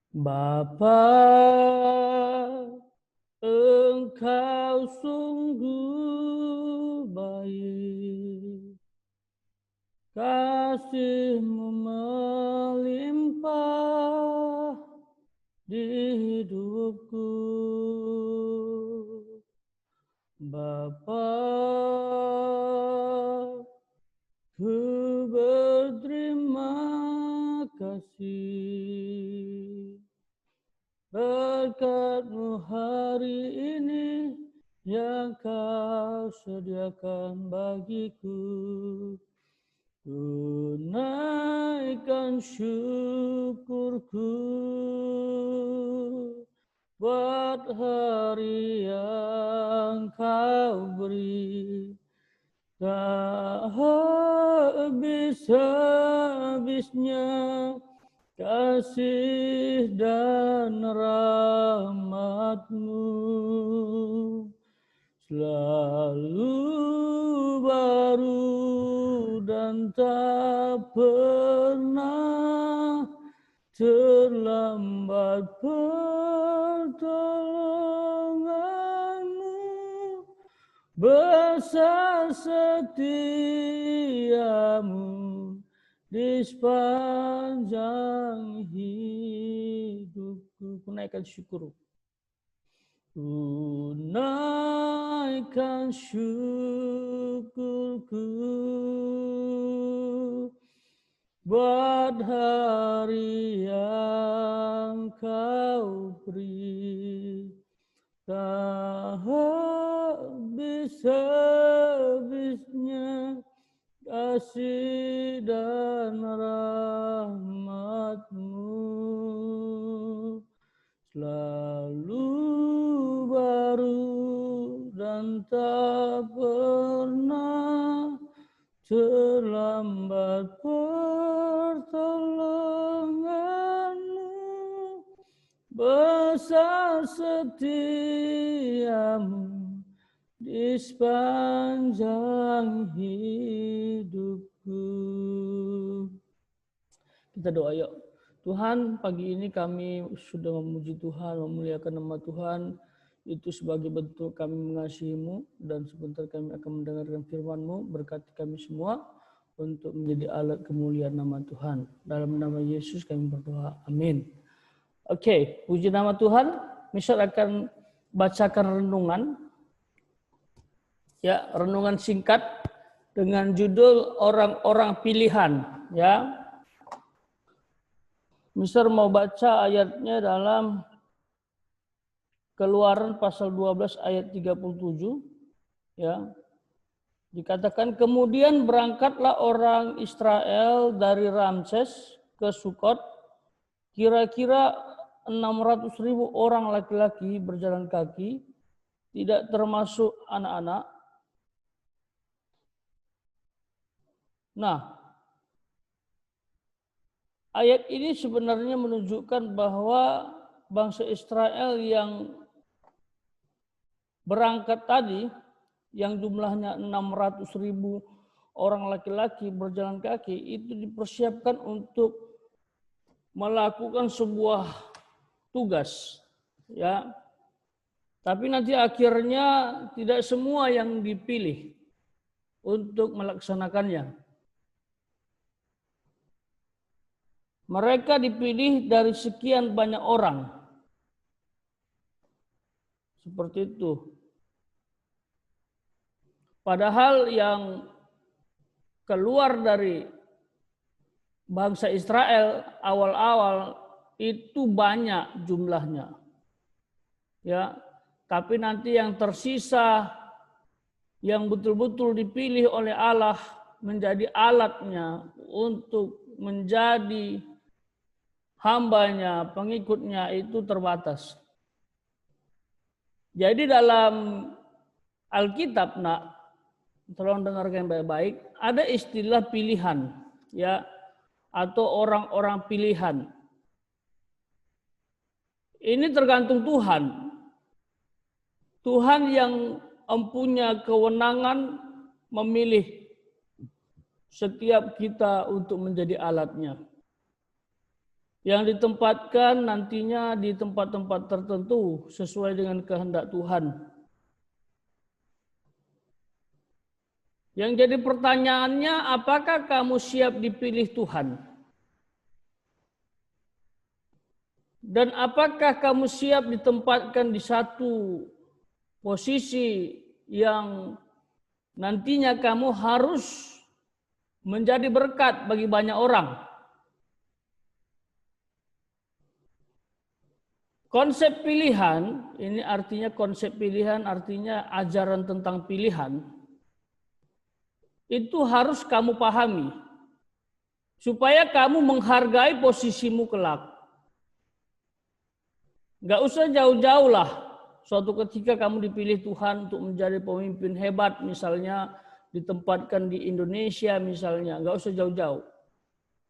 Bapa, Engkau sungguh baik, kasih-Mu melimpah di hidupku. Bapa, ku berterima kasih berkat-Mu hari ini yang Kau sediakan bagiku. Tunaikan syukurku buat hari yang Kau beri. Tak habis-habisnya kasih dan rahmat-Mu selalu baru dan tak pernah terlambat pertolongan-Mu. Besar setiamu di sepanjang hidupku. Kunaikan syukur. Tunaikan syukurku buat hari yang Kau beri. Tak habis-habisnya kasih dan rahmat-Mu selalu baru dan tak pernah terlambat pertolongan-Mu. Besar setiamu di sepanjang hidupku. Kita doa yuk. Tuhan, pagi ini kami sudah memuji Tuhan, memuliakan nama Tuhan. Itu sebagai bentuk kami mengasihi-Mu. Dan sebentar kami akan mendengarkan firman-Mu. Berkati kami semua untuk menjadi alat kemuliaan nama Tuhan. Dalam nama Yesus kami berdoa. Amin. Oke, puji nama Tuhan. Misal akan bacakan renungan. Ya, renungan singkat dengan judul orang-orang pilihan. Ya, Misal mau baca ayatnya dalam Keluaran pasal 12 ayat 37. Ya, dikatakan kemudian berangkatlah orang Israel dari Ramses ke Sukot. Kira-kira 600.000 orang laki-laki berjalan kaki, tidak termasuk anak-anak. Nah, ayat ini sebenarnya menunjukkan bahwa bangsa Israel yang berangkat tadi, yang jumlahnya 600.000 orang laki-laki berjalan kaki, itu dipersiapkan untuk melakukan sebuah tugas, ya. Tapi nanti akhirnya tidak semua yang dipilih untuk melaksanakannya. Mereka dipilih dari sekian banyak orang. Seperti itu. Padahal yang keluar dari bangsa Israel awal-awal itu banyak jumlahnya. Ya, tapi nanti yang tersisa yang betul-betul dipilih oleh Allah menjadi alatnya untuk menjadi hambanya, pengikutnya itu terbatas. Jadi dalam Alkitab, nak, tolong dengarkan baik-baik, ada istilah pilihan, ya, atau orang-orang pilihan. Ini tergantung Tuhan. Tuhan yang mempunyai kewenangan memilih setiap kita untuk menjadi alatnya. yang ditempatkan nantinya di tempat-tempat tertentu sesuai dengan kehendak Tuhan. Yang jadi pertanyaannya, apakah kamu siap dipilih Tuhan? Dan apakah kamu siap ditempatkan di satu posisi yang nantinya kamu harus menjadi berkat bagi banyak orang? Konsep pilihan, ini artinya konsep pilihan artinya ajaran tentang pilihan, itu harus kamu pahami supaya kamu menghargai posisimu kelak. Gak usah jauh-jauh lah. Suatu ketika kamu dipilih Tuhan untuk menjadi pemimpin hebat, misalnya ditempatkan di Indonesia misalnya, gak usah jauh-jauh.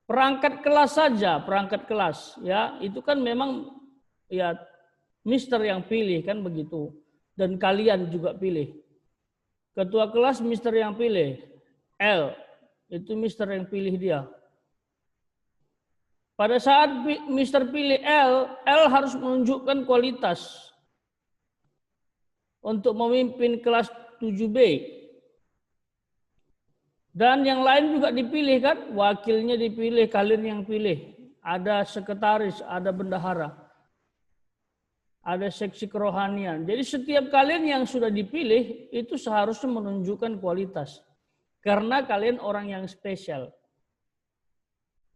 Perangkat kelas saja, perangkat kelas, ya itu kan memang ya mister yang pilih kan begitu, dan kalian juga pilih. Ketua kelas mister yang pilih, L itu mister yang pilih dia. Pada saat mister pilih L harus menunjukkan kualitas untuk memimpin kelas 7B. Dan yang lain juga dipilih kan, wakilnya dipilih, kalian yang pilih. Ada sekretaris, ada bendahara, ada seksi kerohanian. Jadi setiap kalian yang sudah dipilih itu seharusnya menunjukkan kualitas. Karena kalian orang yang spesial.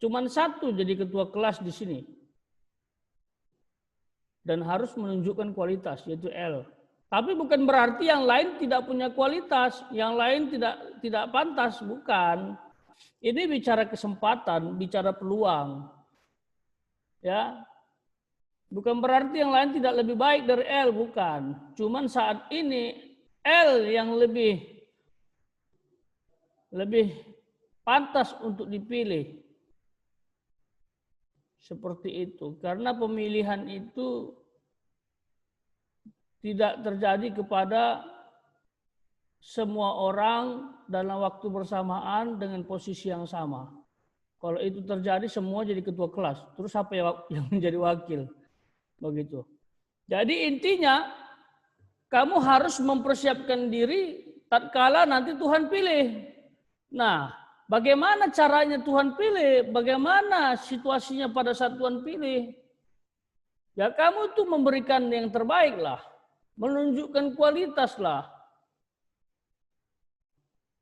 Cuman satu jadi ketua kelas di sini. Dan harus menunjukkan kualitas, yaitu L. Tapi bukan berarti yang lain tidak punya kualitas, yang lain tidak pantas, bukan. Ini bicara kesempatan, bicara peluang. Ya. Bukan berarti yang lain tidak lebih baik dari L, bukan. Cuman saat ini L yang lebih pantas untuk dipilih. Seperti itu. Karena pemilihan itu tidak terjadi kepada semua orang dalam waktu bersamaan dengan posisi yang sama. Kalau itu terjadi semua jadi ketua kelas. Terus siapa yang menjadi wakil? Begitu. Jadi intinya kamu harus mempersiapkan diri tatkala nanti Tuhan pilih. Nah, bagaimana caranya Tuhan pilih? Bagaimana situasinya pada saat Tuhan pilih? Ya kamu tuh memberikan yang terbaik lah. Menunjukkan kualitas lah.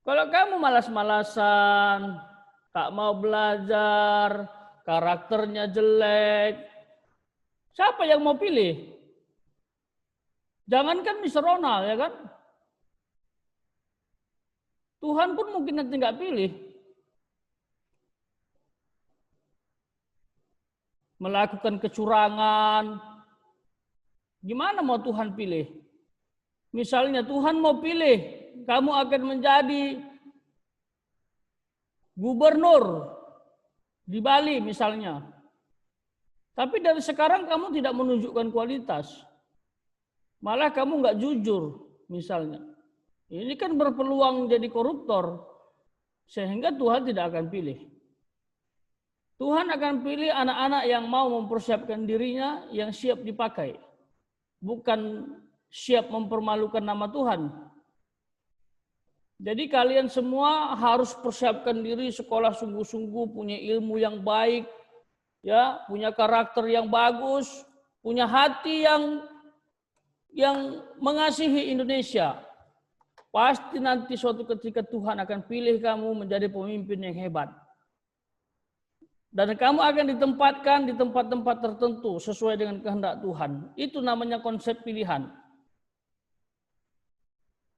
Kalau kamu malas-malasan, tak mau belajar, karakternya jelek, siapa yang mau pilih? Jangankan Mr. Ronald, ya kan? Tuhan pun mungkin nanti nggak pilih. Melakukan kecurangan. Gimana mau Tuhan pilih? Misalnya Tuhan mau pilih, kamu akan menjadi gubernur di Bali misalnya. Tapi dari sekarang kamu tidak menunjukkan kualitas. Malah kamu nggak jujur misalnya. Ini kan berpeluang jadi koruptor, sehingga Tuhan tidak akan pilih. Tuhan akan pilih anak-anak yang mau mempersiapkan dirinya, yang siap dipakai. Bukan siap mempermalukan nama Tuhan. Jadi kalian semua harus persiapkan diri, sekolah sungguh-sungguh, punya ilmu yang baik, ya, punya karakter yang bagus, punya hati yang mengasihi Indonesia. Pasti nanti suatu ketika Tuhan akan pilih kamu menjadi pemimpin yang hebat. Dan kamu akan ditempatkan di tempat-tempat tertentu sesuai dengan kehendak Tuhan. Itu namanya konsep pilihan.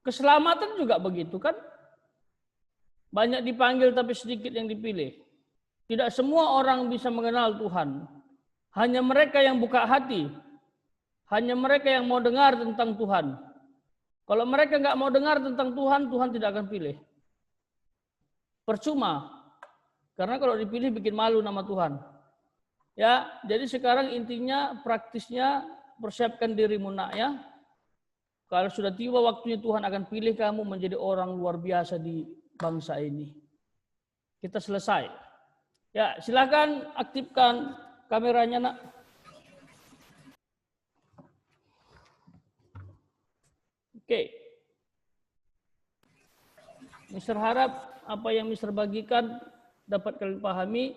Keselamatan juga begitu kan? Banyak dipanggil tapi sedikit yang dipilih. Tidak semua orang bisa mengenal Tuhan. Hanya mereka yang buka hati. Hanya mereka yang mau dengar tentang Tuhan. Kalau mereka nggak mau dengar tentang Tuhan, Tuhan tidak akan pilih. Percuma. Karena kalau dipilih bikin malu nama Tuhan. Ya, jadi sekarang intinya praktisnya persiapkan dirimu nak ya. Kalau sudah tiba waktunya Tuhan akan pilih kamu menjadi orang luar biasa di bangsa ini. Kita selesai. Ya, silakan aktifkan kameranya, nak? Oke. Mister harap apa yang Mister bagikan dapat kalian pahami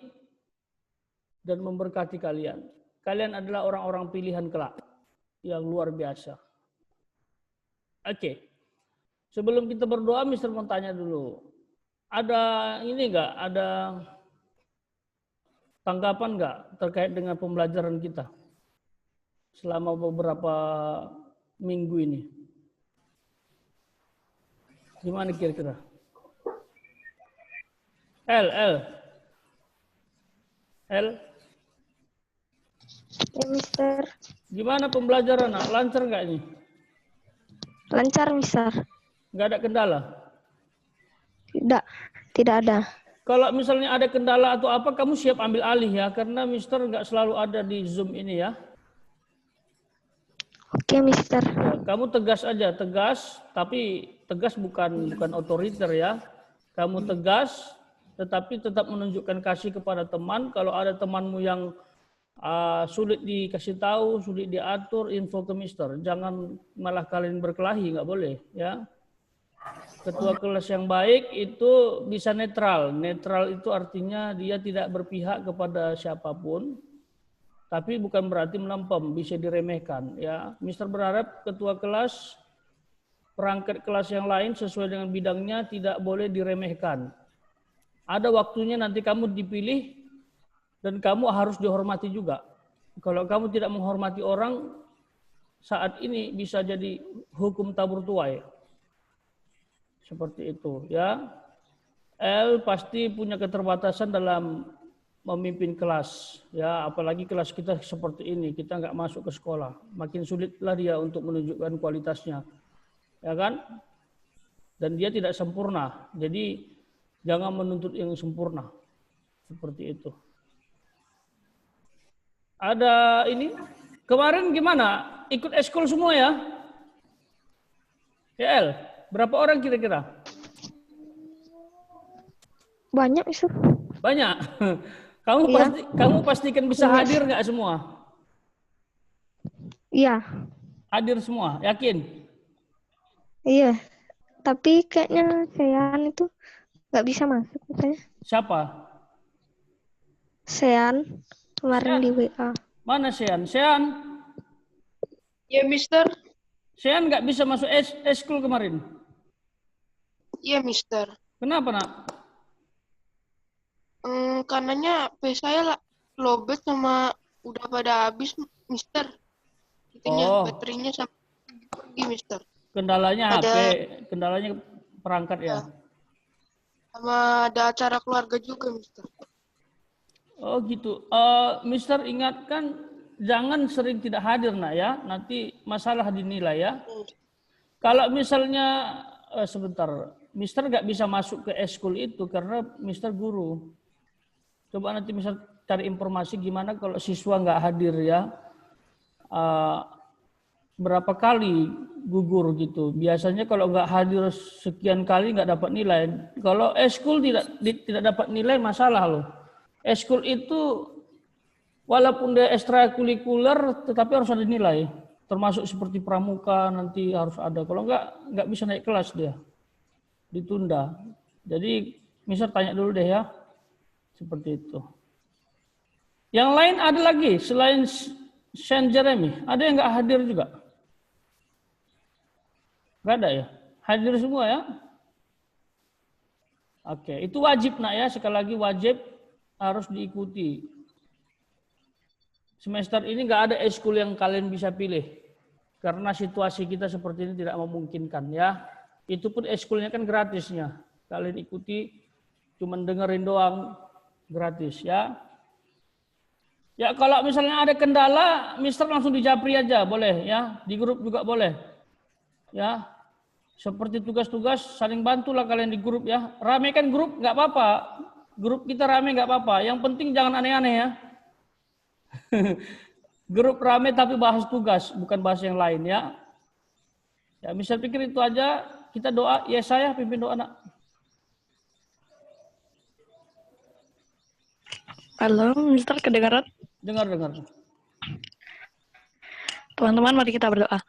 dan memberkati kalian. Kalian adalah orang-orang pilihan kelak yang luar biasa. Oke. Sebelum kita berdoa, Mister mau tanya dulu. Ada ini enggak? Ada tanggapan enggak terkait dengan pembelajaran kita selama beberapa minggu ini? Gimana kira-kira? L. Ya, Mister. Gimana pembelajaran, nak? Lancar nggak ini? Lancar, Mister. Nggak ada kendala? Tidak ada. Kalau misalnya ada kendala atau apa, kamu siap ambil alih ya, karena Mister nggak selalu ada di Zoom ini ya. Oke, Mister. Ya, kamu tegas aja, tegas, tapi tegas bukan otoriter ya. Kamu tegas, tetapi tetap menunjukkan kasih kepada teman. Kalau ada temanmu yang sulit dikasih tahu, sulit diatur, info ke Mister. Jangan malah kalian berkelahi, nggak boleh ya. Ketua kelas yang baik itu bisa netral. Netral itu artinya dia tidak berpihak kepada siapapun, tapi bukan berarti melempem, bisa diremehkan. Ya, Mister berharap ketua kelas, perangkat kelas yang lain sesuai dengan bidangnya tidak boleh diremehkan. Ada waktunya nanti kamu dipilih dan kamu harus dihormati juga. Kalau kamu tidak menghormati orang, saat ini bisa jadi hukum tabur tuai. Seperti itu ya. L pasti punya keterbatasan dalam memimpin kelas ya, apalagi kelas kita seperti ini, kita nggak masuk ke sekolah, makin sulitlah dia untuk menunjukkan kualitasnya, ya kan? Dan dia tidak sempurna, jadi jangan menuntut yang sempurna, seperti itu. Ada ini kemarin gimana? Ikut eskul semua ya? Ya El, berapa orang kira-kira? Banyak, Mister. Banyak. Kamu pastikan bisa hadir nggak semua? Iya. Hadir semua, yakin? Iya. Tapi kayaknya Sean itu nggak bisa masuk katanya. Siapa? Sean kemarin di WA. Mana Sean? Sean? Ya, Mister. Sean nggak bisa masuk eskul kemarin. Iya, Mister. Kenapa, nak? Karenanya HP saya lowbat sama udah pada habis, Mister. Itunya baterainya sampai pergi, Mister. Kendalanya HP, kendalanya perangkat ya. Sama ada acara keluarga juga, Mister. Oh gitu. Mister ingatkan jangan sering tidak hadir, nak ya. Nanti masalah dinilai ya. Kalau misalnya sebentar, Mister nggak bisa masuk ke eskul itu karena Mister guru. Coba nanti Mister cari informasi gimana kalau siswa nggak hadir ya. Berapa kali gugur gitu. Biasanya kalau nggak hadir sekian kali nggak dapat nilai. Kalau eskul tidak dapat nilai masalah loh. Eskul itu walaupun dia ekstrakurikuler tetapi harus ada nilai. Termasuk seperti pramuka nanti harus ada. Kalau nggak bisa naik kelas dia. Ditunda. Jadi Mister tanya dulu deh ya. Seperti itu. Yang lain ada lagi selain Saint Jeremy, ada yang nggak hadir juga? Nggak ada ya? Hadir semua ya? Oke, itu wajib nak ya, sekali lagi wajib harus diikuti. Semester ini nggak ada eskul yang kalian bisa pilih. Karena situasi kita seperti ini tidak memungkinkan ya. Itu pun eskulnya kan gratisnya. Kalian ikuti, cuman dengerin doang, gratis ya. Ya kalau misalnya ada kendala, Mister langsung di Japri aja boleh ya, di grup juga boleh. Ya, seperti tugas-tugas saling bantulah kalian di grup ya. Ramekan grup nggak apa-apa, grup kita rame nggak apa-apa. Yang penting jangan aneh-aneh ya. Grup rame tapi bahas tugas, bukan bahas yang lain ya. Ya Mister pikir itu aja. Kita doa, ya saya pimpin doa nak. Halo, Mister kedengaran? Dengar. Teman-teman, mari kita berdoa.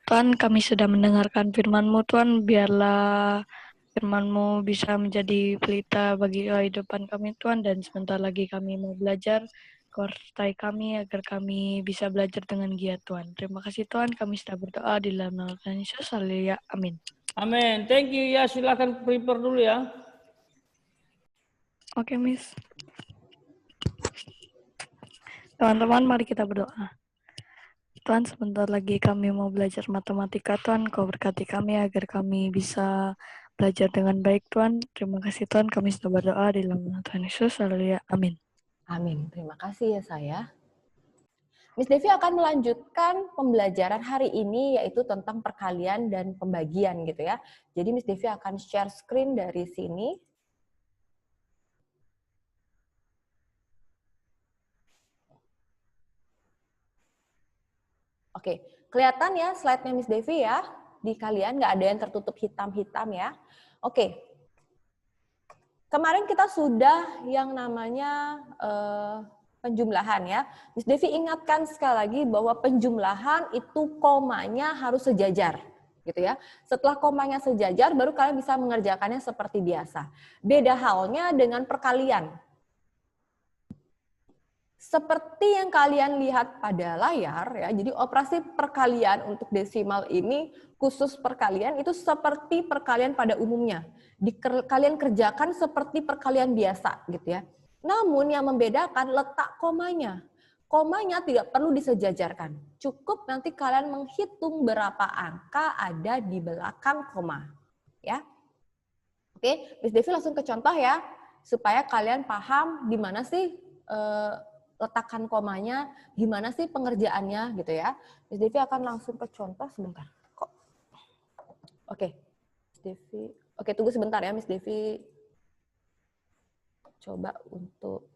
Tuhan, kami sudah mendengarkan firman-Mu, Tuhan, biarlah firman-Mu bisa menjadi pelita bagi kehidupan kami, Tuhan, dan sebentar lagi kami mau belajar, sertai kami agar kami bisa belajar dengan giat, Tuhan. Terima kasih, Tuhan, kami sudah berdoa di dalam nama Tuhan Yesus. Haleluya. Amin. Amin. Thank you ya. Silakan prepare dulu ya. Oke, Miss. Teman-teman, mari kita berdoa. Tuhan, sebentar lagi kami mau belajar matematika, Tuhan. Kau berkati kami agar kami bisa belajar dengan baik, Tuhan. Terima kasih, Tuhan. Kami sudah berdoa di dalam nama Tuhan Yesus. Haleluya. Amin. Amin. Terima kasih ya saya. Miss Devi akan melanjutkan pembelajaran hari ini yaitu tentang perkalian dan pembagian gitu ya. Jadi Miss Devi akan share screen dari sini. Oke, kelihatan ya slide-nya Miss Devi ya? Di kalian nggak ada yang tertutup hitam-hitam ya? Oke. Kemarin kita sudah yang namanya penjumlahan ya. Miss Devi ingatkan sekali lagi bahwa penjumlahan itu komanya harus sejajar. Gitu ya. Setelah komanya sejajar, baru kalian bisa mengerjakannya seperti biasa. Beda halnya dengan perkalian. Seperti yang kalian lihat pada layar, ya, jadi operasi perkalian untuk desimal ini, khusus perkalian, itu seperti perkalian pada umumnya. Kalian kerjakan seperti perkalian biasa, gitu ya. Namun yang membedakan letak komanya. Komanya tidak perlu disejajarkan. Cukup nanti kalian menghitung berapa angka ada di belakang koma. Ya. Oke, Miss Devi langsung ke contoh ya, supaya kalian paham di mana sih letakkan komanya, gimana sih pengerjaannya gitu ya. Miss Devi akan langsung ke contoh sebentar. Kok? Oke, Miss Devi. Oke, tunggu sebentar ya Miss Devi. Coba untuk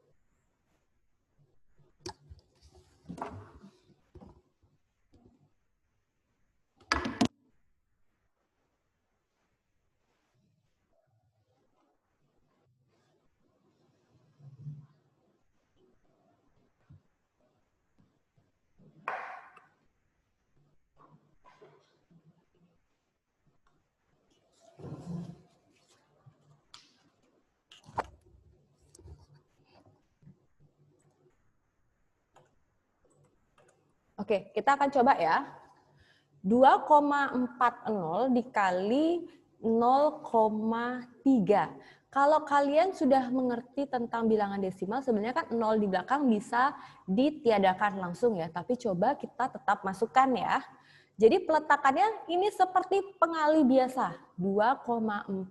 Oke, kita akan coba ya. 2,40 dikali 0,3. Kalau kalian sudah mengerti tentang bilangan desimal, sebenarnya kan 0 di belakang bisa ditiadakan langsung ya. Tapi coba kita tetap masukkan ya. Jadi peletakannya ini seperti pengali biasa. 2,40,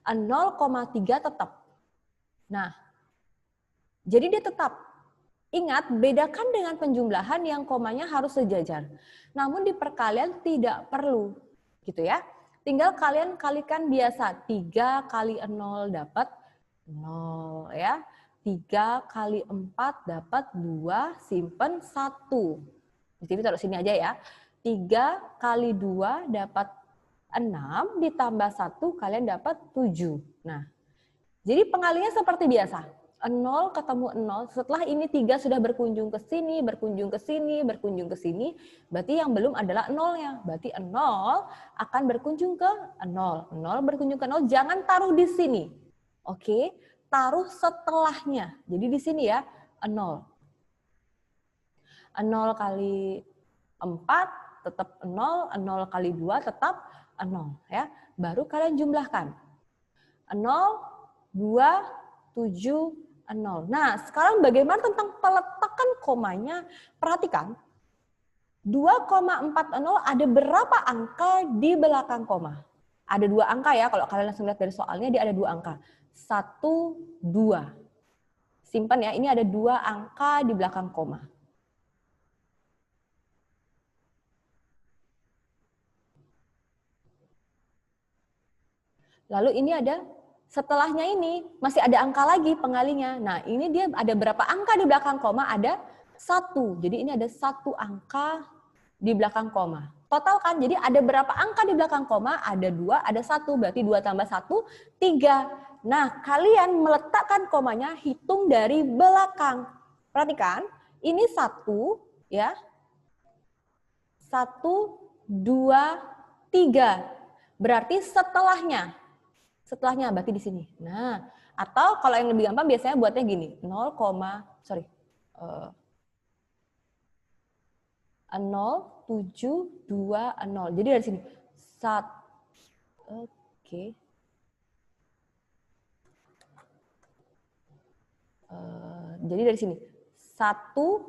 0,3 tetap. Nah, jadi dia tetap. Ingat, bedakan dengan penjumlahan yang komanya harus sejajar. Namun di perkalian tidak perlu, gitu ya. Tinggal kalian kalikan biasa, 3 kali 0 dapat 0 ya. 3 kali 4 dapat 2, simpen 1. Jadi taruh sini aja ya. 3 kali 2 dapat 6, ditambah 1 kalian dapat 7. Nah, jadi pengalinya seperti biasa. 0 ketemu 0, setelah ini 3 sudah berkunjung ke sini, berkunjung ke sini, berkunjung ke sini, berarti yang belum adalah 0-nya. Berarti 0 akan berkunjung ke 0. 0 berkunjung ke 0, jangan taruh di sini. Oke, taruh setelahnya. Jadi di sini ya, 0. 0 kali 4 tetap 0, 0 kali 2 tetap 0. Ya. Baru kalian jumlahkan. 0, 2, 7, 0. Nah, sekarang bagaimana tentang peletakan komanya? Perhatikan, 2,40 ada berapa angka di belakang koma? Ada 2 angka ya, kalau kalian langsung lihat dari soalnya, dia ada 2 angka. 1, 2. Simpan ya, ini ada 2 angka di belakang koma. Lalu ini ada setelahnya ini masih ada angka lagi pengalinya. Nah, ini dia ada berapa angka di belakang koma? Ada 1. Jadi ini ada 1 angka di belakang koma. Total kan? Jadi ada berapa angka di belakang koma? Ada 2, ada 1. Berarti 2 tambah 1, 3. Nah, kalian meletakkan komanya hitung dari belakang. perhatikan, ini 1 ya. 1, 2, 3. Berarti setelahnya. Setelahnya berarti di sini. Nah, atau kalau yang lebih gampang biasanya buatnya gini. 0,720. Jadi dari sini. Oke. Jadi dari sini. 1,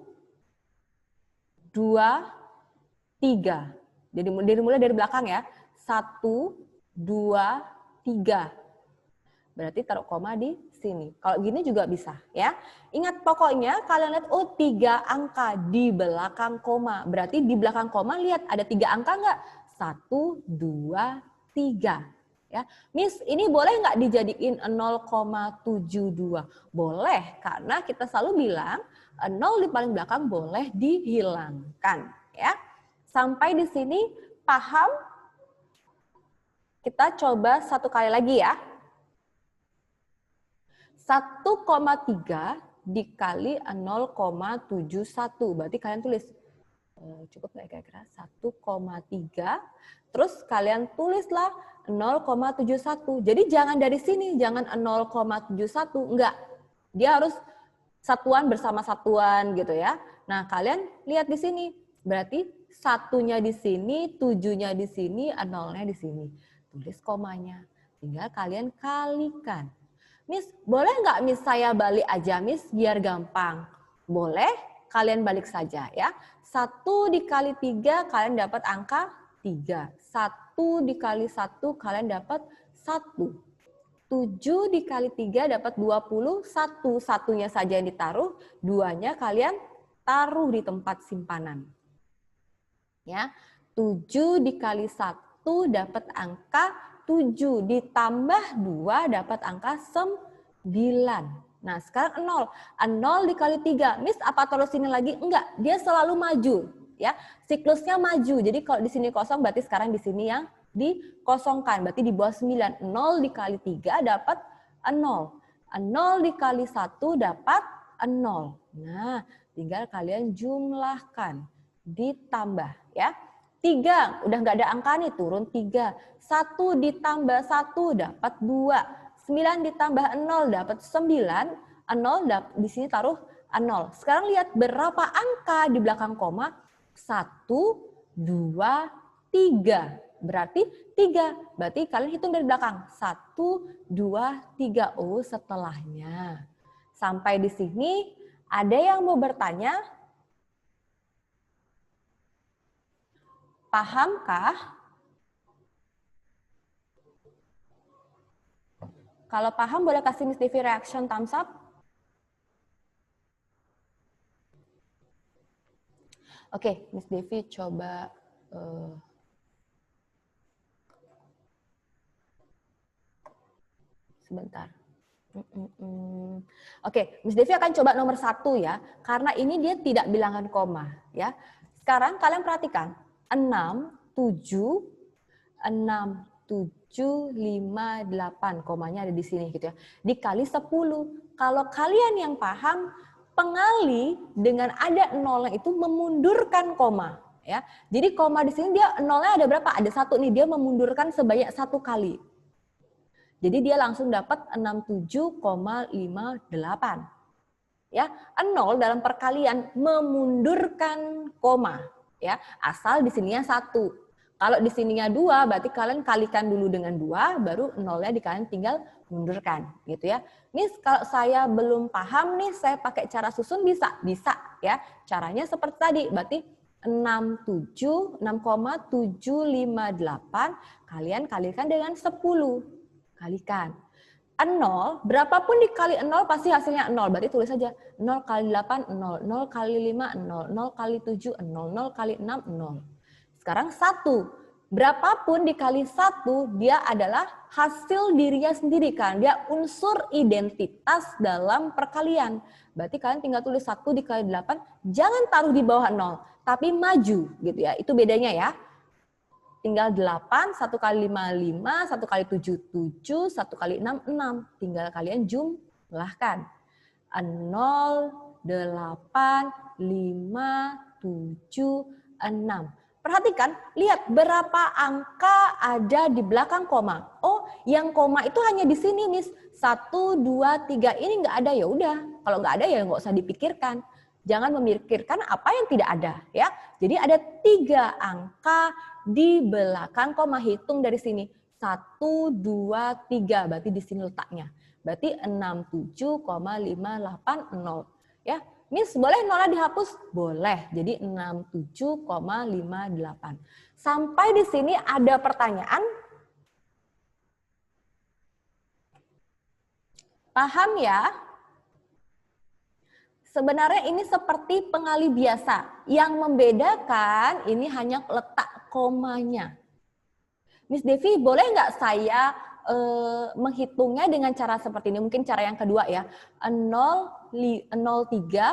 2, 3. Jadi mulai dari belakang ya. 1, 2, 3. Berarti taruh koma di sini. Kalau gini juga bisa ya. Ingat pokoknya kalian lihat, oh 3 angka di belakang koma. Berarti di belakang koma lihat ada 3 angka nggak? 1, 2, 3. Ya, Miss, ini boleh nggak dijadiin 0,72? Boleh, karena kita selalu bilang 0 di paling belakang boleh dihilangkan. Ya, sampai di sini paham? Kita coba satu kali lagi ya. 1,3 dikali 0,71. Berarti kalian tulis, cukup nggak kira-kira? 1,3. Terus kalian tulislah 0,71. Jadi jangan dari sini, jangan 0,71. Enggak. Dia harus satuan bersama satuan gitu ya. Nah, kalian lihat di sini. Berarti 1-nya di sini, 7-nya di sini, 0-nya di sini. Tulis komanya. Tinggal kalian kalikan. Miss, boleh nggak Miss saya balik aja Miss biar gampang? Boleh, kalian balik saja ya. 1 dikali 3 kalian dapat angka 3. 1 dikali 1 kalian dapat 1. 7 dikali 3 dapat 21. Satunya saja yang ditaruh, 2-nya kalian taruh di tempat simpanan. Ya, 7 dikali 1 dapat angka 7 ditambah 2 dapat angka 9. Nah, sekarang 0. 0 dikali 3. Miss, apa taruh sini lagi? Enggak, dia selalu maju. Ya, siklusnya maju. Jadi kalau di sini kosong berarti sekarang di sini yang dikosongkan. Berarti di bawah 9. 0 dikali 3 dapat 0. 0 dikali 1 dapat 0. Nah, tinggal kalian jumlahkan. Ditambah ya. 3, udah nggak ada angka nih, turun 3. 1 ditambah 1 dapat 2. 9 ditambah 0 dapat 9. 0 di sini taruh 0. Sekarang lihat berapa angka di belakang koma. 1, 2, 3. Berarti 3. Berarti kalian hitung dari belakang. 1, 2, 3. Oh, setelahnya. Sampai di sini ada yang mau bertanya? Pahamkah? Kalau paham boleh kasih Miss Devi reaction thumbs up. Oke, Miss Devi coba sebentar. Oke, Miss Devi akan coba nomor 1 ya, karena ini dia tidak bilangan koma ya. Sekarang kalian perhatikan 6, 7, 5, 8, komanya ada di sini gitu ya. Dikali 10. Kalau kalian yang paham, pengali dengan ada nolnya itu memundurkan koma ya. Jadi koma di sini dia nolnya ada berapa? Ada 1 nih, dia memundurkan sebanyak 1 kali. Jadi dia langsung dapat 67,58. Ya, 0 dalam perkalian memundurkan koma ya, asal di sininya 1. Kalau di sininya 2, berarti kalian kalikan dulu dengan 2, baru nolnya kalian tinggal mundurkan, gitu ya. Miss, kalau saya belum paham nih, saya pakai cara susun bisa? Bisa, ya. Caranya seperti tadi, berarti 6,758 kalian kalikan dengan 10. Kalikan. 0, berapapun dikali 0 pasti hasilnya 0. Berarti tulis saja 0 kali 8, 0. 0 kali 5, 0. 0 kali 7, 0. 0 kali 6, 0. Sekarang 1. Berapapun dikali 1, dia adalah hasil dirinya sendiri kan. Dia unsur identitas dalam perkalian. Berarti kalian tinggal tulis 1 dikali 8, jangan taruh di bawah 0. Tapi maju gitu ya. Itu bedanya ya. Tinggal 8, 1 kali 5, 5, 1 kali 7, 7, 1 kali 6, 6. Tinggal kalian jumlahkan. 0, 8, 5, 7, 6. Perhatikan, lihat berapa angka ada di belakang koma. Oh, yang koma itu hanya di sini, Miss. 1, 2, 3. Ini nggak ada, ya udah. Kalau nggak ada ya nggak usah dipikirkan. Jangan memikirkan apa yang tidak ada, ya. Jadi ada 3 angka di belakang koma. Hitung dari sini. 1, 2, 3. Berarti di sini letaknya. Berarti 67,580. Ya. Miss, boleh nolnya dihapus? Boleh. Jadi 67,58. Sampai di sini ada pertanyaan? Paham ya? Sebenarnya ini seperti pengali biasa. Yang membedakan ini hanya letak komanya. Miss Devi, boleh nggak saya menghitungnya dengan cara seperti ini? Mungkin cara yang kedua ya. 0,3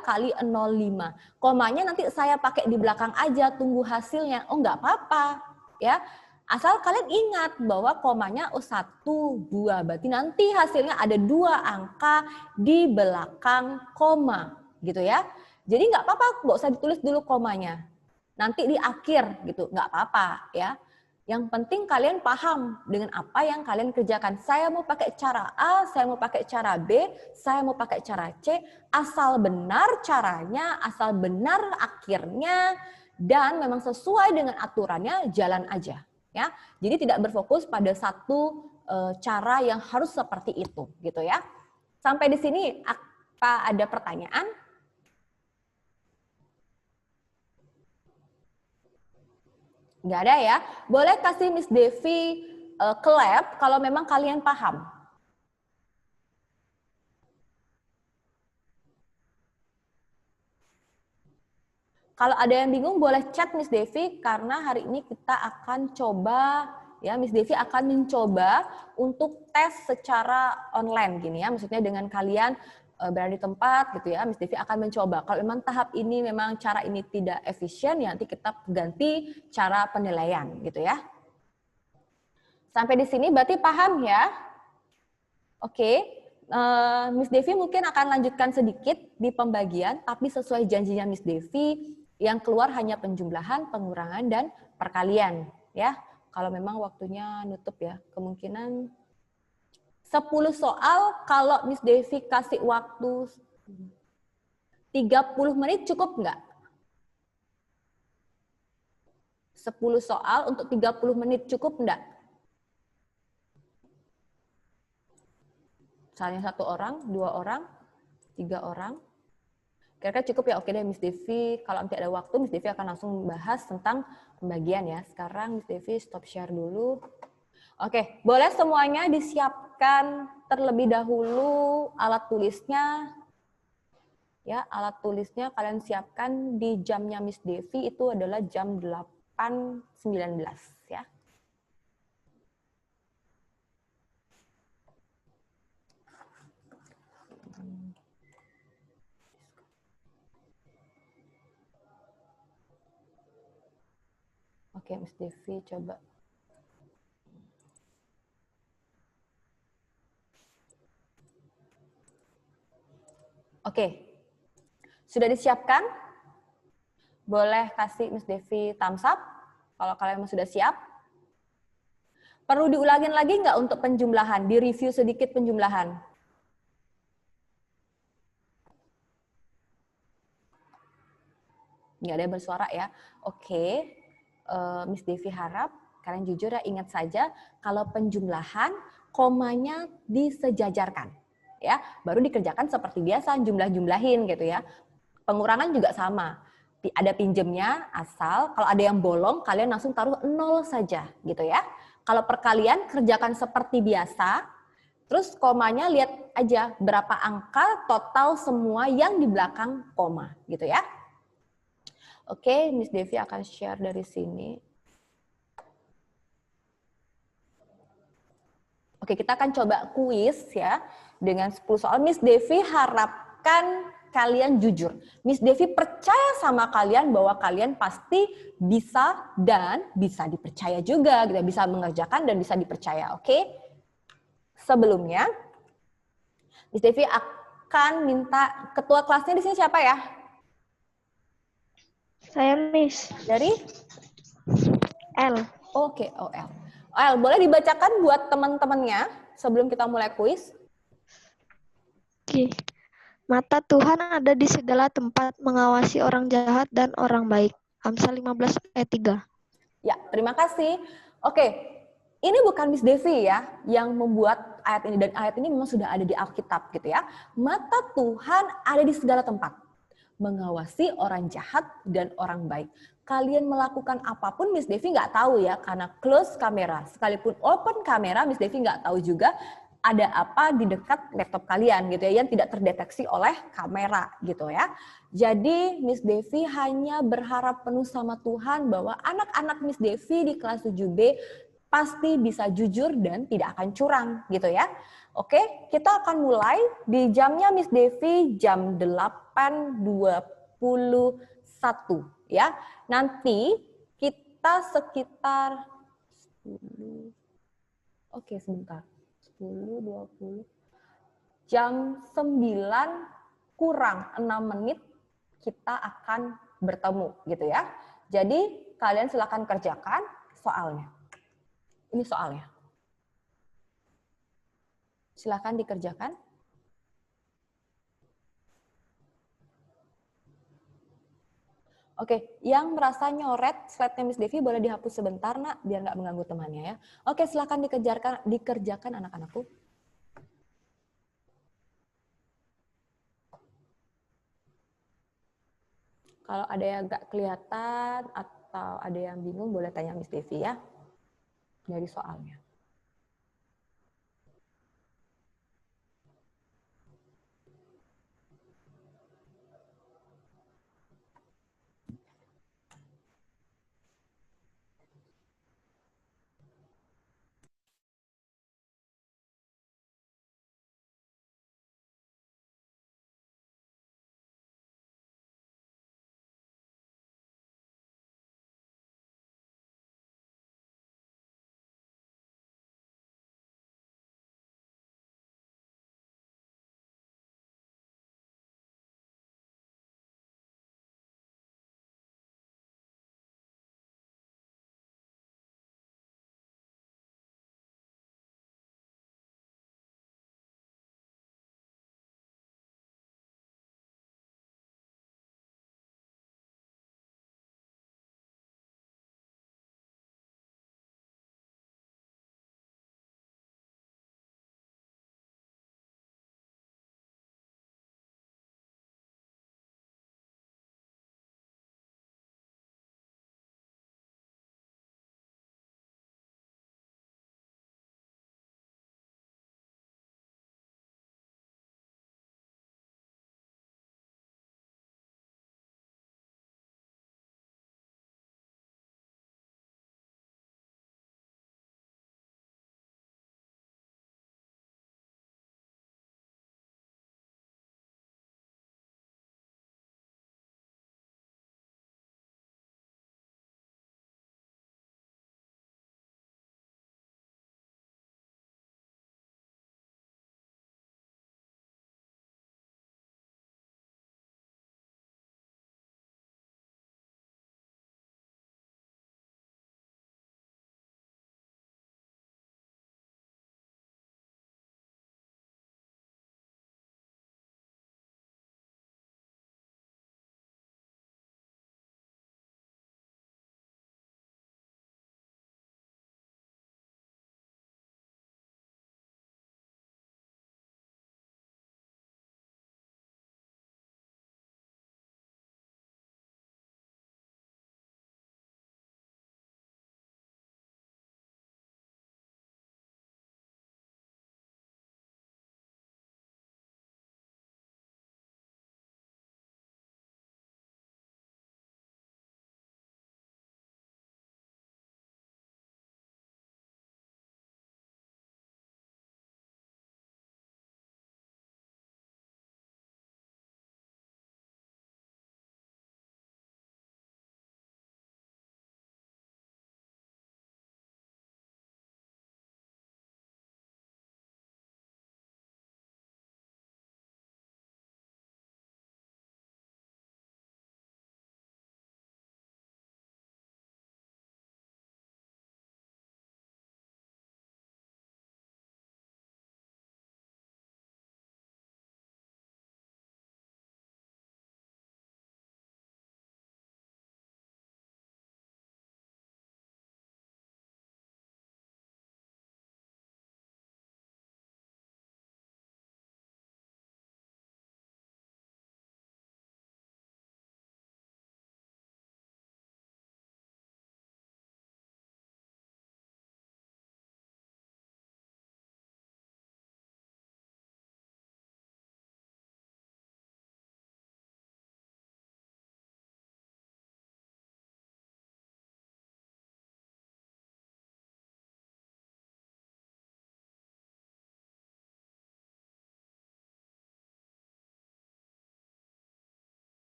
kali 0,5. Komanya nanti saya pakai di belakang aja, tunggu hasilnya. Oh, nggak apa-apa. Ya. Asal kalian ingat bahwa komanya 1, 2. Berarti nanti hasilnya ada 2 angka di belakang koma. Gitu ya. Jadi nggak apa-apa, nggak usah ditulis dulu komanya. Nanti di akhir gitu, nggak apa-apa ya. Yang penting kalian paham dengan apa yang kalian kerjakan. Saya mau pakai cara A, saya mau pakai cara B, saya mau pakai cara C. Asal benar caranya, asal benar akhirnya, dan memang sesuai dengan aturannya, jalan aja. Ya, jadi tidak berfokus pada satu cara yang harus seperti itu, gitu ya. Sampai di sini, apa ada pertanyaan? Nggak ada ya. Boleh kasih Miss Devi clap kalau memang kalian paham. Kalau ada yang bingung boleh chat Miss Devi karena hari ini kita akan coba ya, Miss Devi akan mencoba untuk tes secara online gini ya. Maksudnya dengan kalian berada di tempat gitu ya, Miss Devi akan mencoba. Kalau memang tahap ini memang cara ini tidak efisien, ya nanti kita ganti cara penilaian gitu ya. Sampai di sini berarti paham ya? Oke, Miss Devi mungkin akan lanjutkan sedikit di pembagian, tapi sesuai janjinya Miss Devi yang keluar hanya penjumlahan, pengurangan, dan perkalian ya. Kalau memang waktunya nutup ya, kemungkinan 10 soal kalau Miss Devi kasih waktu 30 menit cukup nggak? 10 soal untuk 30 menit cukup nggak? Misalnya 1 orang, 2 orang, 3 orang. Kira-kira cukup ya? Oke deh Miss Devi, kalau nanti ada waktu Miss Devi akan langsung bahas tentang pembagian ya. Sekarang Miss Devi stop share dulu. Oke, boleh semuanya disiapkan terlebih dahulu alat tulisnya. Ya, alat tulisnya kalian siapkan di jamnya Miss Devi itu adalah jam 8.19 ya. Oke, Miss Devi coba. Oke, sudah disiapkan? Boleh kasih Miss Devi thumbs up kalau kalian sudah siap. Perlu diulangin lagi nggak untuk penjumlahan? Di-review sedikit penjumlahan. Nggak ada yang bersuara ya. Oke, Miss Devi harap kalian jujur ya, ingat saja kalau penjumlahan komanya disejajarkan. Ya, baru dikerjakan seperti biasa, jumlah-jumlahin gitu ya. Pengurangan juga sama. Ada pinjemnya, asal kalau ada yang bolong, kalian langsung taruh 0 saja gitu ya. Kalau perkalian kerjakan seperti biasa, terus komanya lihat aja berapa angka total semua yang di belakang koma gitu ya. Oke, Miss Devi akan share dari sini. Oke, kita akan coba kuis ya. Dengan 10 soal, Miss Devi harapkan kalian jujur. Miss Devi percaya sama kalian bahwa kalian pasti bisa dan bisa dipercaya juga, gitu. Bisa mengerjakan dan bisa dipercaya, oke? Sebelumnya, Miss Devi akan minta ketua kelasnya di sini siapa ya? Saya Miss Dari L. Oke, OL. OL, boleh dibacakan buat teman-temannya sebelum kita mulai kuis? Oke. Mata Tuhan ada di segala tempat, mengawasi orang jahat dan orang baik. Amsal 15 ayat 3. Ya, terima kasih. Oke, ini bukan Miss Devi ya yang membuat ayat ini, dan ayat ini memang sudah ada di Alkitab gitu ya. Mata Tuhan ada di segala tempat, mengawasi orang jahat dan orang baik. Kalian melakukan apapun Miss Devi nggak tahu ya, karena close kamera. Sekalipun open kamera, Miss Devi nggak tahu juga ada apa di dekat laptop kalian gitu ya, yang tidak terdeteksi oleh kamera gitu ya. Jadi Miss Devi hanya berharap penuh sama Tuhan bahwa anak-anak Miss Devi di kelas 7B pasti bisa jujur dan tidak akan curang gitu ya. Oke, kita akan mulai di jamnya Miss Devi jam 8.21 ya. Nanti kita sekitar 10. Oke, sebentar. 10, 20. Jam 9 kurang 6 menit kita akan bertemu gitu ya. Jadi kalian silakan kerjakan soalnya. Ini soalnya. Silakan dikerjakan. Oke, yang merasa nyoret slide-nya Miss Devi boleh dihapus sebentar, Nak, biar nggak mengganggu temannya ya. Oke, silakan dikerjakan anak-anakku. Kalau ada yang nggak kelihatan atau ada yang bingung, boleh tanya Miss Devi ya, dari soalnya.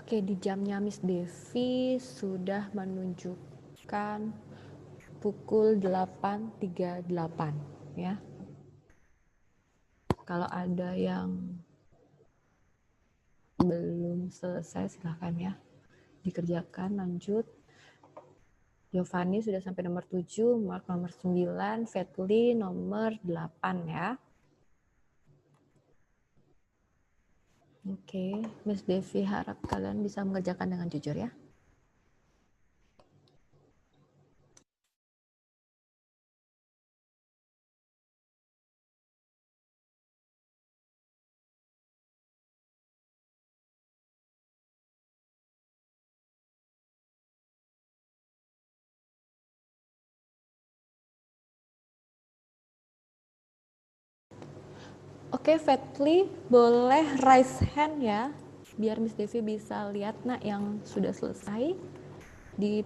Oke, di jamnya Miss Devi sudah menunjukkan pukul 8.38 ya. Kalau ada yang belum selesai silahkan ya dikerjakan, lanjut. Giovanni sudah sampai nomor 7, Mark nomor 9, Fetli nomor 8 ya. Oke, Miss Devi harap kalian bisa mengerjakan dengan jujur ya. Oke, Fetli boleh raise hand ya, biar Miss Devi bisa lihat nak yang sudah selesai. Di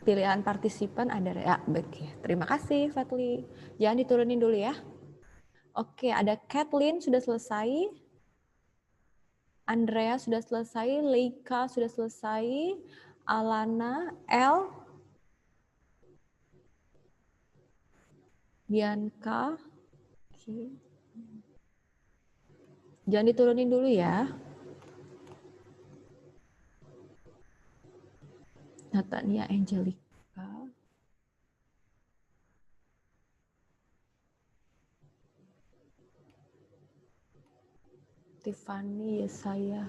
pilihan partisipan ada ya, baik ya. Terima kasih Fetli. Jangan diturunin dulu ya. Oke, ada Kathleen sudah selesai. Andrea sudah selesai, Leika sudah selesai, Alana, El, Bianca. Oke. Jangan diturunin dulu ya. Natania, Angelica. Tiffany, Yesaya.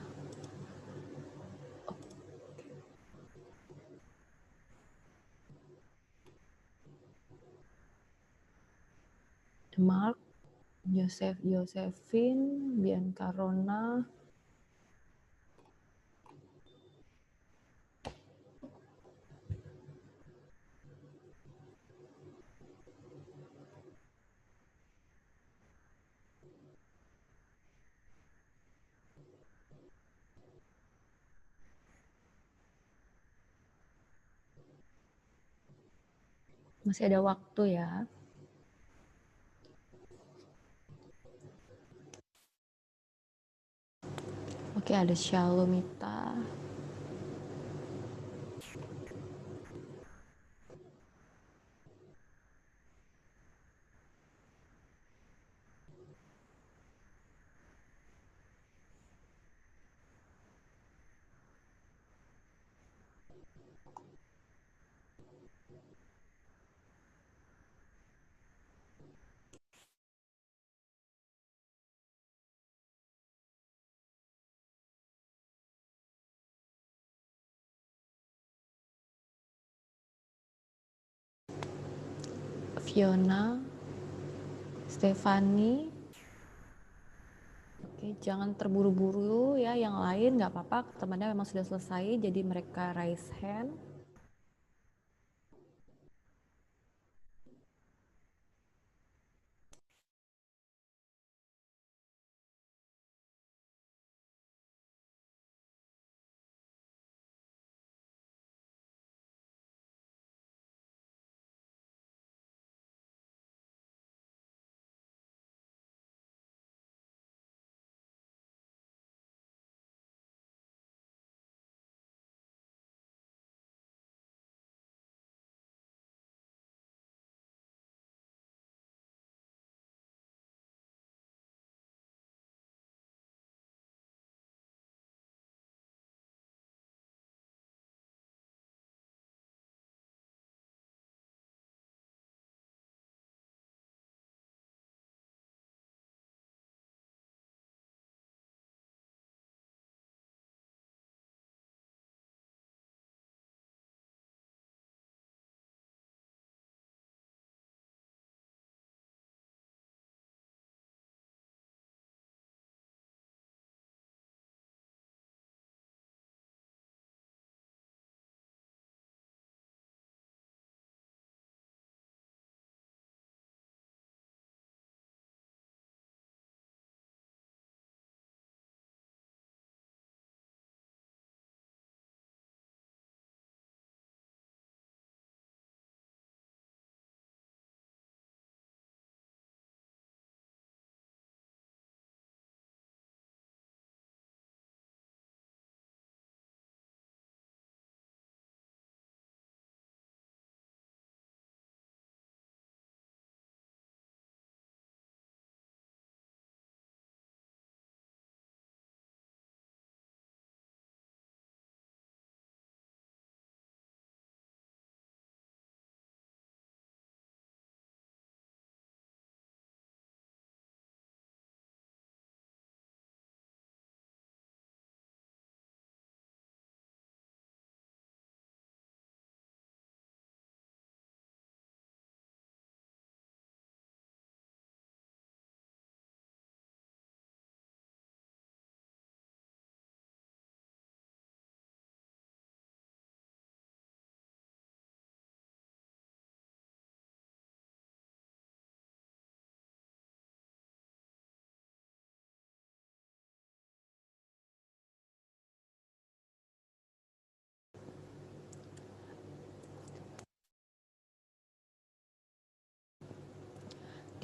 Mark, Josephine, Bianca Rona, masih ada waktu ya. Oke, ada Shalomita. Fiona, Stefani. Oke, jangan terburu-buru ya, yang lain nggak apa-apa, temannya memang sudah selesai, jadi mereka raise hand.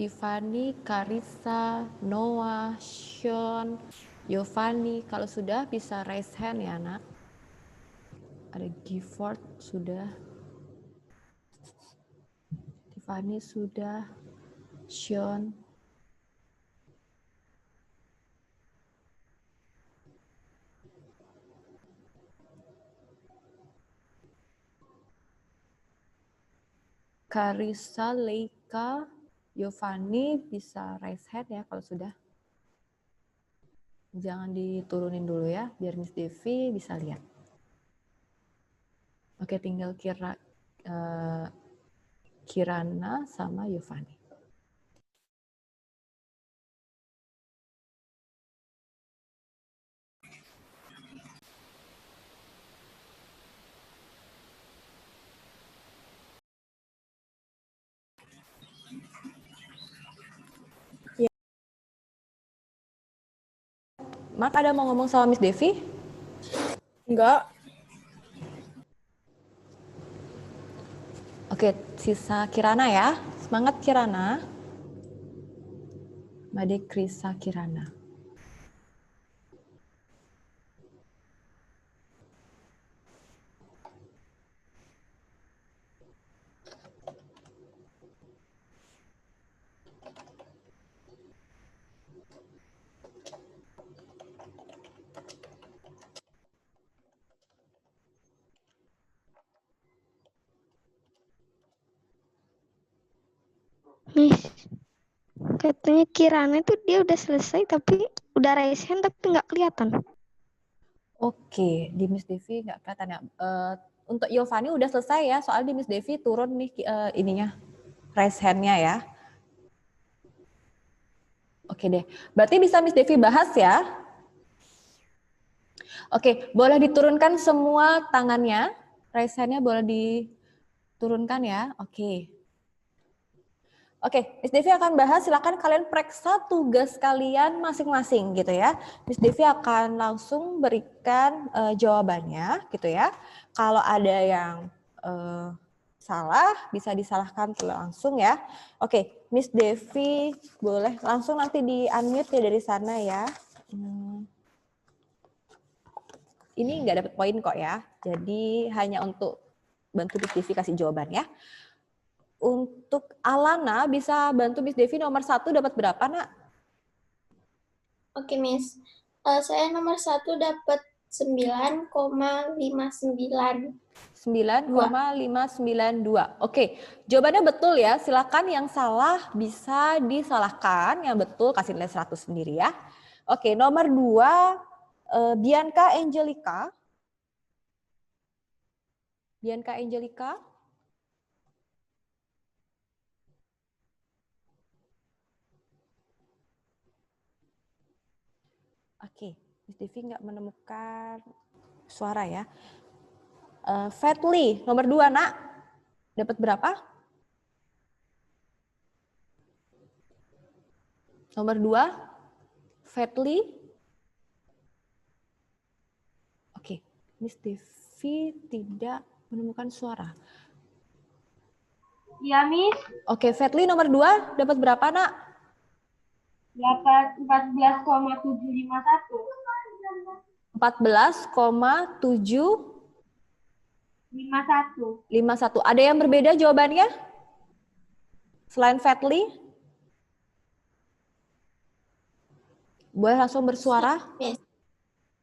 Tiffany, Karissa, Noah, Sean, Giovanni. Kalau sudah bisa raise hand ya, Nak. Ada Gifford sudah. Tiffany sudah. Sean. Karissa, Leika, Giovanni bisa raise hand ya kalau sudah. Jangan diturunin dulu ya, biar Miss Devi bisa lihat. Oke, tinggal Kirana sama Giovanni. Mark ada mau ngomong sama Miss Devi? Enggak. Oke, sisa Kirana ya. Semangat Kirana. Made Krisa Kirana. Miss, katanya Kirana itu dia udah selesai tapi udah raise hand tapi nggak kelihatan. Oke, di Miss Devi nggak kelihatan ya. Untuk Giovanni udah selesai ya, soal di Miss Devi turun nih ininya, raise hand-nya ya. Oke deh, berarti bisa Miss Devi bahas ya. Oke, boleh diturunkan semua tangannya, raise hand-nya boleh diturunkan ya. Oke. Oke, Miss Devi akan bahas, silakan kalian periksa tugas kalian masing-masing gitu ya. Miss Devi akan langsung berikan jawabannya gitu ya. Kalau ada yang salah, bisa disalahkan langsung ya. Oke, Miss Devi boleh langsung nanti di-unmute ya dari sana ya. Ini nggak dapat poin kok ya, jadi hanya untuk bantu Miss Devi kasih jawaban ya. Untuk Alana bisa bantu Miss Devi nomor 1 dapat berapa, Nak? Oke, Miss. Saya nomor 1 dapat 9,59. 9,592. Oke, jawabannya betul ya. Silakan yang salah bisa disalahkan, yang betul kasih nilai 100 sendiri ya. Oke, nomor 2 Bianca Angelica. Bianca Angelica. Oke, Miss Devi nggak menemukan suara ya. Fatly, nomor 2, Nak. Dapat berapa? Nomor 2, Fatly. Oke, Miss Devi tidak menemukan suara. Ya, Miss. Oke, Fatly nomor 2 dapat berapa, Nak? Dapat 14,751. 14,751. Ada yang berbeda jawabannya? Selain Fatly? Boleh langsung bersuara? Miss.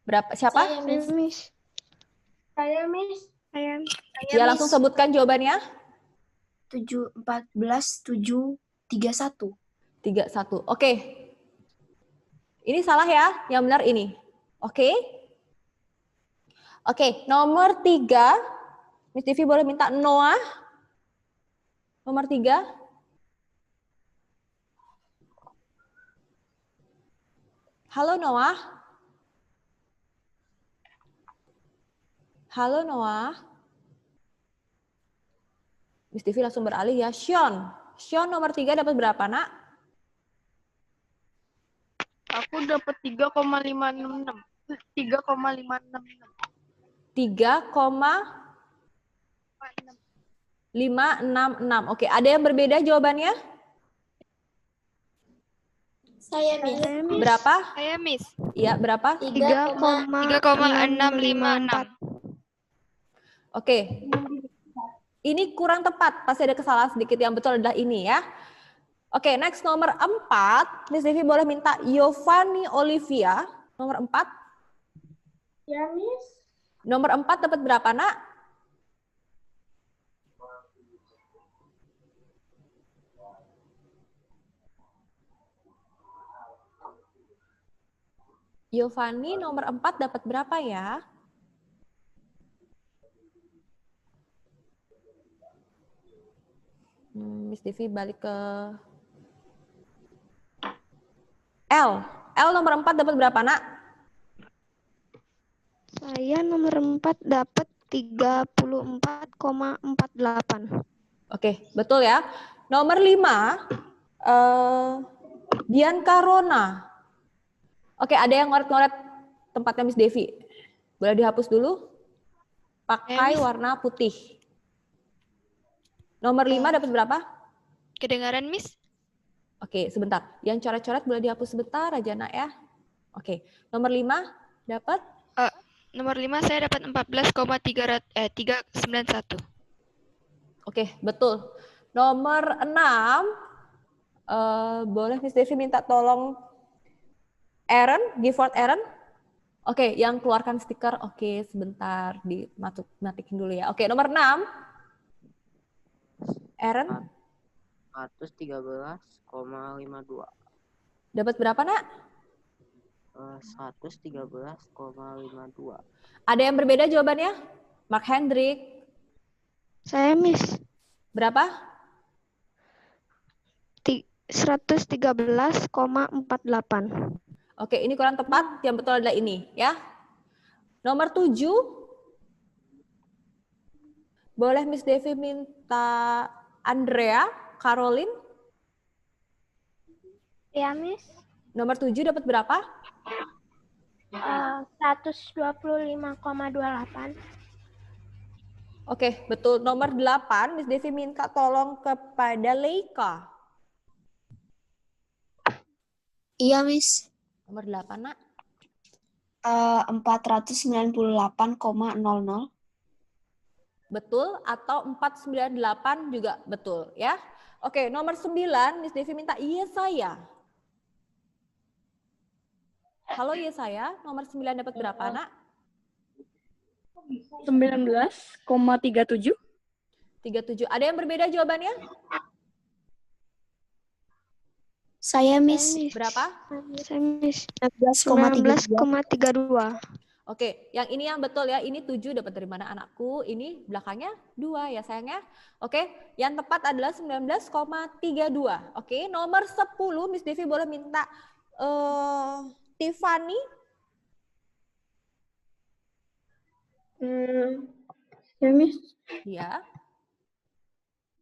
Berapa? Siapa? Saya, Miss. Saya, Miss. Ya, langsung sebutkan jawabannya. 14,731. 31. Oke. Ini salah ya, yang benar ini. Oke. Oke, nomor 3. Miss Devi boleh minta Noah. Nomor 3. Halo Noah. Halo Noah. Miss Devi langsung beralih ya. Sean. Sean nomor 3 dapat berapa, Nak? Aku dapat 3,566. 3,566. 3,566. Oke, ada yang berbeda jawabannya? Saya, Miss. Berapa? Saya, Miss. Iya, berapa? 3,656. Oke. Ini kurang tepat, pasti ada kesalahan sedikit. Yang betul adalah ini ya. Oke, next nomor 4. Miss Devi boleh minta Giovanni Olivia. Nomor 4. Ya, Miss. Nomor 4 dapat berapa, Nak? Giovanni nomor 4 dapat berapa ya? Miss Devi balik ke L. L nomor 4 dapat berapa, Nak? Saya nomor 4 dapat 34,48. Oke, betul ya. Nomor 5, Bianca Rona. Oke, ada yang ngoret-ngoret tempatnya Miss Devi. Boleh dihapus dulu? Pakai warna putih. Nomor 5 dapat berapa? Kedengaran, Miss? Oke, sebentar. Yang coret-coret boleh dihapus sebentar aja, Nak ya. Oke, nomor 5 dapat? Nomor 5 saya dapat 14,391. Oke, betul. Nomor 6, boleh Miss Devi minta tolong Aaron, Gifford Aaron. Oke, yang keluarkan stiker. Oke, sebentar dimatikin dulu ya. Oke, nomor 6. Aaron. 113,52. Dapat berapa, Nak? 113,52. Ada yang berbeda jawabannya? Mark Hendrik. Saya, Miss. Berapa? 113,48. Oke, ini kurang tepat. Yang betul adalah ini, ya. Nomor 7. Boleh Miss Devi minta Andrea, Caroline? Ya, Miss. Nomor 7 dapat berapa? 125,28. Oke, betul. Nomor 8, Miss Devi minta tolong kepada Leika. Iya, Miss. Nomor 8, Nak. 498,00. Betul, atau 498 juga betul, ya. Oke, nomor 9, Miss Devi minta Yesaya. Halo Yesaya, nomor 9 dapat berapa, Nak? 19,37. 37. Ada yang berbeda jawabannya? Saya, Miss. Berapa? Saya, Miss. 19,32. Oke, yang ini yang betul ya. Ini 7 dapat dari mana anakku? Ini belakangnya 2 ya sayangnya. Oke, yang tepat adalah 19,32. Oke, nomor 10 Miss Devi boleh minta Tiffany. Ya, Miss. Ya.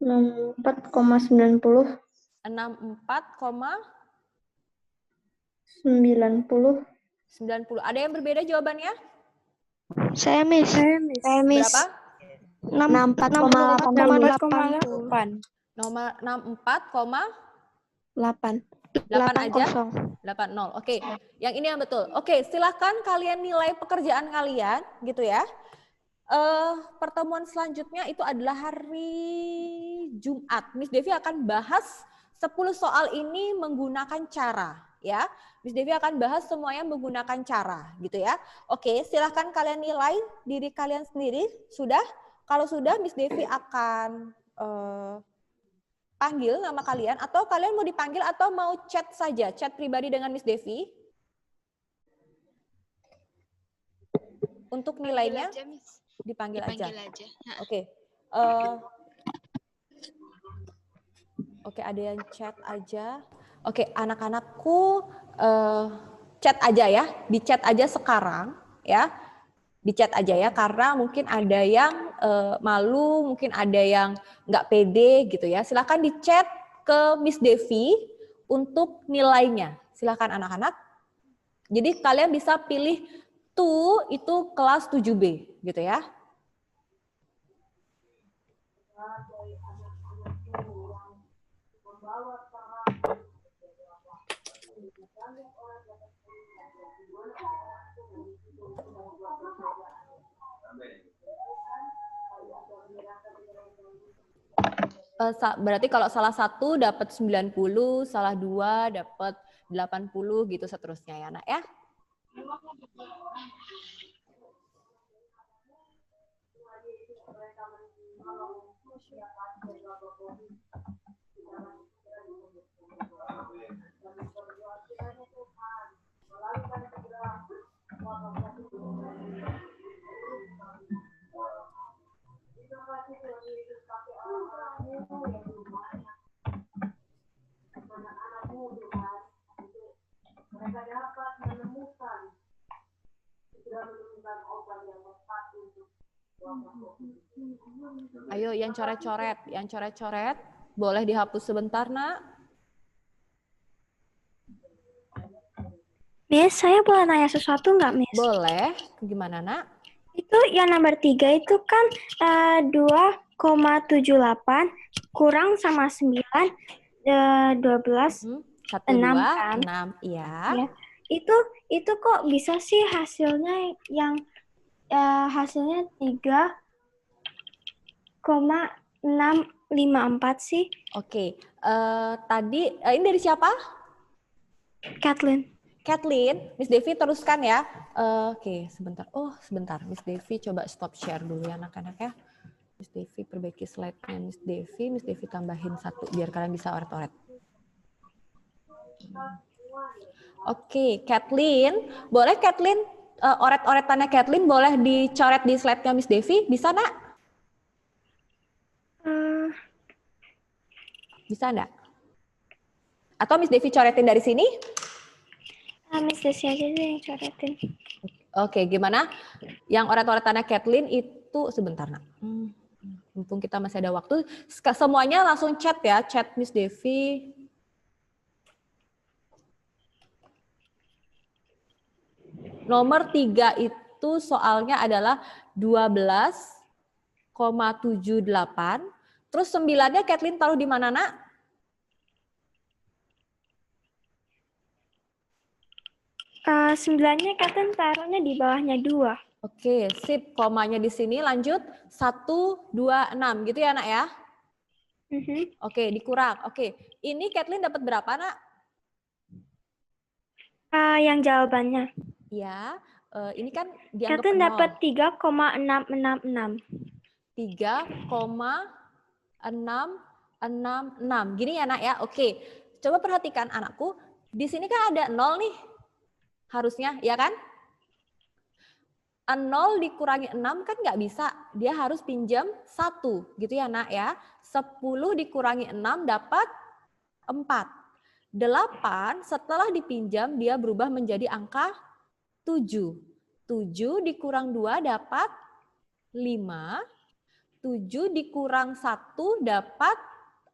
64,90. 64,90. 90. Ada yang berbeda jawabannya? Saya, Miss. Saya, Miss. Berapa? 64,88. Nomor 64,8 8 aja. 80. Oke, yang ini yang betul. Oke, silahkan kalian nilai pekerjaan kalian gitu ya. Pertemuan selanjutnya itu adalah hari Jumat. Miss Devi akan bahas 10 soal ini menggunakan cara ya. Miss Devi akan bahas semuanya menggunakan cara gitu ya. Oke, silahkan kalian nilai diri kalian sendiri. Sudah? Kalau sudah, Miss Devi akan panggil nama kalian, atau kalian mau dipanggil atau mau chat saja, chat pribadi dengan Miss Devi untuk nilainya. Dipanggil aja. Oke. Oke, ada yang chat aja. Oke, anak-anakku chat aja ya, di chat aja sekarang ya. Di chat aja ya, karena mungkin ada yang malu, mungkin ada yang nggak pede gitu ya. Silakan di chat ke Miss Devi untuk nilainya. Silakan anak-anak. Jadi kalian bisa pilih tuh itu kelas 7B gitu ya. Berarti kalau salah satu dapat 90, salah dua dapat 80 gitu seterusnya ya, Nak ya. Ayo yang coret-coret boleh dihapus sebentar, Nak. Miss, saya boleh nanya sesuatu nggak, Miss? Boleh. Gimana, Nak? Itu yang nomor 3 itu kan 2,78 kurang sama 9, 12, 1, 6 2, kan? 6. Iya. Ya. Itu kok bisa sih hasilnya yang hasilnya 3,654 sih? Oke. Tadi ini dari siapa? Kathleen. Miss Devi teruskan ya. Oke, sebentar. Oh, sebentar. Miss Devi coba stop share dulu ya anak-anak ya. Miss Devi perbaiki slide-nya Miss Devi tambahin 1 biar kalian bisa oret-oret. Oke, Kathleen. Boleh Kathleen, oret-oretannya Kathleen boleh dicoret di slide-nya Miss Devi? Bisa, Nak? Bisa enggak? Atau Miss Devi coretin dari sini? Miss Desi aja deh yang coretin. Oke, gimana? Yang oret-oretannya Kathleen itu sebentar, Nak. Mumpung kita masih ada waktu, semuanya langsung chat ya, chat Miss Devi. Nomor 3 itu soalnya adalah 12,78. Terus 9-nya Kathleen taruh di mana, Nak? Sembilannya Kathleen taruhnya di bawahnya 2. Oke, sip. Komanya di sini lanjut 1, 2, 6 gitu ya, Nak ya? Oke, dikurang. Oke, ini Kathleen dapat berapa, Nak? Yang jawabannya. Ya, ini kan dianggap Kathleen 0. dapat 3,666. 3,666. Gini ya, Nak ya. Oke. Coba perhatikan anakku. Di sini kan ada 0 nih. Harusnya, ya kan? 0 dikurangi 6 kan nggak bisa. Dia harus pinjam 1. Gitu ya, Nak ya. 10 dikurangi 6 dapat 4. 8 setelah dipinjam dia berubah menjadi angka 7. 7 dikurang 2 dapat 5. 7 dikurang 1 dapat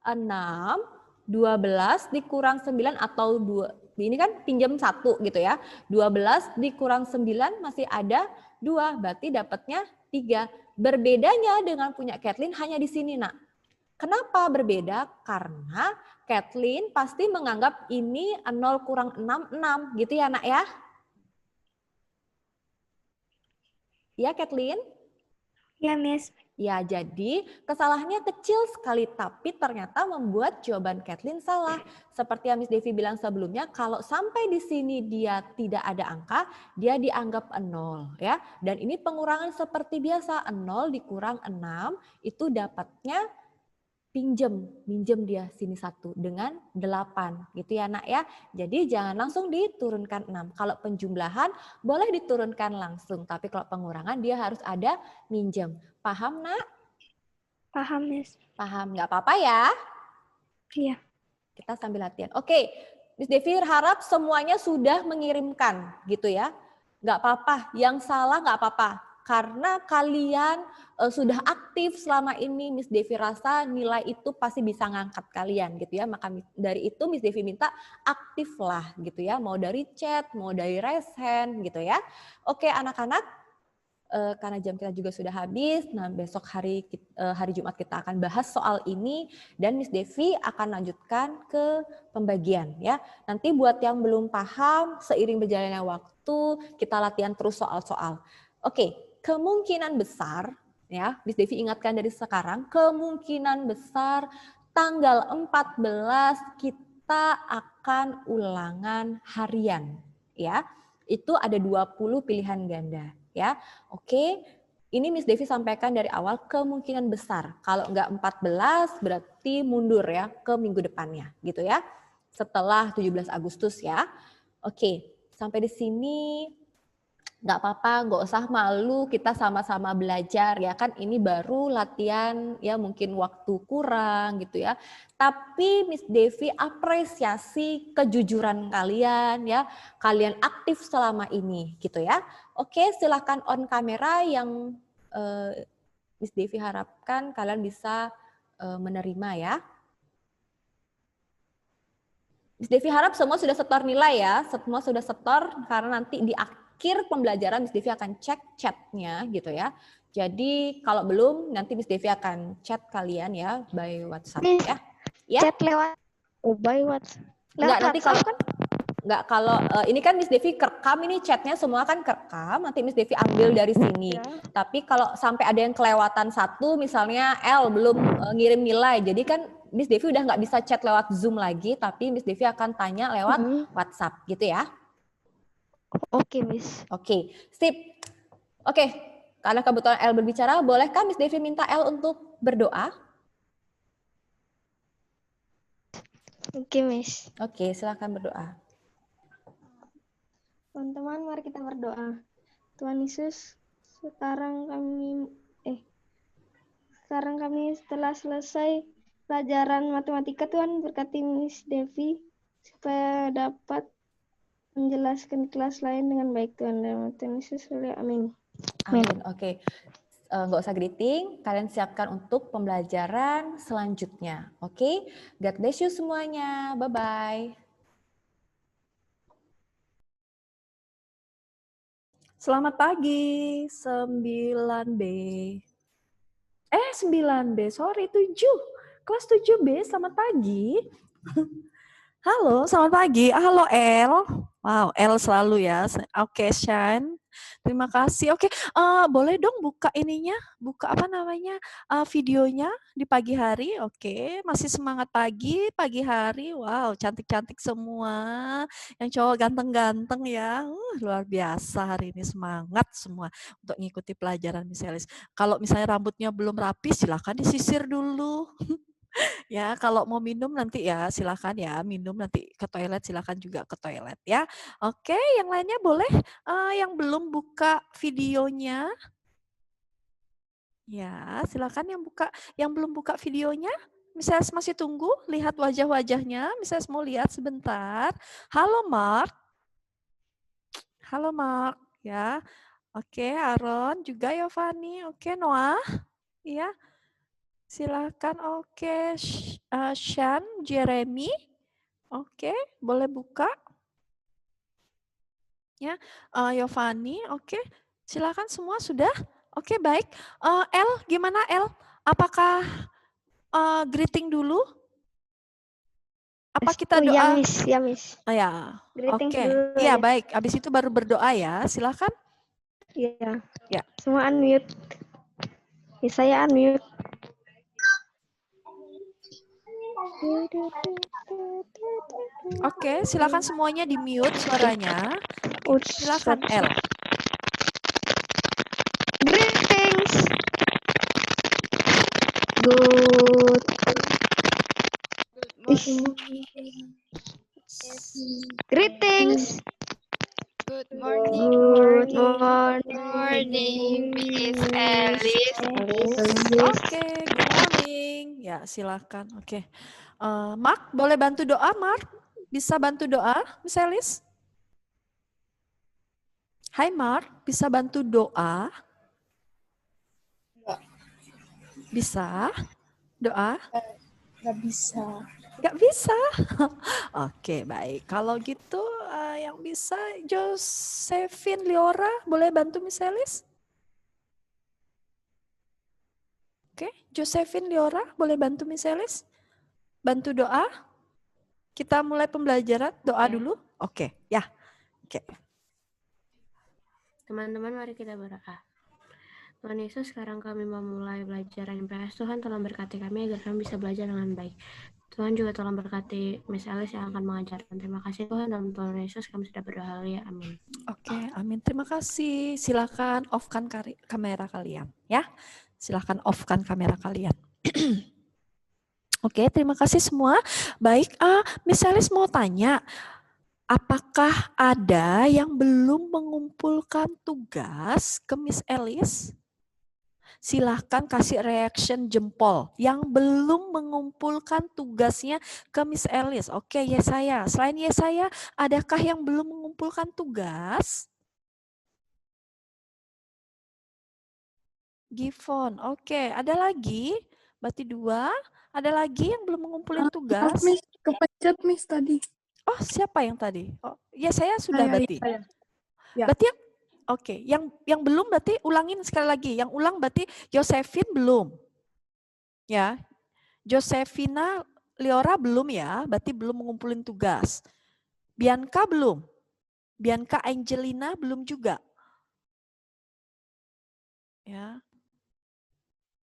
6. 12 dikurang 9 atau 2. Ini kan pinjam 1 gitu ya. 12 dikurang 9 masih ada 2. Berarti dapatnya 3. Berbedanya dengan punya Kathleen hanya di sini, Nak. Kenapa berbeda? Karena Kathleen pasti menganggap ini 0 kurang 6, 6. Gitu ya, Nak ya? Ya, Kathleen? Ya, Miss. Ya, jadi kesalahannya kecil sekali, tapi ternyata membuat jawaban Kathleen salah. Seperti yang Miss Devi bilang sebelumnya, kalau sampai di sini dia tidak ada angka, dia dianggap 0. Ya. Dan ini pengurangan seperti biasa, 0 dikurang 6, itu dapatnya minjem dia sini 1 dengan 8. Gitu ya, Nak ya. Jadi jangan langsung diturunkan 6. Kalau penjumlahan boleh diturunkan langsung, tapi kalau pengurangan dia harus ada minjem. Paham, Nak? Paham, Miss. Paham, nggak apa-apa ya? Iya. Kita sambil latihan. Oke, Miss Devi harap semuanya sudah mengirimkan, gitu ya. Nggak apa-apa, yang salah nggak apa-apa. Karena kalian sudah aktif selama ini, Miss Devi rasa nilai itu pasti bisa ngangkat kalian, gitu ya. Maka dari itu Miss Devi minta aktiflah, gitu ya. Mau dari chat, mau dari raise hand, gitu ya. Oke, anak-anak. karena jam kita juga sudah habis. Nah, besok hari Jumat kita akan bahas soal ini dan Miss Devi akan lanjutkan ke pembagian ya. Nanti buat yang belum paham, seiring berjalannya waktu kita latihan terus soal-soal. Oke, kemungkinan besar ya, Miss Devi ingatkan dari sekarang, kemungkinan besar tanggal 14 kita akan ulangan harian ya. Itu ada 20 pilihan ganda ya. Oke. Ini Miss Devi sampaikan dari awal kemungkinan besar. Kalau enggak 14 berarti mundur ya ke minggu depannya gitu ya. Setelah 17 Agustus ya. Oke, sampai di sini nggak apa-apa, nggak usah malu, kita sama-sama belajar ya kan, ini baru latihan ya, mungkin waktu kurang gitu ya. Tapi Miss Devi apresiasi kejujuran kalian ya, kalian aktif selama ini gitu ya. Oke, silahkan on kamera yang Miss Devi harapkan kalian bisa menerima ya. Miss Devi harap semua sudah setor nilai ya, semua sudah setor karena nanti di akhir pembelajaran Miss Devi akan cek chatnya gitu ya. Jadi kalau belum nanti Miss Devi akan chat kalian ya by WhatsApp ya. Ya. Chat lewat by WhatsApp. Enggak, nanti kalau kan enggak, kalau ini kan Miss Devi kerekam, ini chatnya semua kan kerekam, nanti Miss Devi ambil dari sini. Ya. Tapi kalau sampai ada yang kelewatan satu, misalnya L belum ngirim nilai, jadi kan Miss Devi udah nggak bisa chat lewat Zoom lagi, tapi Miss Devi akan tanya lewat WhatsApp gitu ya. Oke, Miss. Oke, sip. Oke, karena kebetulan L berbicara, bolehkah Miss Devi minta L untuk berdoa? Oke, Miss. Oke, silakan berdoa. Teman-teman, mari kita berdoa. Tuhan Yesus, sekarang kami setelah selesai pelajaran matematika, Tuhan berkati Miss Devi supaya dapat menjelaskan kelas lain dengan baik, Tuhan. Dalam Tuhan Yesus, amin. Amin. Oke. Nggak usah greeting, kalian siapkan untuk pembelajaran selanjutnya. Oke, God bless you semuanya. Bye-bye. Selamat pagi, 9B. 9B, sorry, 7. Kelas 7B, selamat pagi. Halo, selamat pagi. Halo, El. Wow, L selalu ya. Oke, Shan. Terima kasih. Oke, boleh dong buka ininya, buka apa namanya, videonya di pagi hari. Oke, masih semangat pagi hari. Wow, cantik-cantik semua. Yang cowok ganteng-ganteng ya. Luar biasa hari ini, semangat semua untuk ngikuti pelajaran Miss Elis. Kalau misalnya rambutnya belum rapi, silakan disisir dulu. Ya, kalau mau minum nanti ya silakan ya, minum nanti ke toilet silakan juga ke toilet ya. Oke, yang lainnya boleh yang belum buka videonya. Ya, silakan yang belum buka videonya. Misalnya masih tunggu lihat wajah-wajahnya, misalnya mau lihat sebentar. Halo Mark. Halo Mark ya. Oke, Aaron juga Yovani. Oke, Noah. Iya. Silakan, oke. Shan, Jeremy, oke, boleh buka. Ya, Yovani, oke. Silakan semua sudah. Oke, baik. El, gimana El? Apakah greeting dulu? Apa kita doa? Ya, Miss. Ya, Miss. Ya, Greeting oke. dulu. Iya, baik. Habis itu baru berdoa ya. Silakan. Iya. Ya. Semua unmute. Ya, saya unmute. Oke, silakan semuanya di mute suaranya. Silakan El. Greetings. Good. Greetings. Good morning. Good morning, Miss Elis. Oke, good morning. Ya, silakan. Oke. Mark, boleh bantu doa, Mark? Bisa bantu doa, Miss Elis? Hai Mark, bisa bantu doa? Bisa? Doa? Nggak bisa. Nggak bisa? Oke, baik. Kalau gitu yang bisa Josephine Liora, boleh bantu Miss Elis? Oke, Josephine, Liora, boleh bantu Miss Elis? Bantu doa? Kita mulai pembelajaran, doa dulu? Oke, ya. Oke. Teman-teman, mari kita berdoa. Tuhan Yesus, sekarang kami memulai belajar MPS. Tuhan tolong berkati kami agar kami bisa belajar dengan baik. Tuhan juga tolong berkati Miss Elis yang akan mengajarkan. Terima kasih Tuhan, dalam Tuhan Yesus kami sudah berdoa, ya amin. Oke, amin. Terima kasih. Silakan off-kan kamera kalian, ya. Silakan off-kan kamera kalian. Oke, terima kasih semua. Baik, Miss Elis mau tanya, apakah ada yang belum mengumpulkan tugas ke Miss Elis? Silahkan kasih reaction jempol yang belum mengumpulkan tugasnya ke Miss Elis. Oke, Yesaya. Selain Yesaya, adakah yang belum mengumpulkan tugas? Gifon. Oke, ada lagi? Berarti 2. Ada lagi yang belum mengumpulin tugas? Miss, kepencet Miss tadi. Oh, siapa yang tadi? Oh, ya saya sudah berarti. Ya. Berarti oke, yang belum berarti ulangin sekali lagi. Yang ulang berarti Josephine belum. Ya. Josephina Liora belum ya, berarti belum mengumpulin tugas. Bianca belum. Bianca Angelina belum juga. Ya.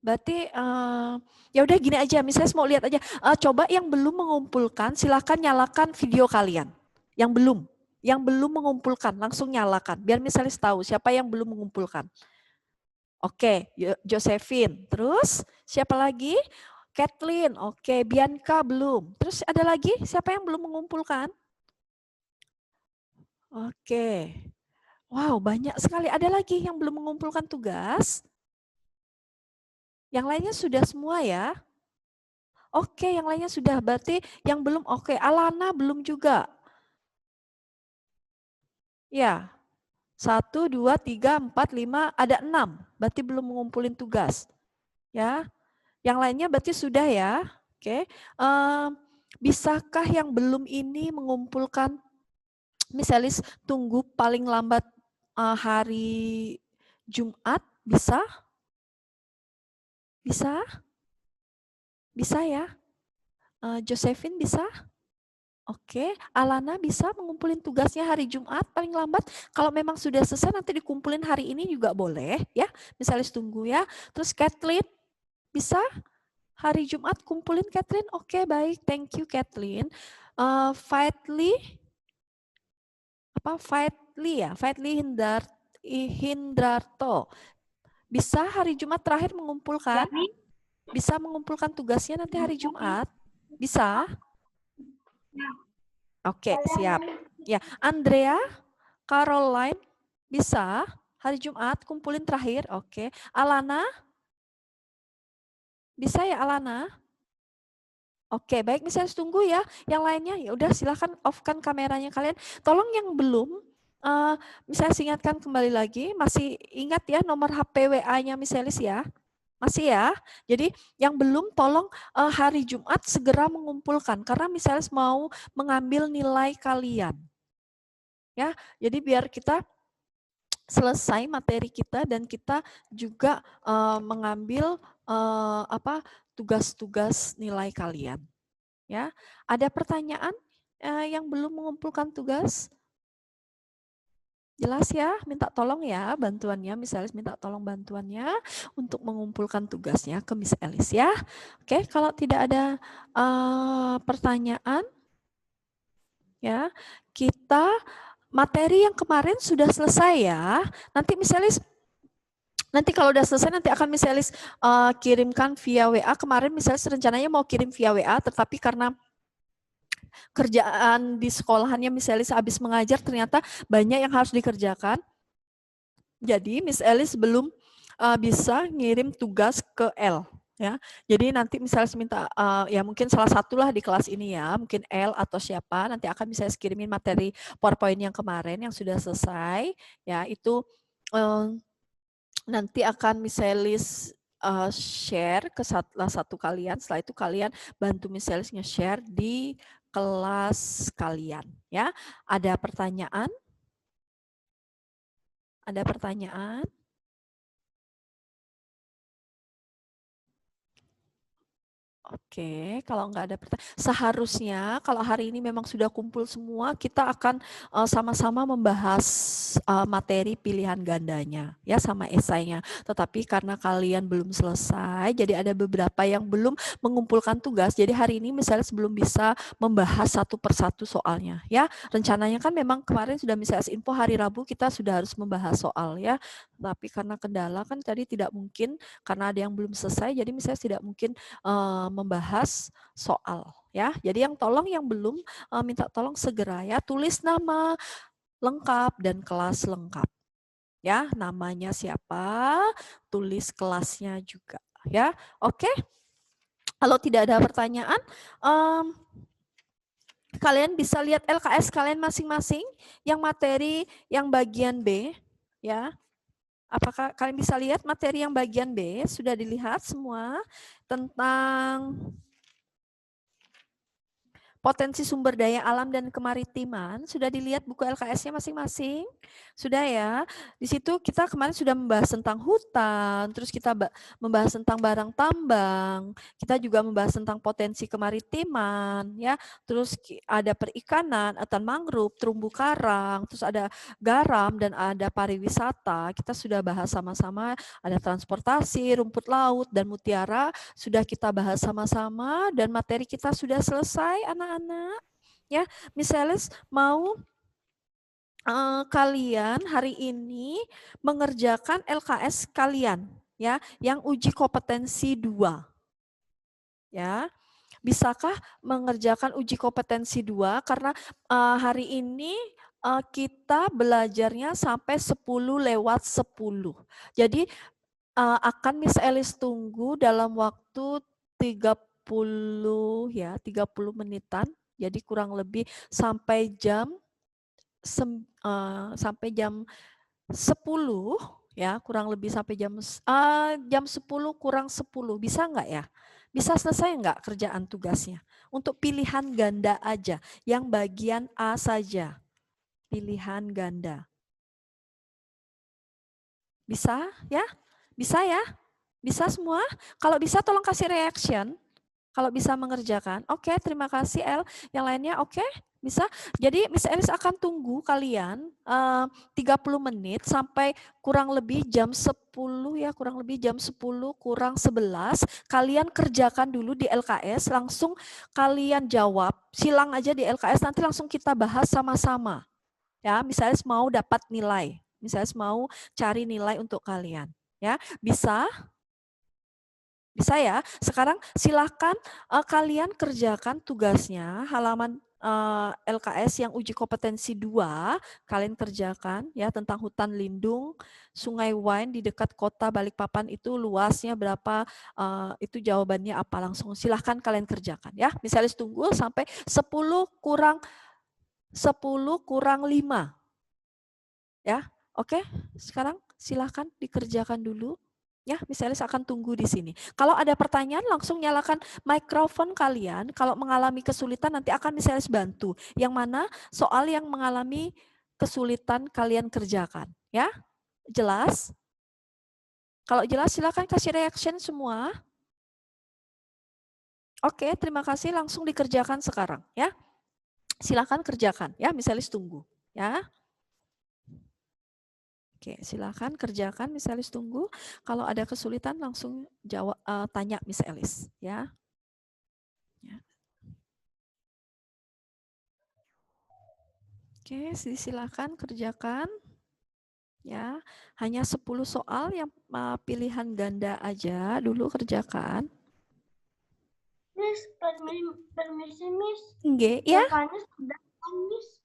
Berarti ya udah gini aja, misalnya mau lihat aja. Coba yang belum mengumpulkan, silakan nyalakan video kalian. Yang belum mengumpulkan, langsung nyalakan. Biar misalnya tahu siapa yang belum mengumpulkan. Oke, Josephine. Terus siapa lagi? Kathleen. Oke, Bianca belum. Terus ada lagi siapa yang belum mengumpulkan? Oke. Wow, banyak sekali. Ada lagi yang belum mengumpulkan tugas? Yang lainnya sudah semua ya? Oke, yang lainnya sudah. Berarti yang belum, oke. Alana belum juga. Ya. 1, 2, 3, 4, 5, ada 6. Berarti belum mengumpulin tugas. Ya. Yang lainnya berarti sudah ya. Oke. Bisakah yang belum ini mengumpulkan, misalnya tunggu paling lambat hari Jumat? Bisa? Bisa? Bisa ya? Josephine bisa? Oke, Alana bisa mengumpulin tugasnya hari Jumat paling lambat. Kalau memang sudah selesai nanti dikumpulin hari ini juga boleh ya. Misalnya tunggu ya. Terus Kathleen bisa hari Jumat kumpulin Kathleen? Oke, baik. Thank you Kathleen. Faithly ya? Faithly Hindarto. Bisa hari Jumat terakhir mengumpulkan? Bisa mengumpulkan tugasnya nanti hari Jumat? Bisa? Oke, siap. Ya, Andrea, Caroline, bisa hari Jumat kumpulin terakhir? Oke. Alana? Bisa ya Alana? Oke, baik, misalnya tunggu ya. Yang lainnya ya udah silakan off-kan kameranya kalian. Tolong yang belum, misalnya ingatkan kembali lagi, masih ingat ya nomor HP WA-nya Miss Elis ya? Masih ya? Jadi yang belum tolong hari Jumat segera mengumpulkan karena misalnya mau mengambil nilai kalian. Ya, jadi biar kita selesai materi kita dan kita juga mengambil tugas-tugas nilai kalian. Ya, ada pertanyaan yang belum mengumpulkan tugas? Jelas ya, minta tolong ya bantuannya, misalnya minta tolong bantuannya untuk mengumpulkan tugasnya ke Miss Elis ya. Oke, kalau tidak ada pertanyaan, ya kita materi yang kemarin sudah selesai ya. Nanti Miss Elis, nanti kalau udah selesai nanti akan Miss Elis kirimkan via WA. Kemarin misalnya rencananya mau kirim via WA, tetapi karena kerjaan di sekolahannya Miss Elis habis mengajar ternyata banyak yang harus dikerjakan. Jadi Miss Elis belum bisa ngirim tugas ke L ya. Jadi nanti misalnya minta ya mungkin salah satulah di kelas ini ya, mungkin L atau siapa nanti akan bisa kirimin materi PowerPoint yang kemarin yang sudah selesai ya, itu nanti akan Miss Elis share ke salah satu kalian. Setelah itu kalian bantu Miss Elis nge-share di kelas kalian ya. Ada pertanyaan? Ada pertanyaan? Oke, kalau nggak ada pertanyaan, seharusnya kalau hari ini memang sudah kumpul semua, kita akan sama-sama membahas materi pilihan gandanya, ya, sama esainya. Tetapi karena kalian belum selesai, jadi ada beberapa yang belum mengumpulkan tugas. Jadi hari ini misalnya sebelum bisa membahas satu persatu soalnya, ya. Rencananya kan memang kemarin sudah misalnya info hari Rabu kita sudah harus membahas soal, ya. Tapi karena kendala kan tadi tidak mungkin, karena ada yang belum selesai, jadi misalnya tidak mungkin membahas soal, ya. Jadi yang belum minta tolong segera, ya, tulis nama lengkap dan kelas lengkap, ya, namanya siapa, tulis kelasnya juga, ya. Oke, kalau tidak ada pertanyaan, kalian bisa lihat LKS kalian masing-masing, yang materi yang bagian B, ya. Apakah kalian bisa lihat materi yang bagian B? Sudah dilihat semua tentang potensi sumber daya alam dan kemaritiman. Sudah dilihat buku LKS-nya masing-masing? Sudah, ya. Di situ kita kemarin sudah membahas tentang hutan, terus kita membahas tentang barang tambang, kita juga membahas tentang potensi kemaritiman, ya. Terus ada perikanan, hutan mangrove, terumbu karang, terus ada garam dan ada pariwisata. Kita sudah bahas sama-sama, ada transportasi, rumput laut dan mutiara sudah kita bahas sama-sama, dan materi kita sudah selesai, anak-anak. Ya, Miss Alice mau kalian hari ini mengerjakan LKS kalian, ya, yang uji kompetensi 2. Ya. Bisakah mengerjakan uji kompetensi 2 karena hari ini kita belajarnya sampai 10:10. Jadi akan Miss Alice tunggu dalam waktu 30 menitan. Jadi kurang lebih sampai jam 10, ya, kurang lebih sampai jam 10 kurang 10. Bisa nggak, ya? Bisa selesai nggak kerjaan tugasnya? Untuk pilihan ganda aja, yang bagian A saja. Pilihan ganda. Bisa, ya? Bisa, ya? Bisa semua? Kalau bisa tolong kasih reaction. Kalau bisa mengerjakan. Oke, terima kasih El. Yang lainnya oke? Bisa? Jadi Miss Alice akan tunggu kalian 30 menit sampai kurang lebih jam 10, ya, kurang lebih jam 10 kurang 11. Kalian kerjakan dulu di LKS, langsung kalian jawab. Silang aja di LKS, nanti langsung kita bahas sama-sama. Ya, Miss Alice mau dapat nilai. Miss Alice mau cari nilai untuk kalian. Ya, bisa? Bisa, ya. Sekarang silakan kalian kerjakan tugasnya halaman LKS yang uji kompetensi 2, kalian kerjakan, ya, tentang hutan lindung Sungai Wain di dekat kota Balikpapan itu luasnya berapa, itu jawabannya apa, langsung silahkan kalian kerjakan, ya. Misalnya tunggu sampai 10 kurang 5. Ya, oke. Sekarang silahkan dikerjakan dulu. Ya, misalnya saya akan tunggu di sini. Kalau ada pertanyaan langsung nyalakan mikrofon kalian. Kalau mengalami kesulitan nanti akan misalnya bantu. Yang mana soal yang mengalami kesulitan kalian kerjakan. Ya, jelas? Kalau jelas silakan kasih reaction semua. Oke, terima kasih. Langsung dikerjakan sekarang. Ya, silakan kerjakan. Ya, misalnya tunggu. Ya. Oke, silakan kerjakan Miss Alice tunggu. Kalau ada kesulitan langsung jawab, tanya Miss Alice, ya. Oke, silakan kerjakan. Ya, hanya 10 soal yang pilihan ganda aja dulu kerjakan. Miss, permisi Miss. Nggih, ya. Sudah kan, Miss?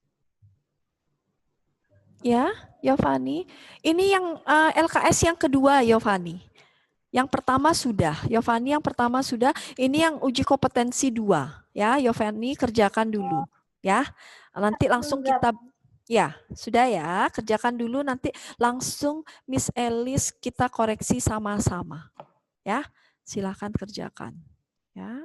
Ya, Yovani. Ini yang LKS yang kedua, Yovani. Yang pertama sudah, Yovani yang pertama sudah. Ini yang uji kompetensi 2, ya. Yovani kerjakan dulu, ya. Nanti langsung kita, ya, sudah ya, kerjakan dulu. Nanti langsung Miss Alice kita koreksi sama-sama, ya. Silakan kerjakan, ya.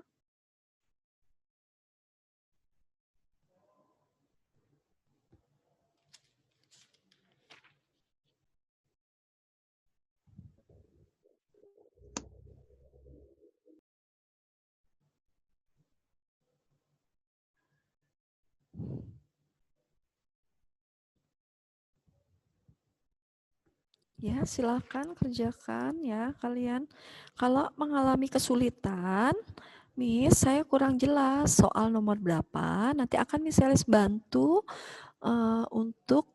Ya, silakan kerjakan ya kalian. Kalau mengalami kesulitan, Miss, saya kurang jelas soal nomor berapa. Nanti akan Miss Elis bantu untuk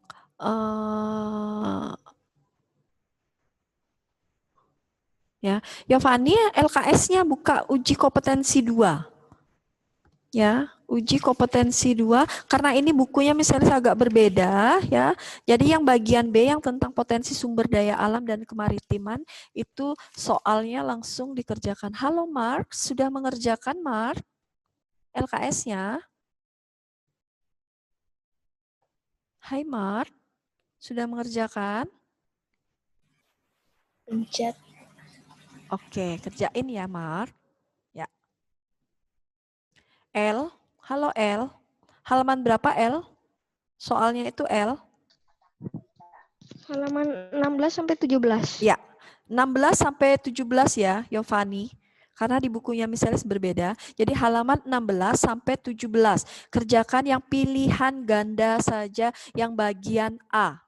ya, Yovani LKS-nya buka uji kompetensi 2. Ya, uji kompetensi 2 karena ini bukunya misalnya agak berbeda ya. Jadi yang bagian B yang tentang potensi sumber daya alam dan kemaritiman itu soalnya langsung dikerjakan. Halo Mark, sudah mengerjakan Mark LKS-nya? Hai Mark, sudah mengerjakan? Pencet. Oke, kerjain ya Mark. Ya. L, halo L. Halaman berapa L? Soalnya itu L. Halaman 16 sampai 17. Ya, 16 sampai 17 ya, Yovani. Karena di bukunya misalnya berbeda. Jadi halaman 16 sampai 17. Kerjakan yang pilihan ganda saja yang bagian A.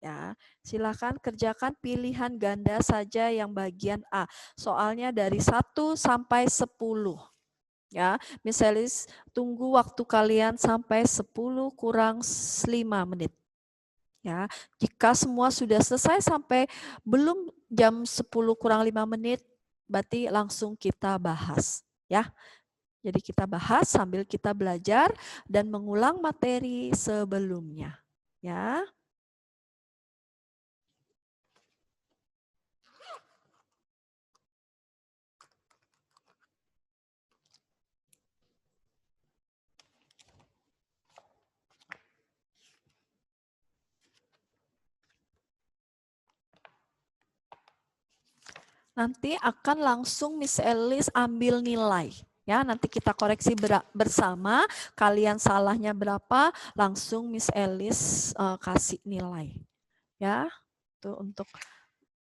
Ya, silakan kerjakan pilihan ganda saja yang bagian A. Soalnya dari 1 sampai 10. Ya, misalnya tunggu waktu kalian sampai 10 kurang 5 menit. Ya, jika semua sudah selesai sampai belum jam 10 kurang 5 menit, berarti langsung kita bahas. Ya, jadi kita bahas sambil kita belajar dan mengulang materi sebelumnya. Ya. Nanti akan langsung Miss Elis ambil nilai. Ya, nanti kita koreksi bersama. Kalian salahnya berapa, langsung Miss Elis kasih nilai. Ya, itu untuk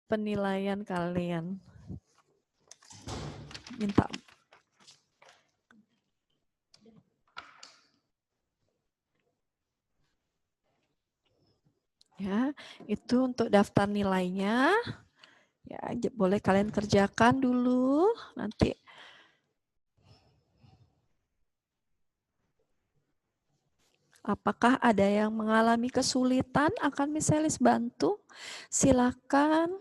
penilaian kalian. Minta. Ya, itu untuk daftar nilainya. Ya, boleh kalian kerjakan dulu. Nanti apakah ada yang mengalami kesulitan akan Miss Elis bantu? Silakan.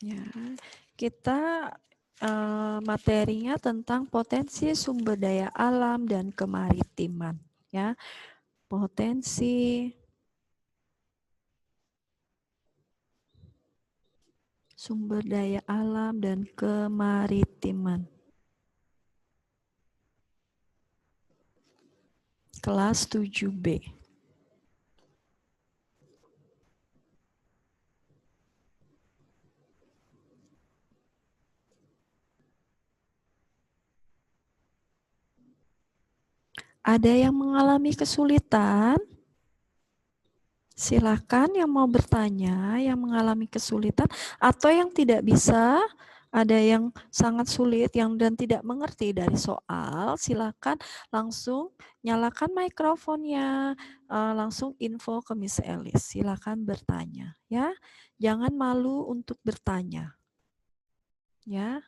Ya, kita materinya tentang potensi sumber daya alam dan kemaritiman. Ya, potensi sumber daya alam dan kemaritiman. Kelas 7B. Ada yang mengalami kesulitan? Silakan yang mau bertanya, yang mengalami kesulitan atau yang tidak bisa, ada yang sangat sulit yang dan tidak mengerti dari soal, silakan langsung nyalakan mikrofonnya, langsung info ke Miss Elis. Silakan bertanya, ya. Jangan malu untuk bertanya. Ya.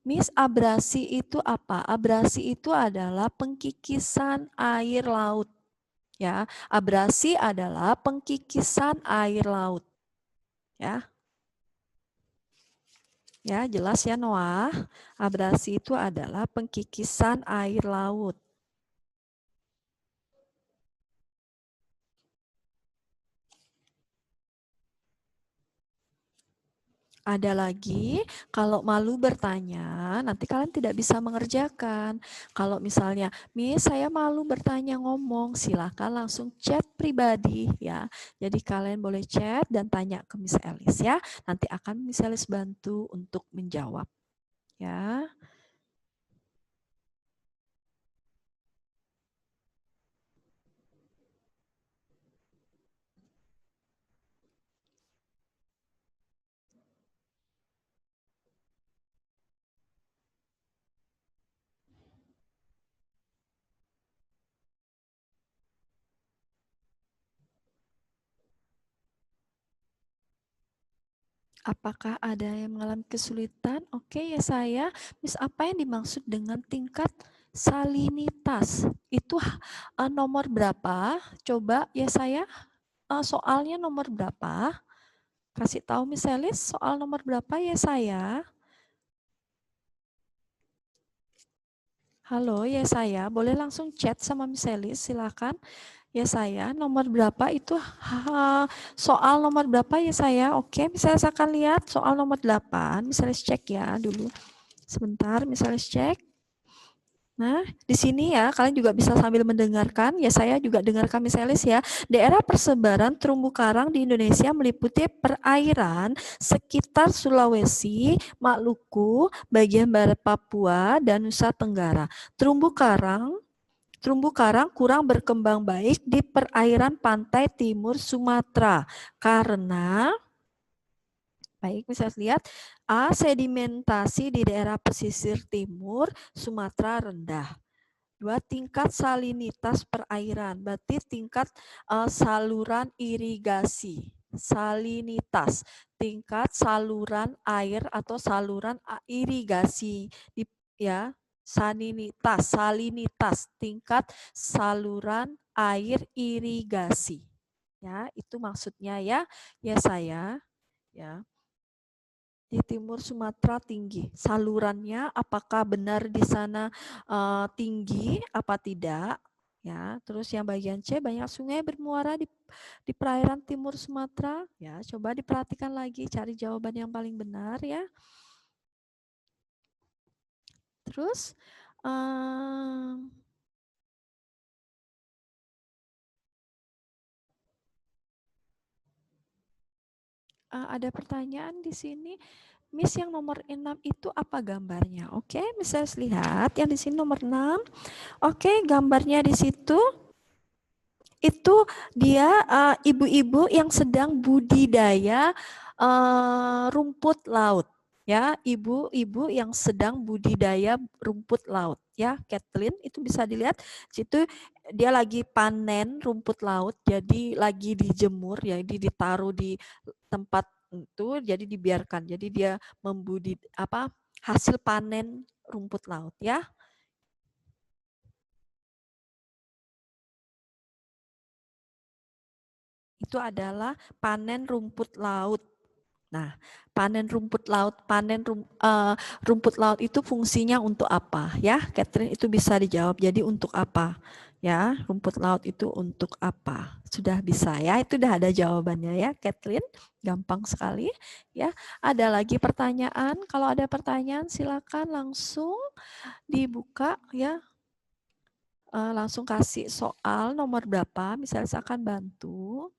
Miss, abrasi itu apa? Abrasi itu adalah pengkikisan air laut. Ya, abrasi adalah pengkikisan air laut. Ya. Ya, jelas ya Noah. Abrasi itu adalah pengkikisan air laut. Ada lagi, kalau malu bertanya, nanti kalian tidak bisa mengerjakan. Kalau misalnya, Miss, saya malu bertanya ngomong, silakan langsung chat pribadi ya. Jadi kalian boleh chat dan tanya ke Miss Elis ya. Nanti akan Miss Elis bantu untuk menjawab ya. Apakah ada yang mengalami kesulitan? Oke ya saya, Miss, apa yang dimaksud dengan tingkat salinitas? Itu nomor berapa? Coba ya saya, soalnya nomor berapa? Kasih tahu Miss Elis soal nomor berapa ya saya? Halo ya saya, boleh langsung chat sama Miss Elis, silakan. Ya saya, nomor berapa itu soal nomor berapa ya saya? Oke, misalnya saya akan lihat soal nomor 8, misalnya cek ya dulu. Sebentar, misalnya cek. Nah, di sini ya kalian juga bisa sambil mendengarkan. Ya saya juga dengarkan misalnya ya. Daerah persebaran terumbu karang di Indonesia meliputi perairan sekitar Sulawesi, Maluku, bagian barat Papua, dan Nusa Tenggara. Terumbu karang kurang berkembang baik di perairan pantai timur Sumatera karena bisa lihat sedimentasi di daerah pesisir timur Sumatera rendah. 2, tingkat salinitas perairan, berarti tingkat saluran irigasi. Salinitas, tingkat saluran air atau saluran irigasi ya. Salinitas, tingkat saluran air irigasi. Ya, itu maksudnya ya. Ya saya, ya. Di timur Sumatera tinggi. Salurannya apakah benar di sana tinggi apa tidak? Ya, terus yang bagian C, banyak sungai bermuara di perairan timur Sumatera. Ya, coba diperhatikan lagi, cari jawaban yang paling benar ya. Terus ada pertanyaan di sini. Miss, yang nomor 6 itu apa gambarnya? Oke, Miss lihat yang di sini nomor 6. Oke, gambarnya di situ itu dia ibu-ibu yang sedang budidaya rumput laut. Ya, ibu-ibu yang sedang budidaya rumput laut. Ya, Kathleen, itu bisa dilihat situ dia lagi panen rumput laut, jadi lagi dijemur, ya, ditaruh di tempat itu, jadi dibiarkan. Jadi dia hasil panen rumput laut, ya. Itu adalah panen rumput laut. Nah, panen rumput laut, rumput laut itu fungsinya untuk apa? Ya, Catherine, itu bisa dijawab. Jadi untuk apa? Ya, rumput laut itu untuk apa? Sudah bisa ya, itu udah ada jawabannya ya, Catherine. Gampang sekali ya. Ada lagi pertanyaan? Kalau ada pertanyaan silakan langsung dibuka ya. Langsung kasih soal nomor berapa, misalnya saya akan bantu.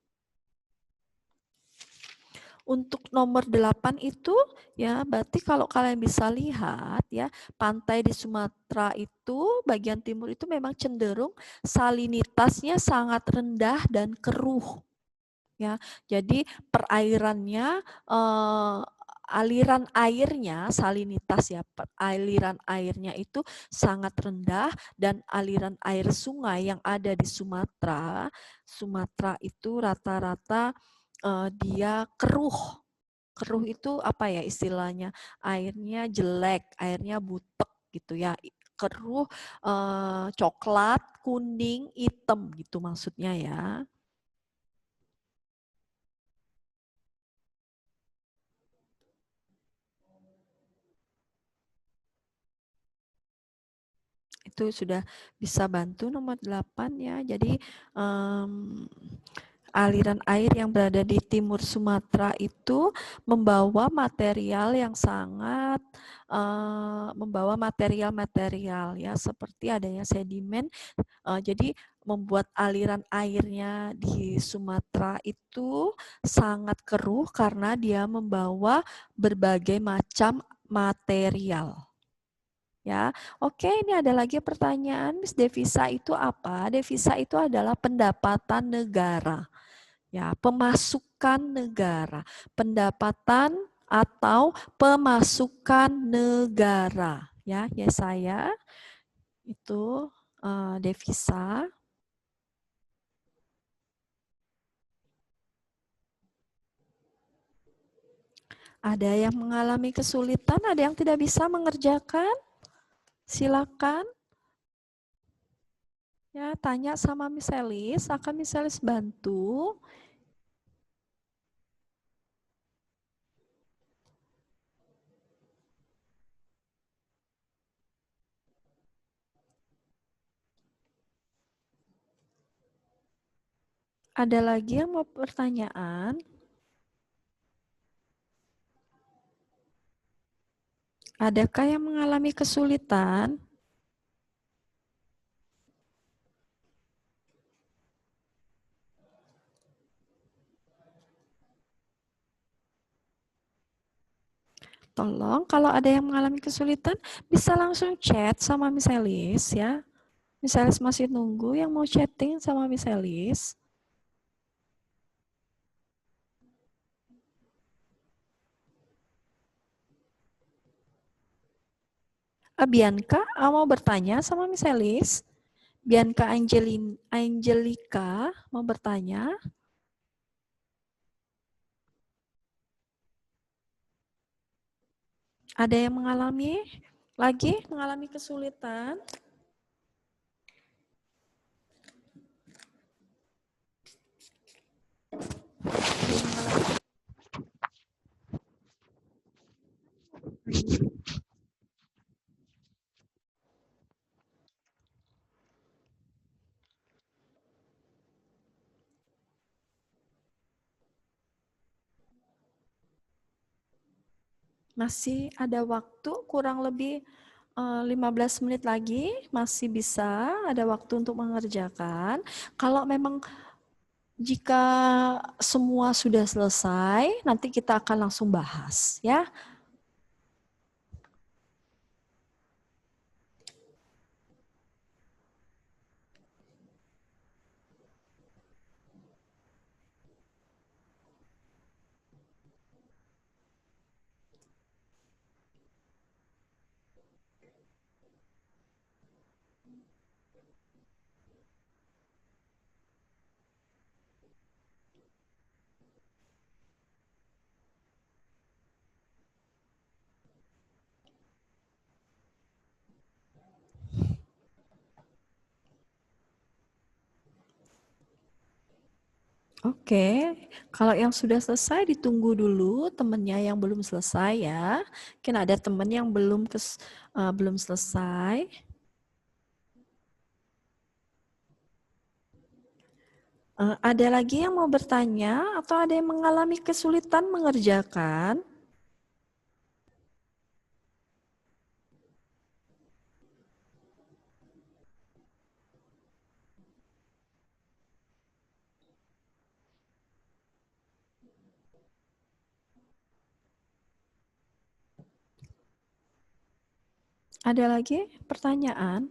Untuk nomor 8 itu ya berarti kalau kalian bisa lihat ya, pantai di Sumatera itu bagian timur itu memang cenderung salinitasnya sangat rendah dan keruh. Ya, jadi perairannya aliran airnya, salinitas ya, aliran airnya itu sangat rendah, dan aliran air sungai yang ada di Sumatera itu rata-rata dia keruh. Keruh itu apa ya istilahnya? Airnya jelek, airnya butek gitu ya. Keruh, coklat, kuning, hitam gitu maksudnya ya. Itu sudah bisa bantu nomor 8 ya. Jadi aliran air yang berada di timur Sumatera itu membawa material yang sangat membawa material-material ya seperti adanya sedimen. Jadi membuat aliran airnya di Sumatera itu sangat keruh karena dia membawa berbagai macam material. Ya, oke, ini ada lagi pertanyaan, Miss. Devisa itu apa? Devisa itu adalah pendapatan negara. Ya, pemasukan negara, pendapatan atau pemasukan negara. Ya, saya itu devisa. Ada yang mengalami kesulitan, ada yang tidak bisa mengerjakan? Silakan. Ya, tanya sama Miss Elis, akan Miss Elis bantu. Ada lagi yang mau pertanyaan? Adakah yang mengalami kesulitan? Tolong kalau ada yang mengalami kesulitan bisa langsung chat sama Miss Elis ya. Miss Elis masih nunggu yang mau chatting sama Miss Elis. Bianca mau bertanya sama Miss Elis. Bianca Angelica mau bertanya. Ada yang mengalami kesulitan? Masih ada waktu kurang lebih 15 menit lagi, masih bisa ada waktu untuk mengerjakan. Kalau memang jika semua sudah selesai, nanti kita akan langsung bahas ya. Oke, kalau yang sudah selesai ditunggu dulu temennya yang belum selesai ya. Mungkin ada temen yang belum selesai. Ada lagi yang mau bertanya atau ada yang mengalami kesulitan mengerjakan? Ada lagi pertanyaan?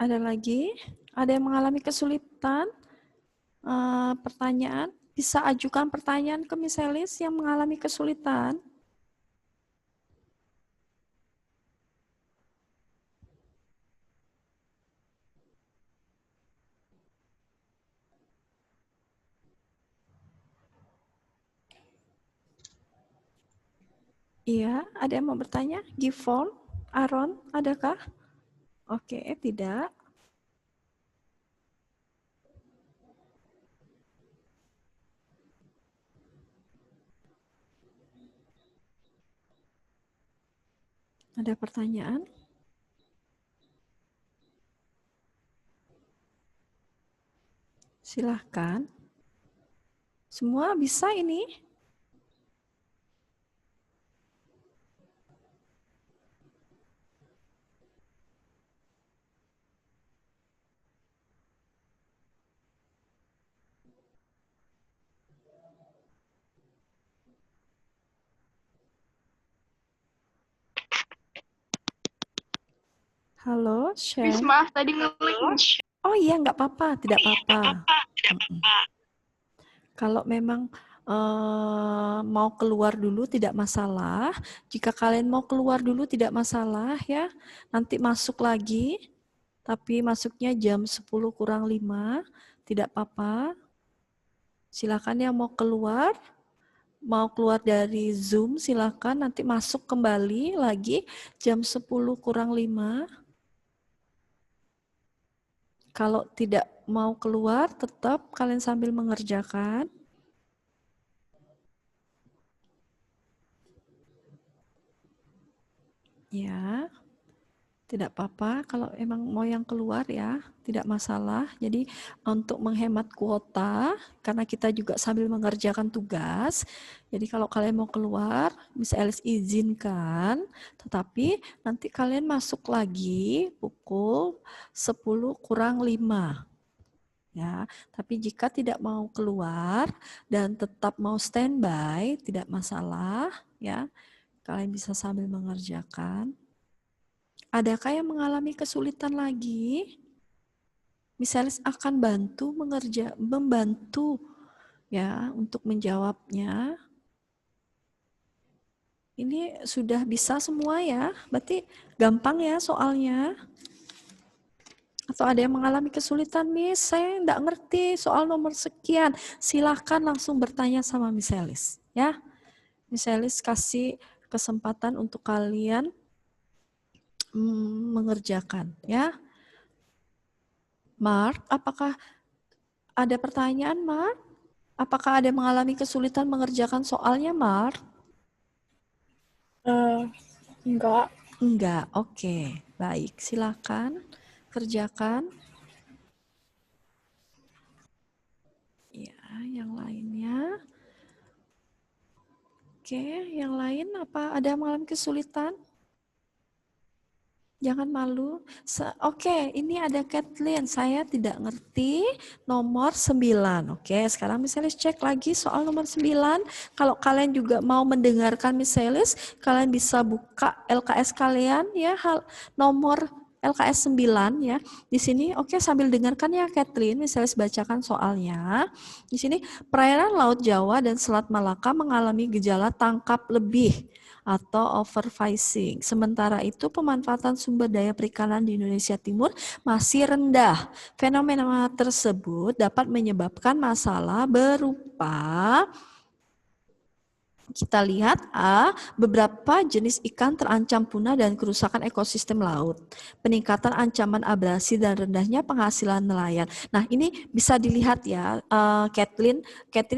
Ada lagi? Ada yang mengalami kesulitan? Pertanyaan? Bisa ajukan pertanyaan ke Miss Elis yang mengalami kesulitan? Iya, ada yang mau bertanya? Givon, Aaron, adakah? Oke, tidak. Ada pertanyaan? Silahkan. Semua bisa ini? Halo, Miss, Shen. maaf tadi nge-lag. Oh iya, nggak apa-apa, tidak apa-apa. Kalau memang mau keluar dulu tidak masalah. Jika kalian mau keluar dulu tidak masalah ya. Nanti masuk lagi, tapi masuknya jam 10 kurang 5, tidak apa-apa. Silakan yang mau keluar dari Zoom silakan nanti masuk kembali lagi jam 10 kurang 5. Kalau tidak mau keluar, tetap kalian sambil mengerjakan. Ya, tidak apa-apa. Kalau emang mau yang keluar ya, tidak masalah. Jadi untuk menghemat kuota, karena kita juga sambil mengerjakan tugas. Jadi kalau kalian mau keluar, Miss Elis izinkan. Tetapi nanti kalian masuk lagi pukul 10 kurang 5. Ya, tapi jika tidak mau keluar dan tetap mau standby, tidak masalah, ya. Kalian bisa sambil mengerjakan. Adakah yang mengalami kesulitan lagi? Miss akan membantu ya untuk menjawabnya. Ini sudah bisa semua ya, berarti gampang ya soalnya. Atau ada yang mengalami kesulitan, Miss, saya enggak ngerti soal nomor sekian. Silahkan langsung bertanya sama Miss Elis. Ya, Miss Elis kasih kesempatan untuk kalian mengerjakan. Ya, Mark, apakah ada pertanyaan, Mark? Apakah ada yang mengalami kesulitan mengerjakan soalnya, Mark? Enggak. Enggak, oke. Baik, silakan. Kerjakan. Ya, yang lainnya. Oke, yang lain apa? Ada yang mengalami kesulitan? Jangan malu. Oke, ini ada Kathleen. Saya tidak ngerti nomor 9. Oke, sekarang Miss Elis cek lagi soal nomor 9. Kalau kalian juga mau mendengarkan Miss Elis, kalian bisa buka LKS kalian ya, nomor LKS 9 ya. Di sini oke sambil dengarkan ya Kathleen, Miss Elis bacakan soalnya. Di sini perairan Laut Jawa dan Selat Malaka mengalami gejala tangkap lebih atau overfishing. Sementara itu pemanfaatan sumber daya perikanan di Indonesia Timur masih rendah. Fenomena tersebut dapat menyebabkan masalah berupa kita lihat beberapa jenis ikan terancam punah dan kerusakan ekosistem laut. Peningkatan ancaman abrasi dan rendahnya penghasilan nelayan. Nah, ini bisa dilihat ya, Kathleen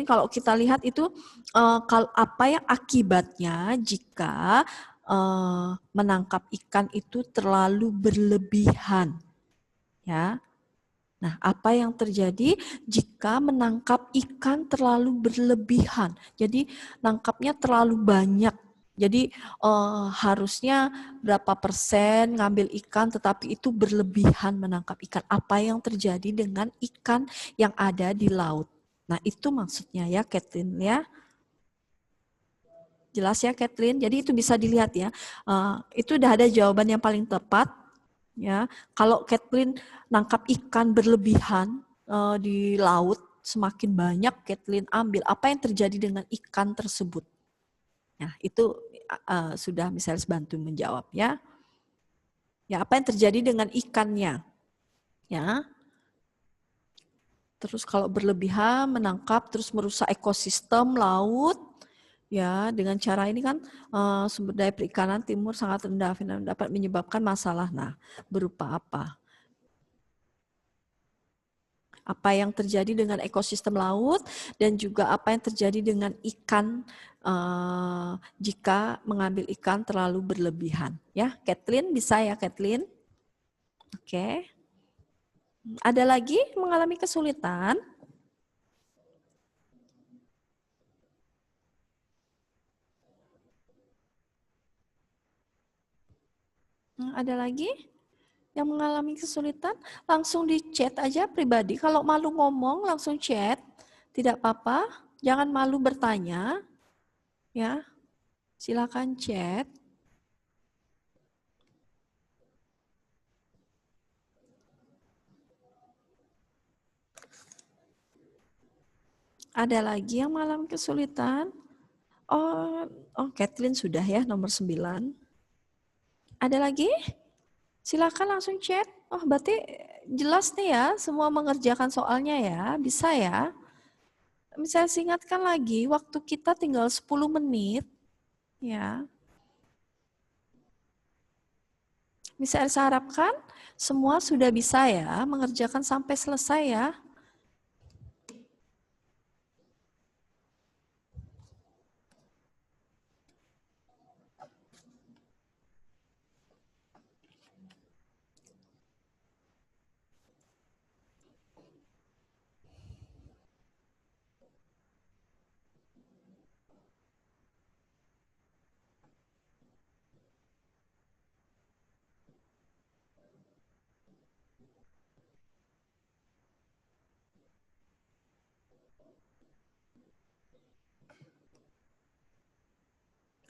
kalau kita lihat itu kalau apa yang akibatnya jika menangkap ikan itu terlalu berlebihan. Ya. Nah, apa yang terjadi jika menangkap ikan terlalu berlebihan? Jadi, nangkapnya terlalu banyak. Jadi, harusnya berapa persen ngambil ikan, tetapi itu berlebihan menangkap ikan. Apa yang terjadi dengan ikan yang ada di laut? Nah, itu maksudnya ya, Kathleen ya. Jelas ya, Kathleen? Jadi, itu bisa dilihat ya. Itu udah ada jawaban yang paling tepat. Ya, kalau Kathleen nangkap ikan berlebihan di laut, semakin banyak Kathleen ambil. Apa yang terjadi dengan ikan tersebut? Nah, itu sudah misalnya bantu menjawab ya. Ya, apa yang terjadi dengan ikannya? Ya. Terus kalau berlebihan menangkap terus merusak ekosistem laut. Ya, dengan cara ini kan sumber daya perikanan timur sangat rendah dan dapat menyebabkan masalah. Nah, berupa apa? Apa yang terjadi dengan ekosistem laut dan juga apa yang terjadi dengan ikan jika mengambil ikan terlalu berlebihan. Ya, Kathleen bisa ya, Kathleen? Oke. Ada lagi mengalami kesulitan? Ada lagi yang mengalami kesulitan? Langsung di chat aja pribadi. Kalau malu ngomong langsung chat. Tidak apa-apa. Jangan malu bertanya. Ya, silakan chat. Ada lagi yang mengalami kesulitan? Oh, Kathleen sudah ya, nomor 9. Ada lagi? Silakan langsung chat. Oh, berarti jelas nih ya, semua mengerjakan soalnya ya, bisa ya. Misalnya ingatkan lagi, waktu kita tinggal 10 menit, ya. Misalnya saya harapkan semua sudah bisa ya, mengerjakan sampai selesai ya.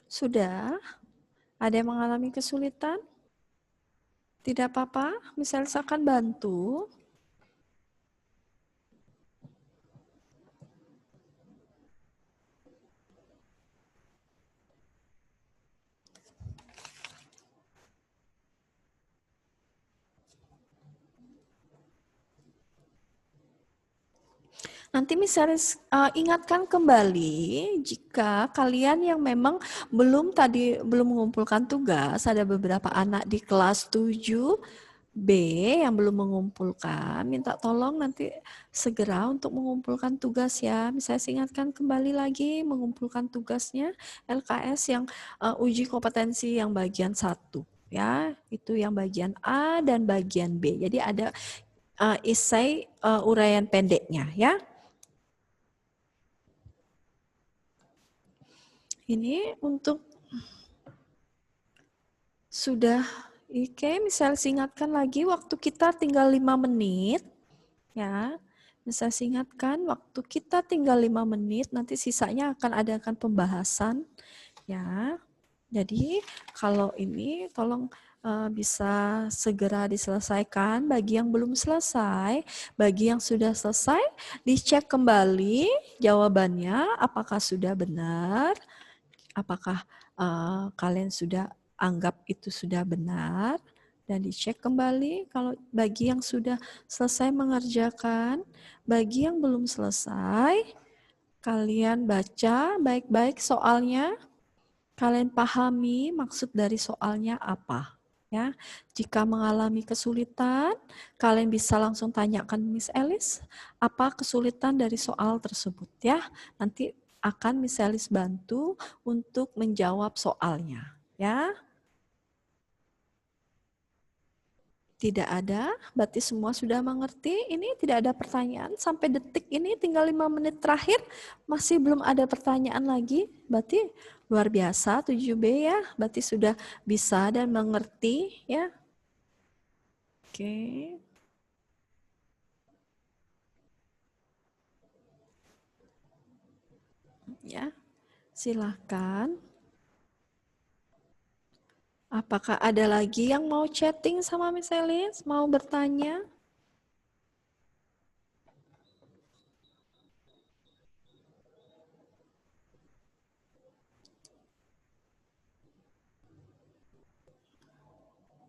Sudah? Ada yang mengalami kesulitan? Tidak apa-apa, misalnya saya akan bantu. Nanti misalnya ingatkan kembali jika kalian yang memang belum mengumpulkan tugas, ada beberapa anak di kelas 7B yang belum mengumpulkan, minta tolong nanti segera untuk mengumpulkan tugas ya. Misalnya ingatkan kembali lagi mengumpulkan tugasnya LKS yang uji kompetensi yang bagian 1 ya, itu yang bagian A dan bagian B. Jadi ada esai uraian pendeknya ya. Ini untuk sudah, oke, misal ingatkan lagi waktu kita tinggal 5 menit, ya. Misal ingatkan waktu kita tinggal 5 menit, nanti sisanya akan adakan pembahasan, ya. Jadi kalau ini tolong bisa segera diselesaikan. Bagi yang belum selesai, bagi yang sudah selesai, dicek kembali jawabannya apakah sudah benar. Apakah kalian sudah anggap itu sudah benar dan dicek kembali. Kalau bagi yang sudah selesai mengerjakan, bagi yang belum selesai, kalian baca baik-baik soalnya, kalian pahami maksud dari soalnya apa. Ya, jika mengalami kesulitan, kalian bisa langsung tanyakan Miss Alice apa kesulitan dari soal tersebut ya. Nanti akan Miss Alice bantu untuk menjawab soalnya ya. Tidak ada, berarti semua sudah mengerti. Ini tidak ada pertanyaan sampai detik ini tinggal 5 menit terakhir masih belum ada pertanyaan lagi. Berarti luar biasa 7B ya, berarti sudah bisa dan mengerti ya. Oke. Ya, silakan. Apakah ada lagi yang mau chatting sama Miss Elis? Mau bertanya?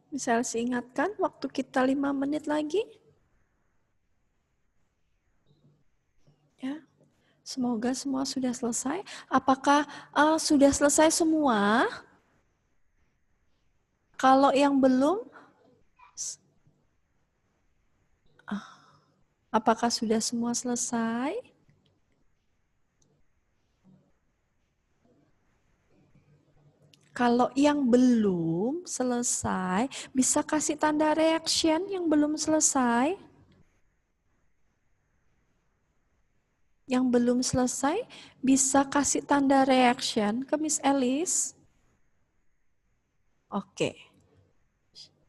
Misal ingatkan waktu kita 5 menit lagi. Ya. Semoga semua sudah selesai. Apakah sudah selesai semua? Kalau yang belum, apakah sudah semua selesai? Kalau yang belum selesai, bisa kasih tanda reaction yang belum selesai. Yang belum selesai, bisa kasih tanda reaction ke Miss Elis. Oke.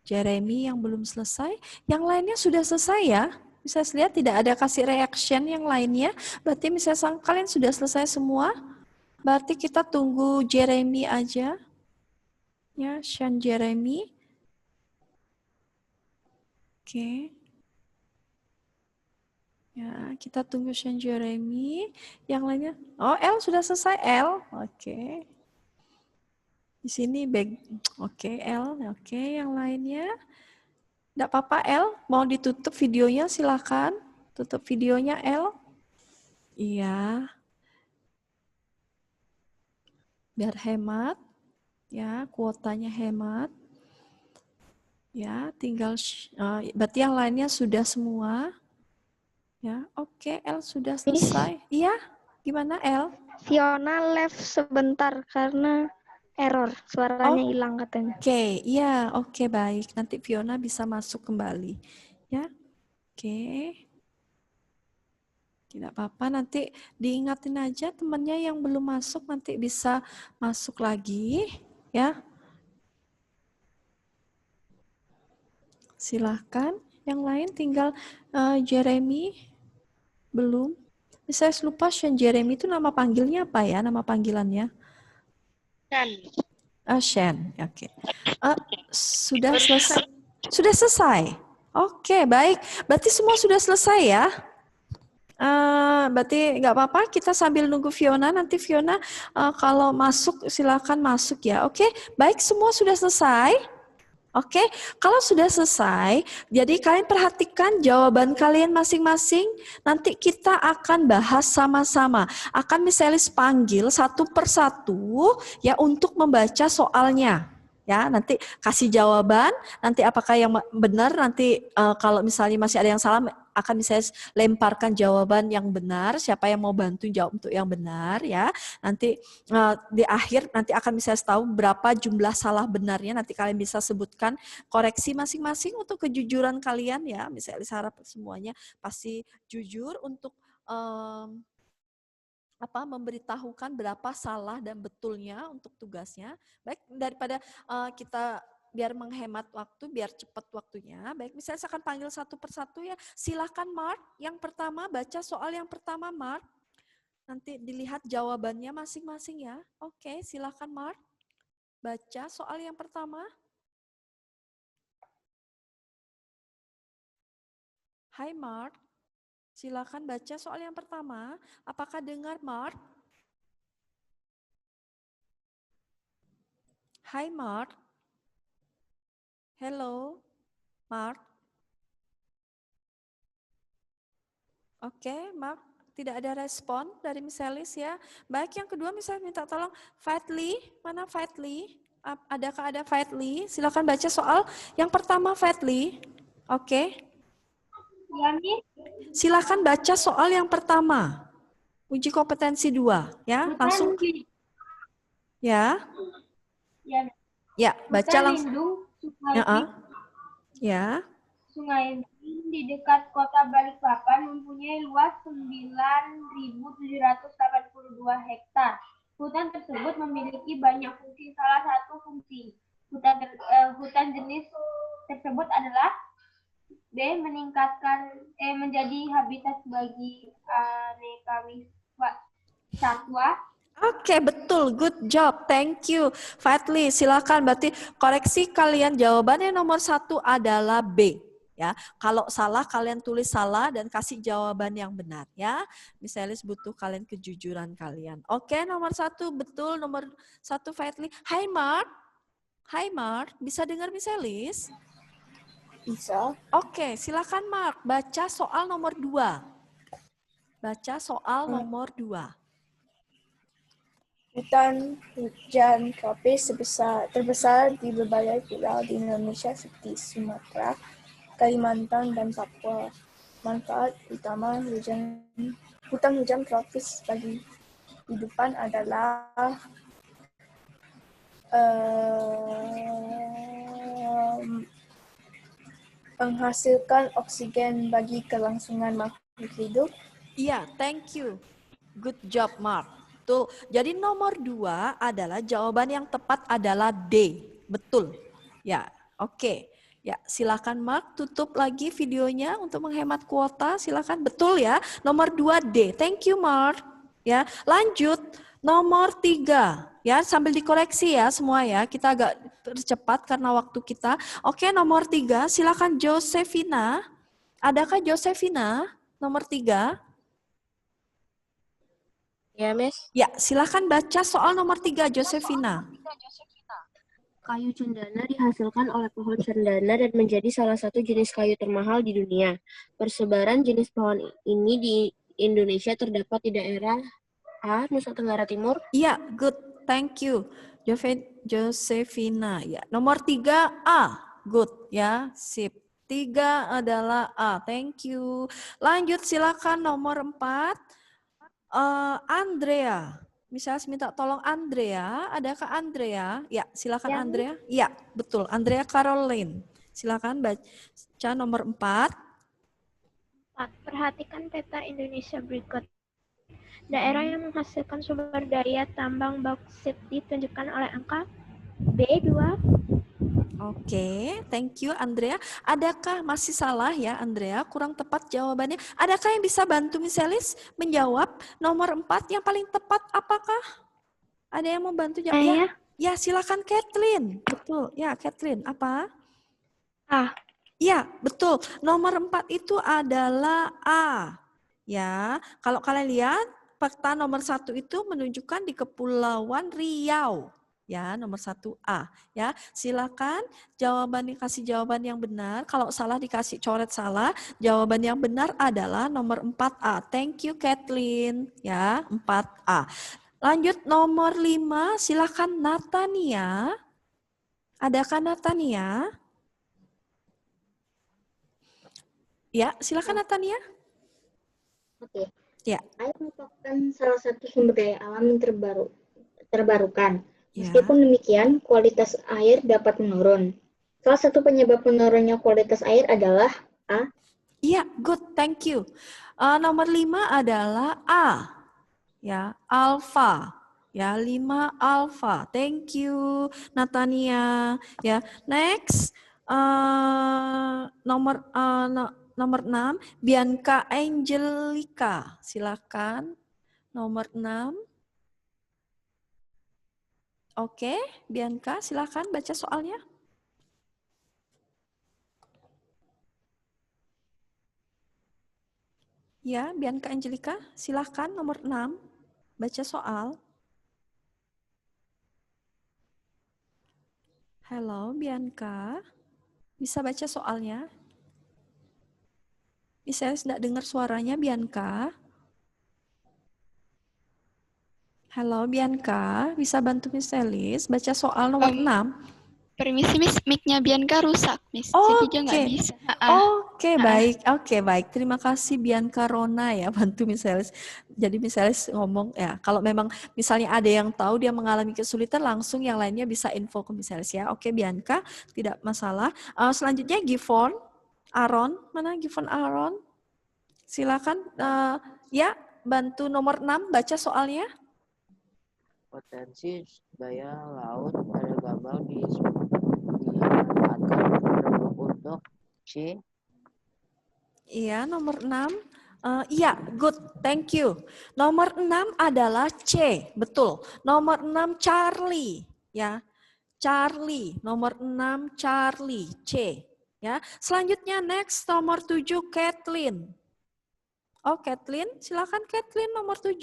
Jeremy yang belum selesai, yang lainnya sudah selesai ya. Bisa lihat tidak ada kasih reaction yang lainnya. Berarti misalnya kalian sudah selesai semua. Berarti kita tunggu Jeremy aja. Ya, Sean Jeremy. Oke. Ya, kita tunggu Sean Jeremy. Yang lainnya. Oh, L sudah selesai, L. Oke. Di sini back. Oke, L. Oke, yang lainnya. Tidak apa-apa, L. Mau ditutup videonya, silakan. Tutup videonya, L. Iya. Biar hemat. Ya, kuotanya hemat. Ya, tinggal berarti yang lainnya sudah semua. Ya, oke, L sudah selesai. Iya, gimana L? Fiona left sebentar karena error, suaranya hilang katanya. Oke, iya, oke baik. Nanti Fiona bisa masuk kembali. Ya, oke. Tidak apa-apa, nanti diingatin aja temannya yang belum masuk nanti bisa masuk lagi. Ya. Silahkan. Yang lain tinggal Jeremy. Belum. Saya lupa Sean Jeremy itu nama panggilnya apa ya? Nama panggilannya? Shen. Shen. Oke. Sudah selesai. Sudah selesai. Oke, baik. Berarti semua sudah selesai ya? Berarti nggak apa-apa, kita sambil nunggu Fiona. Nanti Fiona kalau masuk silakan masuk ya. Oke, baik semua sudah selesai. Oke, kalau sudah selesai, jadi kalian perhatikan jawaban kalian masing-masing. Nanti kita akan bahas sama-sama. Akan Miss Elis panggil satu persatu ya untuk membaca soalnya. Ya, nanti kasih jawaban. Nanti apakah yang benar? Nanti kalau misalnya masih ada yang salah, akan bisa lemparkan jawaban yang benar. Siapa yang mau bantu jawab untuk yang benar ya. Nanti di akhir nanti akan bisa tahu berapa jumlah salah benarnya. Nanti kalian bisa sebutkan koreksi masing-masing untuk kejujuran kalian ya. Misalnya harap semuanya pasti jujur untuk memberitahukan berapa salah dan betulnya untuk tugasnya. Baik, daripada kita biar menghemat waktu, biar cepat waktunya. Baik, misalnya saya akan panggil satu persatu ya. Silakan Mark, yang pertama baca soal yang pertama Mark. Nanti dilihat jawabannya masing-masing ya. Oke, silakan Mark. Baca soal yang pertama. Hai Mark. Silakan baca soal yang pertama. Apakah dengar Mark? Hai Mark. Hello, Mark. Oke, Mark. Tidak ada respon dari Miss Elis ya. Baik, yang kedua misalnya minta tolong Fatli. Mana Fatli? Adakah ada Fatli? Silakan baca soal yang pertama Fatli. Oke. Ya, Miss. Silakan baca soal yang pertama. Uji kompetensi 2 ya. Langsung. Ya. Ya, baca langsung. Ya. Sungai di dekat kota Balikpapan mempunyai luas 9.782 hektar. Hutan tersebut memiliki banyak fungsi. Salah satu fungsi hutan jenis tersebut adalah B. Menjadi habitat bagi aneka satwa. Oke, betul. Good job. Thank you. Fatli, silakan. Berarti koreksi kalian jawabannya nomor 1 adalah B. Ya, kalau salah kalian tulis salah dan kasih jawaban yang benar ya. Misalis butuh kalian kejujuran kalian. Oke, nomor 1 betul. Nomor 1 Fatli. Hai Mark. Hai Mark, bisa dengar Misalis? Bisa. Oke, silakan Mark. Baca soal nomor 2. Baca soal nomor 2. Hutan hujan tropis terbesar di berbagai pulau di Indonesia seperti Sumatera, Kalimantan, dan Papua. Manfaat utama hutan hujan tropis bagi kehidupan adalah menghasilkan oksigen bagi kelangsungan makhluk hidup. Iya, thank you. Good job, Mark. Tuh, jadi nomor 2 adalah jawaban yang tepat adalah D. Betul. Ya, oke. Ya, silakan Mark tutup lagi videonya untuk menghemat kuota. Silakan, betul ya. Nomor 2 D. Thank you, Mark. Ya, lanjut nomor 3. Ya, sambil dikoreksi ya semua ya. Kita agak tercepat karena waktu kita. Oke, nomor 3. Silakan Josephina. Adakah Josephina nomor 3? Ya, Miss. Ya, silakan baca soal nomor 3, Josephina. Kayu cendana dihasilkan oleh pohon cendana dan menjadi salah satu jenis kayu termahal di dunia. Persebaran jenis pohon ini di Indonesia terdapat di daerah A, Nusa Tenggara Timur. Iya, good. Thank you. Josephina. Ya, nomor 3 A. Good ya. Sip. 3 adalah A. Thank you. Lanjut silakan nomor 4. Andrea. Misalnya minta tolong Andrea. Adakah Andrea? Ya, silakan Ya, Andrea. Ya, betul. Andrea Caroline. Silakan baca nomor 4. Perhatikan peta Indonesia berikut. Daerah yang menghasilkan sumber daya tambang bauksit ditunjukkan oleh angka B2. Oke, thank you Andrea. Adakah masih salah ya Andrea? Kurang tepat jawabannya. Adakah yang bisa bantu Misalis menjawab nomor 4 yang paling tepat apakah? Ada yang mau bantu jawab? Ya, silakan Kathleen. Betul. Ya, Kathleen. Apa? A. Ya, betul. Nomor 4 itu adalah A. Ya, kalau kalian lihat peta nomor 1 itu menunjukkan di Kepulauan Riau. Ya, nomor 1A. Ya, silakan kasih jawaban yang benar. Kalau salah dikasih coret salah. Jawaban yang benar adalah nomor 4A. Thank you Kathleen. Ya, 4A. Lanjut nomor 5, silakan Natania. Adakah Natania? Ya, silakan Natania. Oke. Ya. Air merupakan salah satu sumber daya alam yang terbarukan. Ya. Meskipun demikian, kualitas air dapat menurun. Salah satu penyebab menurunnya kualitas air adalah A. Iya, good, thank you. Nomor 5 adalah A. Ya, alfa. Ya, 5 alfa. Thank you, Natania. Ya, next nomor 6, Bianca Angelica. Silakan. Nomor 6. Oke, Bianca, silakan baca soalnya. Ya, Bianca Angelica, silakan nomor 6. Baca soal. Halo, Bianca. Bisa baca soalnya? Saya tidak dengar suaranya, Bianca. Halo, Bianca. Bisa bantu Miss Elis baca soal nomor 6? Permisi, Miss. Mic-nya Bianca rusak, Miss. Oh, Jadi dia nggak bisa. Oke, baik. Oke, baik. Terima kasih Bianca Rona ya, bantu Miss Elis. Jadi Miss Elis ngomong ya, kalau memang misalnya ada yang tahu dia mengalami kesulitan, langsung yang lainnya bisa info ke Miss Elis ya. Oke, Bianca, tidak masalah. Selanjutnya Givon Aaron, mana Givon Aaron? Silakan ya, bantu nomor 6 baca soalnya. Potensi daya laut pada gambang dimanfaatkan untuk C. Iya, nomor 6. Iya, good. Thank you. Nomor 6 adalah C. Betul. Nomor 6 Charlie, ya. Charlie. Nomor 6 Charlie, C. Ya. Selanjutnya next nomor 7 Kathleen. Oh, Kathleen, silakan Kathleen nomor 7.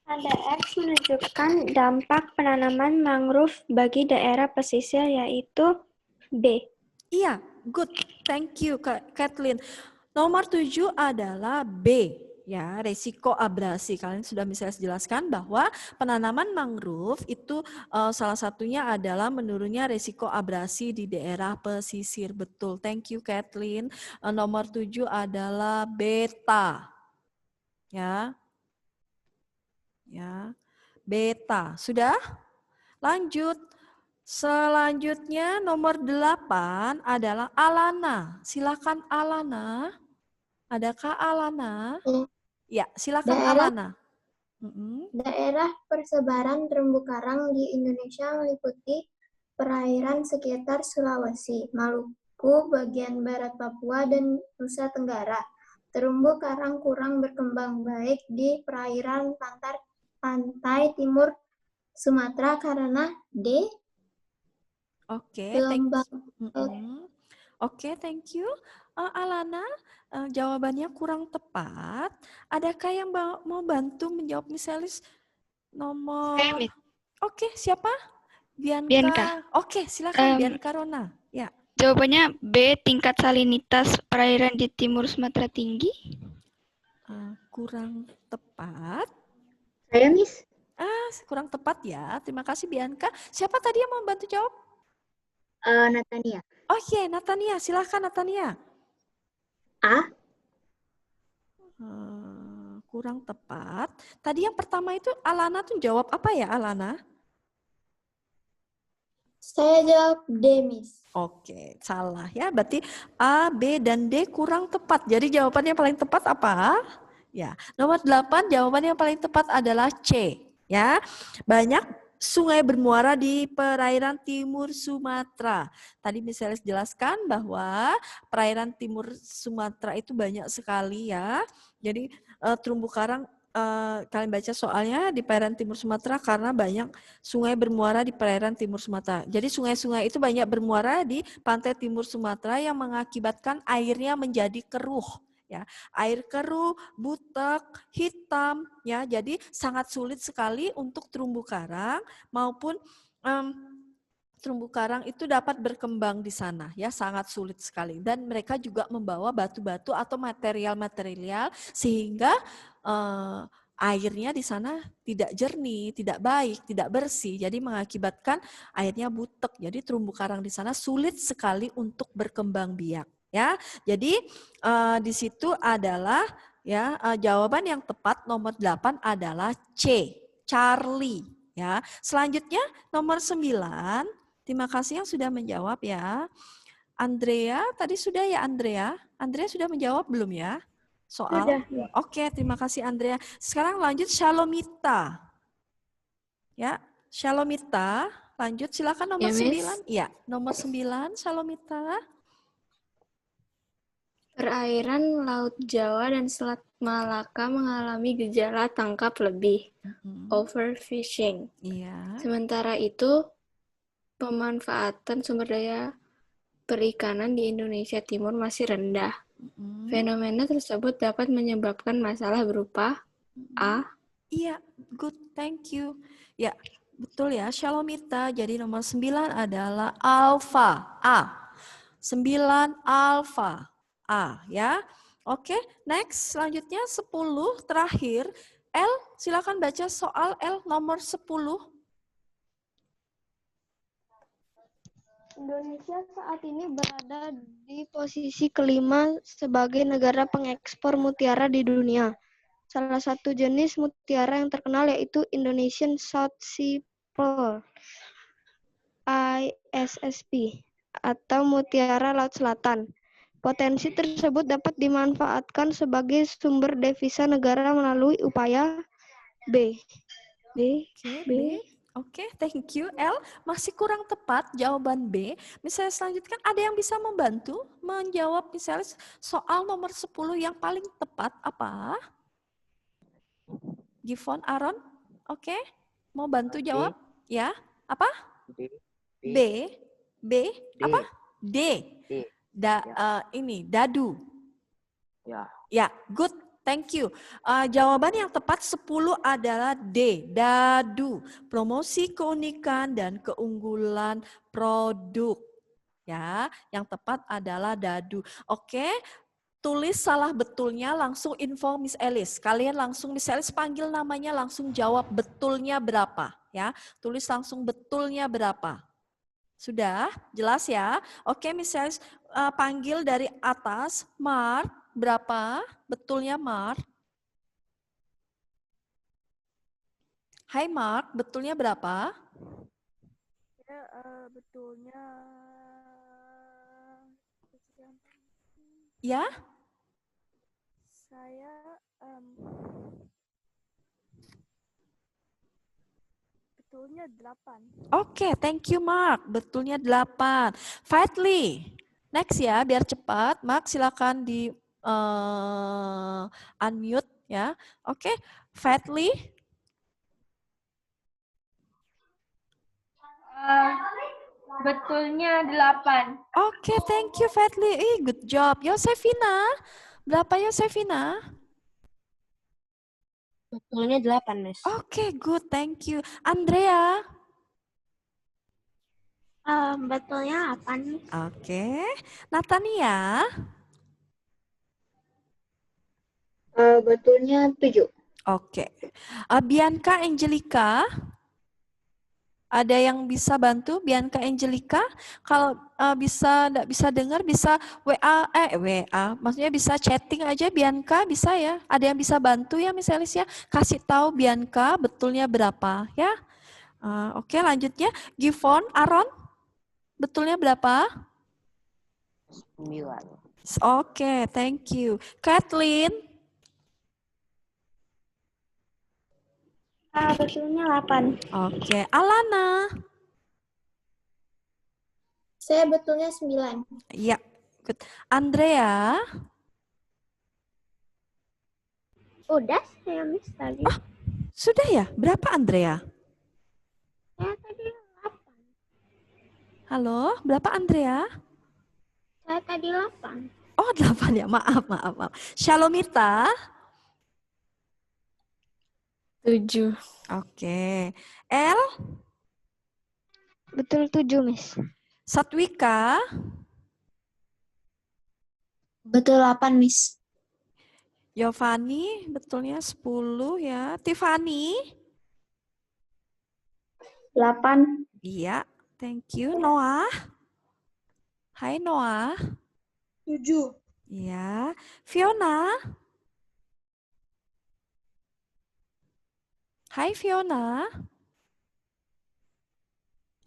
Tanda X menunjukkan dampak penanaman mangrove bagi daerah pesisir, yaitu B. Iya, good. Thank you, Kathleen. Nomor 7 adalah B, ya, resiko abrasi. Kalian sudah bisa jelaskan bahwa penanaman mangrove itu salah satunya adalah menurunnya resiko abrasi di daerah pesisir. Betul. Thank you, Kathleen. Nomor 7 adalah beta. Ya. Ya. Beta. Sudah? Lanjut. Selanjutnya nomor 8 adalah Alana. Silakan Alana. Adakah Alana? Ya, silakan Alana. Daerah persebaran terumbu karang di Indonesia meliputi perairan sekitar Sulawesi, Maluku, bagian barat Papua, dan Nusa Tenggara. Terumbu karang kurang berkembang baik di perairan pantai timur Sumatera karena D. Oke, thank you. Alana, jawabannya kurang tepat. Adakah yang mau bantu menjawab misalnya nomor? Oke, siapa? Bianca. Oke, silakan Bianca Rona. Ya. Jawabannya B, tingkat salinitas perairan di timur Sumatera tinggi. Kurang tepat. Saya, Miss. Kurang tepat ya. Terima kasih Bianca. Siapa tadi yang mau bantu jawab? Natania. Oke, Natania. Silakan Natania. A. Kurang tepat. Tadi yang pertama itu Alana tuh jawab apa ya, Alana? Saya jawab D, Miss. Oke, salah ya. Berarti A, B, dan D kurang tepat. Jadi jawabannya yang paling tepat apa? Ya, nomor 8 jawabannya yang paling tepat adalah C. Ya, banyak sungai bermuara di perairan timur Sumatera. Tadi misalnya jelaskan bahwa perairan timur Sumatera itu banyak sekali ya. Jadi terumbu karang kalian baca soalnya di perairan timur Sumatera karena banyak sungai bermuara di perairan timur Sumatera. Jadi sungai-sungai itu banyak bermuara di pantai timur Sumatera yang mengakibatkan airnya menjadi keruh. Ya, air keruh, butek, hitam, ya, jadi sangat sulit sekali untuk terumbu karang maupun terumbu karang itu dapat berkembang di sana, ya, sangat sulit sekali. Dan mereka juga membawa batu-batu atau material-material sehingga airnya di sana tidak jernih, tidak baik, tidak bersih, jadi mengakibatkan airnya butek. Jadi terumbu karang di sana sulit sekali untuk berkembang biak. Ya, jadi di situ adalah ya jawaban yang tepat nomor 8 adalah C, Charlie. Ya, selanjutnya nomor 9. Terima kasih yang sudah menjawab ya. Andrea, tadi sudah ya Andrea? Andrea sudah menjawab belum ya? Soal. Sudah. Oke, terima kasih Andrea. Sekarang lanjut Shalomita. Ya, Shalomita, lanjut silakan nomor 9. Ya, nomor 9 Shalomita. Perairan Laut Jawa dan Selat Malaka mengalami gejala tangkap lebih, overfishing. Iya. Sementara itu, pemanfaatan sumber daya perikanan di Indonesia Timur masih rendah. Fenomena tersebut dapat menyebabkan masalah berupa A. Iya, good, thank you. Ya, betul ya, Shalomita. Jadi nomor 9 adalah alfa, A. 9 alfa. A ya. Oke, next selanjutnya 10 terakhir. L, silakan baca soal L nomor 10. Indonesia saat ini berada di posisi kelima sebagai negara pengekspor mutiara di dunia. Salah satu jenis mutiara yang terkenal yaitu Indonesian South Sea Pearl, ISSP, atau mutiara Laut Selatan. Potensi tersebut dapat dimanfaatkan sebagai sumber devisa negara melalui upaya B. Oke, thank you. L, masih kurang tepat jawaban B. Misalnya selanjutnya ada yang bisa membantu menjawab misalnya soal nomor 10 yang paling tepat apa? Gifon, Aaron, oke? Mau bantu jawab? Ya, apa? B. B, apa? D. Ini, dadu. Ya, good. Thank you. Jawaban yang tepat 10 adalah D, dadu. Promosi keunikan dan keunggulan produk. Ya, yang tepat adalah dadu. Oke, tulis salah betulnya langsung info Miss Elis. Kalian langsung Miss Elis panggil namanya langsung jawab betulnya berapa. Ya, tulis langsung betulnya berapa. Sudah, jelas ya? Oke, Miss Elis panggil dari atas, Mark. Berapa? Betulnya Mark? Hai Mark, betulnya berapa? Ya, betulnya ya? Saya betulnya 8. Oke, thank you Mark. Betulnya 8. Fadli, next ya, biar cepat. Mark silakan di unmute ya. Oke, Fadli. Betulnya 8. Oke, thank you Fadli. Good job. Yosefina, berapa Yosefina? Betulnya 8, Miss. Oke, good. Thank you. Andrea. Betulnya 8, Miss. Oke. Natania. Betulnya 7. Oke. Bianca Angelica. Ada yang bisa bantu? Bianca Angelica. Kalau enggak bisa dengar, bisa WA. Maksudnya bisa chatting aja Bianca, bisa ya? Ada yang bisa bantu ya Miss Elis ya? Kasih tahu Bianca betulnya berapa ya? Oke, lanjutnya. Gifon, Aaron. Betulnya berapa? 9. Oke, thank you. Kathleen. Betulnya 8. Oke, Alana. Saya betulnya 9. Ya, good. Andrea. Udah saya Miss tadi. Oh, sudah ya? Berapa Andrea? Saya tadi 8. Halo, berapa Andrea? Saya tadi 8. Oh, 8 ya. Maaf. Shalomita. 7. Oke. L? Betul 7, Miss. Satwika? Betul 8, Miss. Yovani, betulnya 10 ya. Tiffany? 8. Iya, thank you. Noah? Hai Noah. 7. Iya. Fiona? Hai Fiona.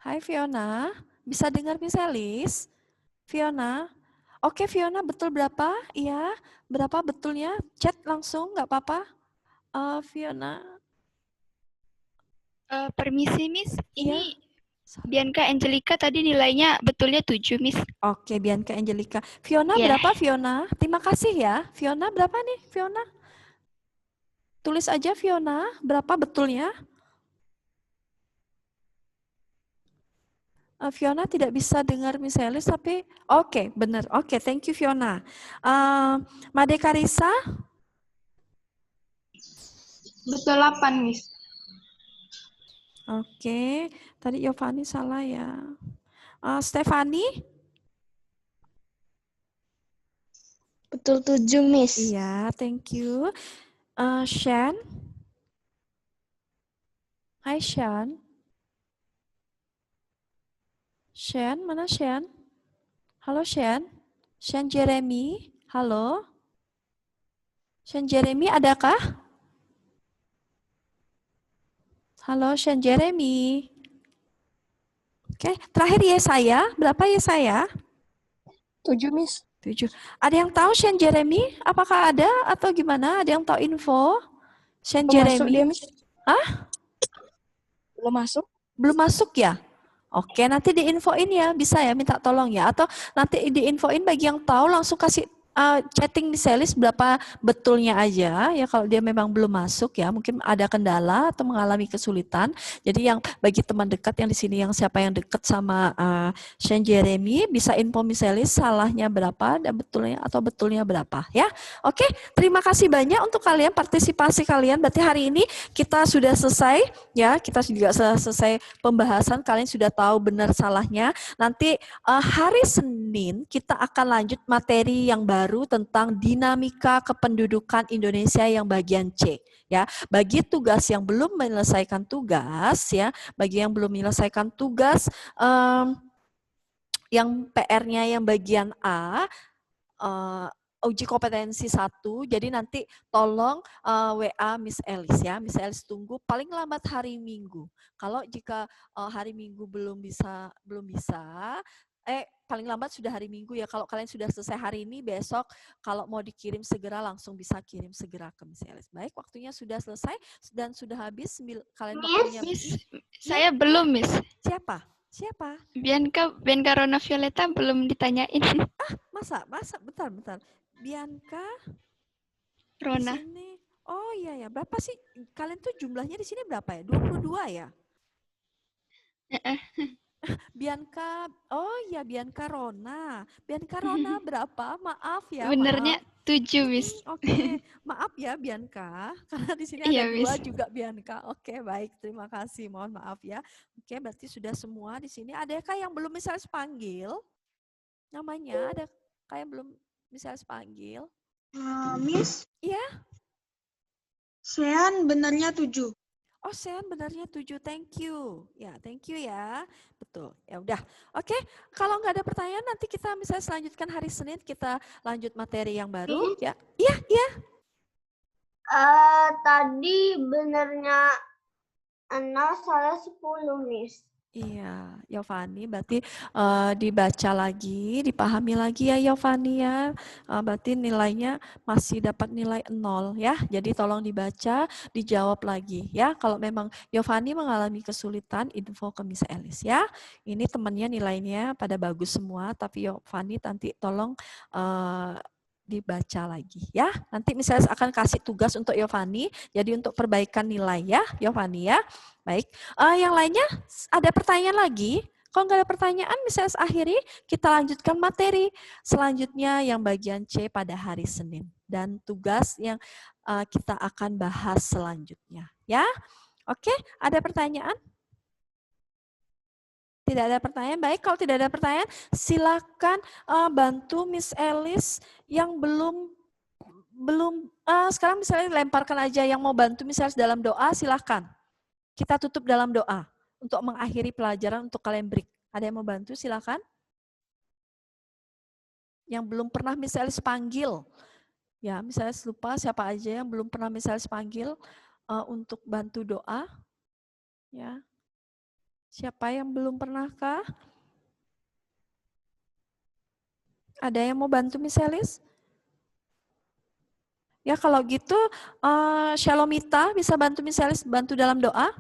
Hai Fiona. Bisa dengar Miss Elis? Fiona. Oke Fiona, betul berapa? Iya. Berapa betulnya? Chat langsung, nggak apa-apa. Fiona. Permisi Miss, ini Bianca Angelica tadi nilainya betulnya 7 Miss. Oke, Bianca Angelica. Fiona berapa Fiona? Terima kasih ya. Fiona berapa nih Fiona? Tulis aja Fiona, berapa betulnya? Fiona tidak bisa dengar Miss Elis, tapi oke, benar. Oke, thank you Fiona. Made Karisa? Betul 8, Miss. Oke, tadi Yovani salah ya. Stefani? Betul 7, Miss. Iya, thank you. Shan? Hai Shan. Shan, mana Shan? Halo Shan. Shan Jeremy, halo. Shan Jeremy adakah? Halo Shan Jeremy. Oke, terakhir Yesaya. Berapa Yesaya? 7, Miss. 7. Ada yang tahu Shan Jeremy? Apakah ada atau gimana? Ada yang tahu info? Shan Belum masuk Jeremy? dia, Miss. Hah? Belum masuk? Belum masuk ya? Oke, nanti diinfoin ya, bisa ya minta tolong ya. Atau nanti diinfoin bagi yang tahu langsung kasih chatting Miss Elis berapa betulnya aja ya, kalau dia memang belum masuk ya, mungkin ada kendala atau mengalami kesulitan. Jadi yang bagi teman dekat yang di sini, yang siapa yang dekat sama Shane Jeremy, bisa info Miss Elis salahnya berapa dan betulnya atau betulnya berapa ya. Oke, terima kasih banyak untuk kalian partisipasi kalian. Berarti hari ini kita sudah selesai ya, kita juga selesai pembahasan, kalian sudah tahu benar salahnya. Nanti hari Senin kita akan lanjut materi yang baru tentang dinamika kependudukan Indonesia yang bagian C ya. Bagi tugas yang belum menyelesaikan tugas ya, bagi yang belum menyelesaikan tugas yang PR-nya yang bagian A, uji kompetensi 1, jadi nanti tolong WA Miss Elis ya. Miss Elis tunggu paling lambat hari Minggu. Kalau jika hari Minggu belum bisa, paling lambat sudah hari Minggu ya. Kalau kalian sudah selesai hari ini, besok kalau mau dikirim segera langsung bisa kirim segera ke Miss Elis. Baik, waktunya sudah selesai dan sudah habis. Kalian waktunya. Miss, saya belum, Miss. Siapa? Bianca Rona Violeta belum ditanyain. Masa? Bentar. Bianca Rona. Di sini. Oh iya ya, berapa sih? Kalian tuh jumlahnya di sini berapa ya? 22 ya? Bianca, oh iya Bianca Rona. Bianca Rona berapa? Maaf ya. Benernya 7, Miss. Oke, maaf ya Bianca, karena di sini Iya, ada 2 Miss. juga Bianca. Oke, baik, terima kasih. Mohon maaf ya. Oke, berarti sudah semua di sini. Adakah yang belum misalnya panggil? Namanya ada kayak belum misalnya panggil? Miss, Iya. Sean benernya 7. Oh, Sean benarnya 7. Thank you. Ya, thank you ya. Betul. Ya udah. Oke, kalau nggak ada pertanyaan nanti kita misalnya selanjutkan hari Senin kita lanjut materi yang baru ya. Iya. Tadi benernya 0, salah 10, Miss. Iya, Yovani, berarti dibaca lagi, dipahami lagi ya Yovani ya. Berarti nilainya masih dapat nilai 0 ya. Jadi tolong dibaca, dijawab lagi ya. Kalau memang Yovani mengalami kesulitan, info ke Miss Elis ya. Ini temannya nilainya pada bagus semua, tapi Yovani nanti tolong dibaca lagi ya. Nanti misalnya akan kasih tugas untuk Yovani, jadi untuk perbaikan nilai ya Yovani ya. Baik, yang lainnya ada pertanyaan lagi? Kalau nggak ada pertanyaan, misalnya akhiri, kita lanjutkan materi selanjutnya yang bagian C pada hari Senin. Dan tugas yang kita akan bahas selanjutnya. Ya, oke, ada pertanyaan? Tidak ada pertanyaan, baik. Kalau tidak ada pertanyaan, silakan bantu Miss Elis yang belum sekarang misalnya lemparkan aja yang mau bantu misalnya dalam doa, silakan. Kita tutup dalam doa untuk mengakhiri pelajaran untuk kalian break. Ada yang mau bantu? Silakan. Yang belum pernah Miss Elis panggil, ya misalnya lupa siapa aja yang belum pernah Miss Elis panggil untuk bantu doa, ya. Siapa yang belum pernahkah? Ada yang mau bantu Miss Elis? Ya kalau gitu, Shalomita bisa bantu Miss Elis bantu dalam doa?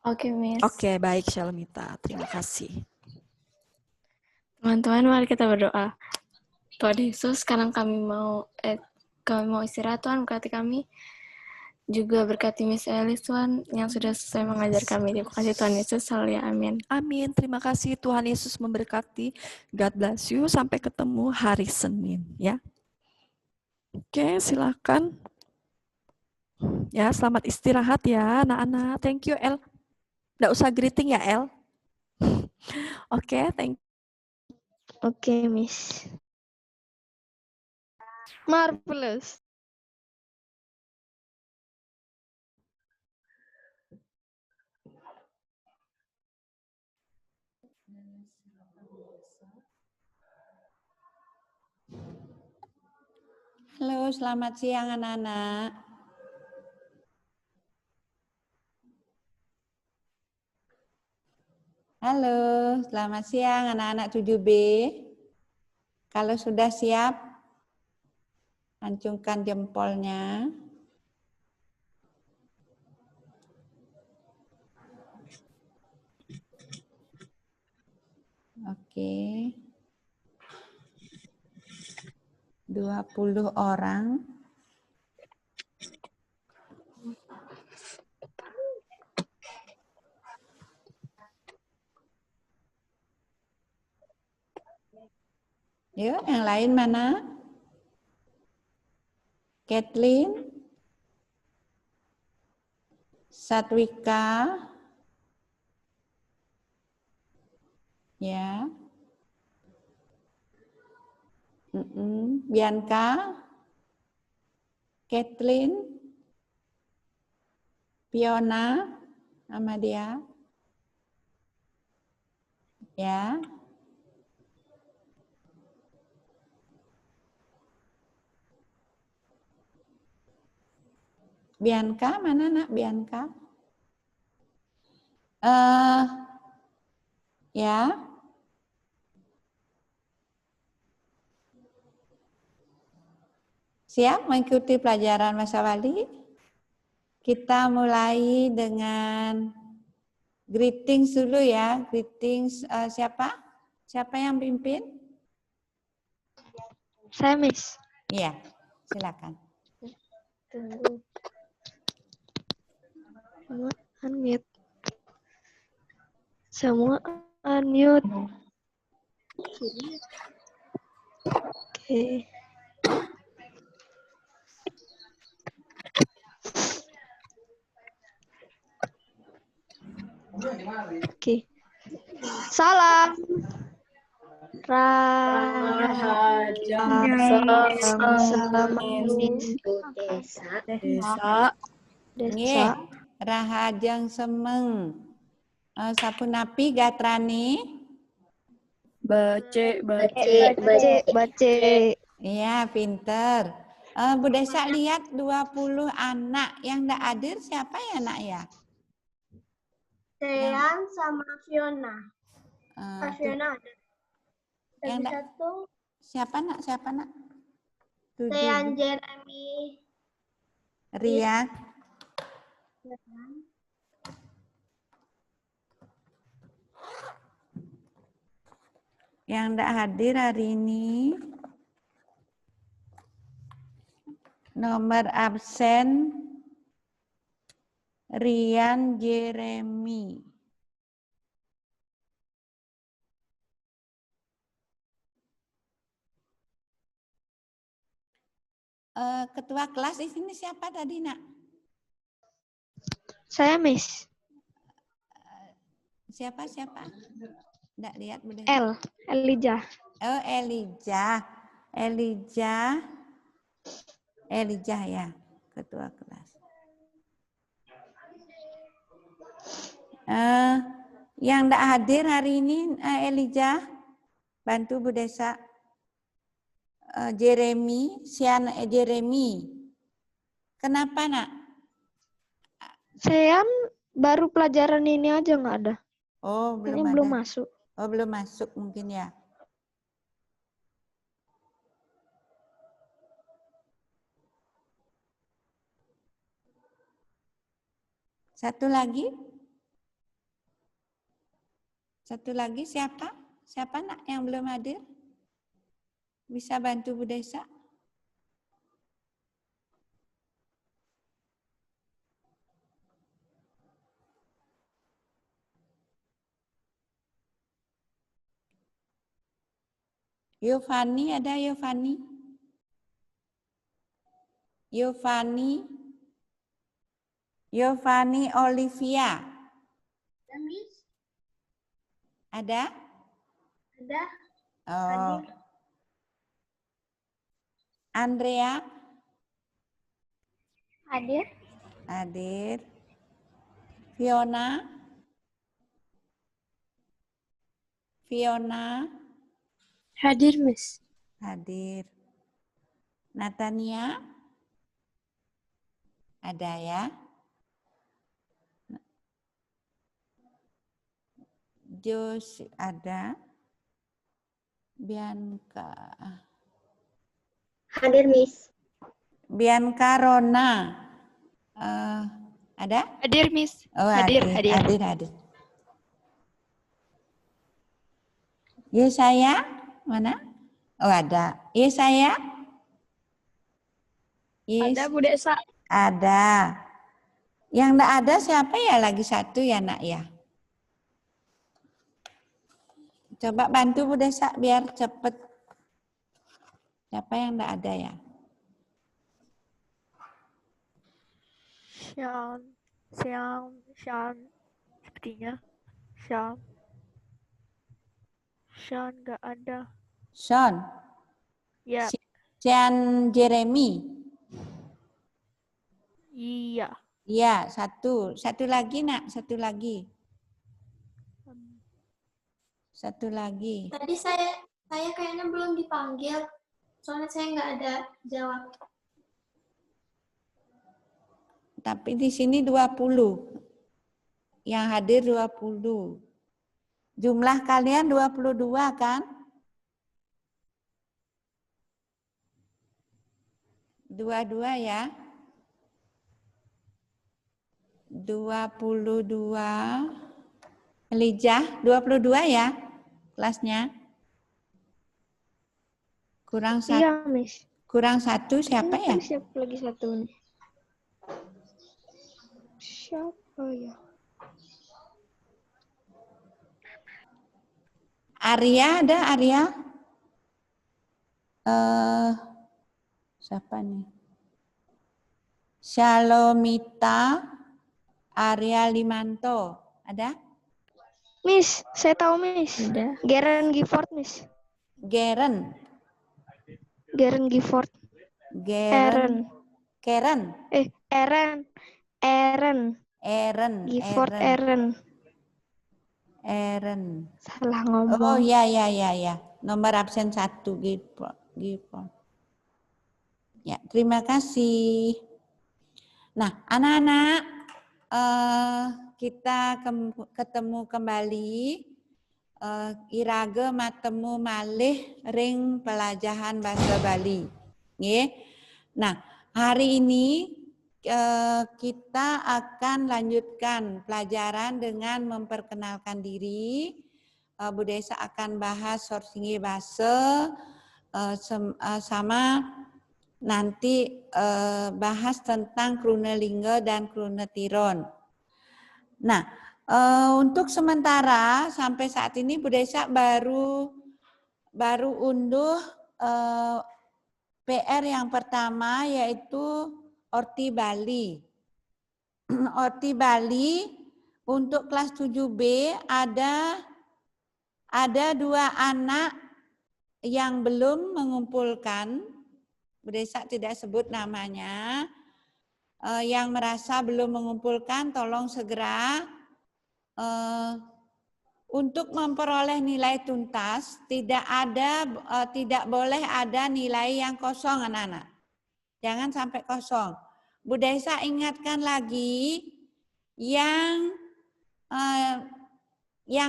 Oke, Miss. Oke, baik Shalomita. Terima kasih. Teman-teman, mari kita berdoa. Tuhan Yesus, sekarang kami mau istirahat, Tuhan, berkati kami. Juga berkati Miss Elis, Tuhan, yang sudah selesai mengajar kami. Terima kasih Tuhan Yesus, selalu ya, amin. Amin, terima kasih Tuhan Yesus memberkati. God bless you, sampai ketemu hari Senin. Ya. Oke, silakan. Ya, selamat istirahat ya anak-anak. Thank you, El. Nggak usah greeting ya, El. Oke, thank you. Oke, Miss. Marvelous. Halo, selamat siang anak-anak. Halo, selamat siang anak-anak 7B. Kalau sudah siap, acungkan jempolnya. Oke. 20 orang. Yuk, yang lain mana? Kathleen, Satwika, ya. Bianca, Kathleen, Fiona, sama dia. Ya. Bianca, mana nak Bianca? Ya. Siap mengikuti pelajaran Mas Wali? Kita mulai dengan greetings dulu ya. Greetings siapa? Siapa yang pimpin? Saya, Miss. Iya, silakan. Tunggu. Unmute. Semua unmute. Oke. Oke. Salam. Desa. Rahajang semeng. Sapunapi gatrani. Bace. Iya, pinter. Bu Desa lihat 20 anak yang tidak hadir siapa ya nak ya? Tean sama Fiona. Fiona ada. Yang Yang satu siapa nak? Siapa nak? Tean Jeremy. Rian. Yang tidak hadir hari ini nomor absen Rian Jeremy. Ketua kelas di sini siapa tadi nak? Saya, Miss. Siapa? Nggak lihat Bu Desa. Elijah. Oh, Elijah ya, ketua kelas. Yang tidak hadir hari ini Elijah, bantu Bu Desa. Jeremy. Kenapa nak? Saya baru pelajaran ini aja nggak ada. Oh, belum masuk. Oh, belum masuk mungkin ya. Satu lagi siapa? Siapa nak yang belum hadir? Bisa bantu Bu Desa? Yovani, ada Yovani? Yovani Olivia. Ada? Ada. Oh. Andrea? Hadir. Hadir. Fiona? Hadir, Miss. Hadir. Natania? Ada ya? Jos ada. Bianca. Hadir, Miss. Bianca Rona. Ada? Hadir, Miss. Oh, Hadir. hadir. Yesaya, mana? Oh ada. Yesaya? Ada Bu Desa. Ada. Yang enggak ada siapa ya? Lagi satu ya nak ya. Coba bantu Bu Desa biar cepet. Siapa yang enggak ada ya? Sean, sepertinya Sean nggak ada. Sean. Ya. Sean Jeremy. Iya. Iya, satu. Satu lagi nak, satu lagi. Satu lagi. Tadi saya kayaknya belum dipanggil. Soalnya saya nggak ada jawab. Tapi di sini 20. Yang hadir 20. Jumlah kalian 22 kan? 22 ya. 22. Elijah 22 ya kelasnya. Kurang satu. Iya, Miss. Kurang satu siapa ya? Siapa lagi satu nih? Siapa ya? Arya ada Arya? Siapa nih? Shalomita Arya Limanto ada? Miss, saya tahu Miss. Ada. Garen Gifford Miss. Garen. Garen Gifford. Garen. Karen. Aaron. Gifford Aaron. Aaron. Salah ngomong. Oh ya. Nomor absen 1 Gifford. Ya, terima kasih. Nah, anak-anak, kita ketemu kembali. Irage matemu malih ring pelajaran bahasa Bali. Nggih. Nah, hari ini kita akan lanjutkan pelajaran dengan memperkenalkan diri. Bu Desa akan bahas sourcing bahasa sama nanti bahas tentang krunelingga dan krunetiron. Nah, untuk sementara sampai saat ini Bu Desa baru unduh PR yang pertama yaitu Orti Bali. Orti Bali untuk kelas 7B ada 2 anak yang belum mengumpulkan. Bu Desa tidak sebut namanya. Yang merasa belum mengumpulkan tolong segera untuk memperoleh nilai tuntas tidak boleh ada nilai yang kosong anak-anak. Jangan sampai kosong. Bu Desa ingatkan lagi yang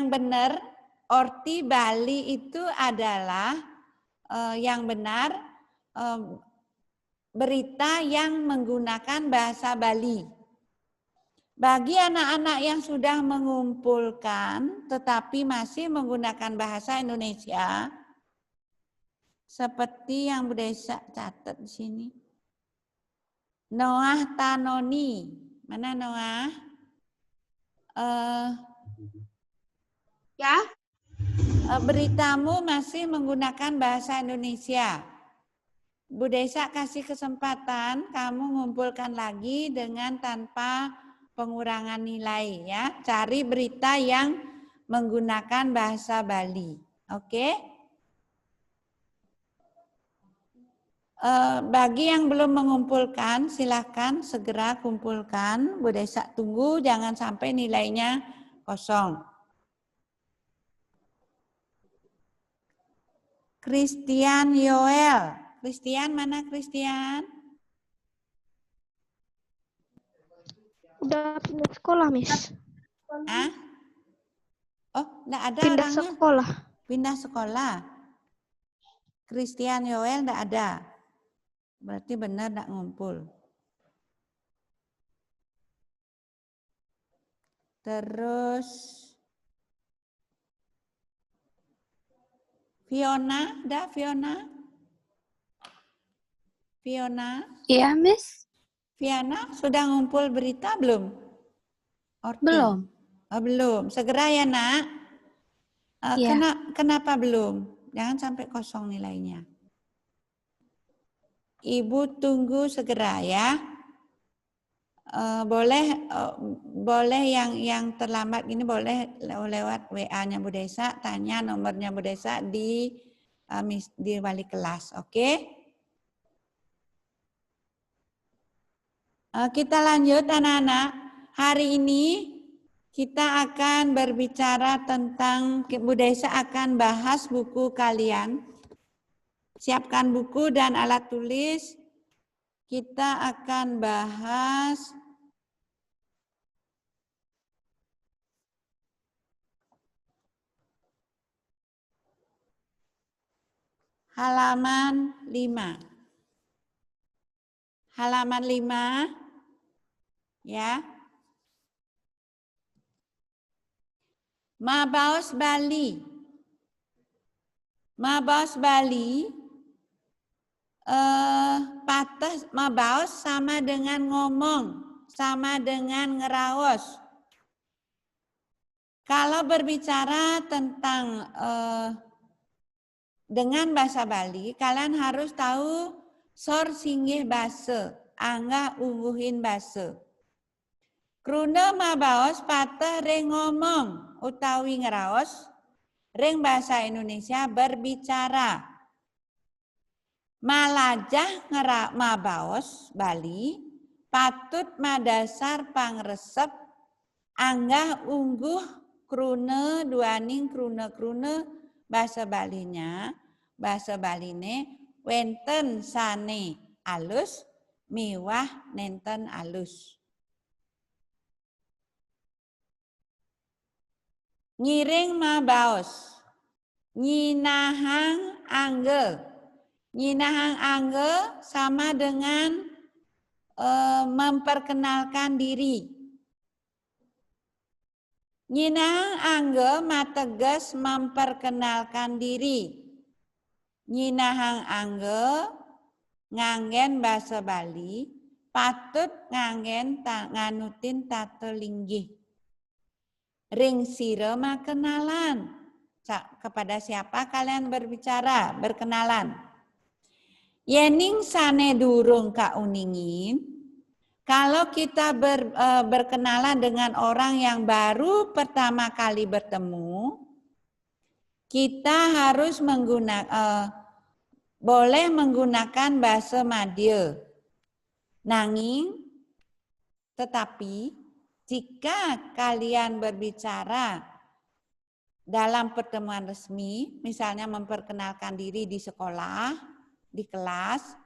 benar Orti Bali itu adalah yang benar berita yang menggunakan bahasa Bali. Bagi anak-anak yang sudah mengumpulkan tetapi masih menggunakan bahasa Indonesia, seperti yang Bu Desa catat di sini. Noah Tanoni, mana Noah? Ya. Beritamu masih menggunakan bahasa Indonesia. Bu Desa kasih kesempatan kamu ngumpulkan lagi dengan tanpa pengurangan nilai ya. Cari berita yang menggunakan bahasa Bali. Oke? Bagi yang belum mengumpulkan silakan segera kumpulkan. Bu Desa tunggu jangan sampai nilainya kosong. Christian Yoel. Christian mana Christian? Udah pindah sekolah, Miss. Ah? Oh, enggak ada Pindah orangnya. sekolah. Pindah sekolah. Christian Yoel enggak ada. Berarti benar enggak ngumpul. Terus Fiona, ada Fiona? Fiona? Iya, Miss. Fiona, sudah ngumpul berita belum? Orti? Belum. Oh, belum. Segera ya, Nak. Iya. Kenapa belum? Jangan sampai kosong nilainya. Ibu tunggu segera ya. Boleh yang terlambat ini boleh lewat WA-nya Bu Desa, tanya nomornya Bu Desa di wali kelas, oke? Kita lanjut anak-anak. Hari ini kita akan berbicara tentang, Bu Desa akan bahas buku kalian. Siapkan buku dan alat tulis. Kita akan bahas halaman 5. Halaman 5 ya. Mabaos Bali. Mabaos Bali patah mabaos sama dengan ngomong, sama dengan ngeraos. Kalau berbicara tentang dengan bahasa Bali, kalian harus tahu sor singgih basa, angga ungguhin basa. Kruna mabaos patah ring ngomong utawi ngeraos, ring bahasa Indonesia berbicara. Malajah mabaos Bali patut madasar pangresep anggah ungguh kruna duaning kruna bahasa Baline wenten sane alus miwah nenten alus. Ngiring mabaos nyinahang angge. Nyinahang angge sama dengan memperkenalkan diri. Nyinahang angge mateges memperkenalkan diri. Nyinahang angge nganggen bahasa Bali patut nganggen nganutin tata linggih. Ring sirema kenalan. Kepada siapa kalian berbicara, berkenalan? Yening sane durung kauningin, kalau kita berkenalan dengan orang yang baru pertama kali bertemu, kita harus boleh menggunakan bahasa Madya. Nanging, tetapi jika kalian berbicara dalam pertemuan resmi, misalnya memperkenalkan diri di sekolah, di kelas,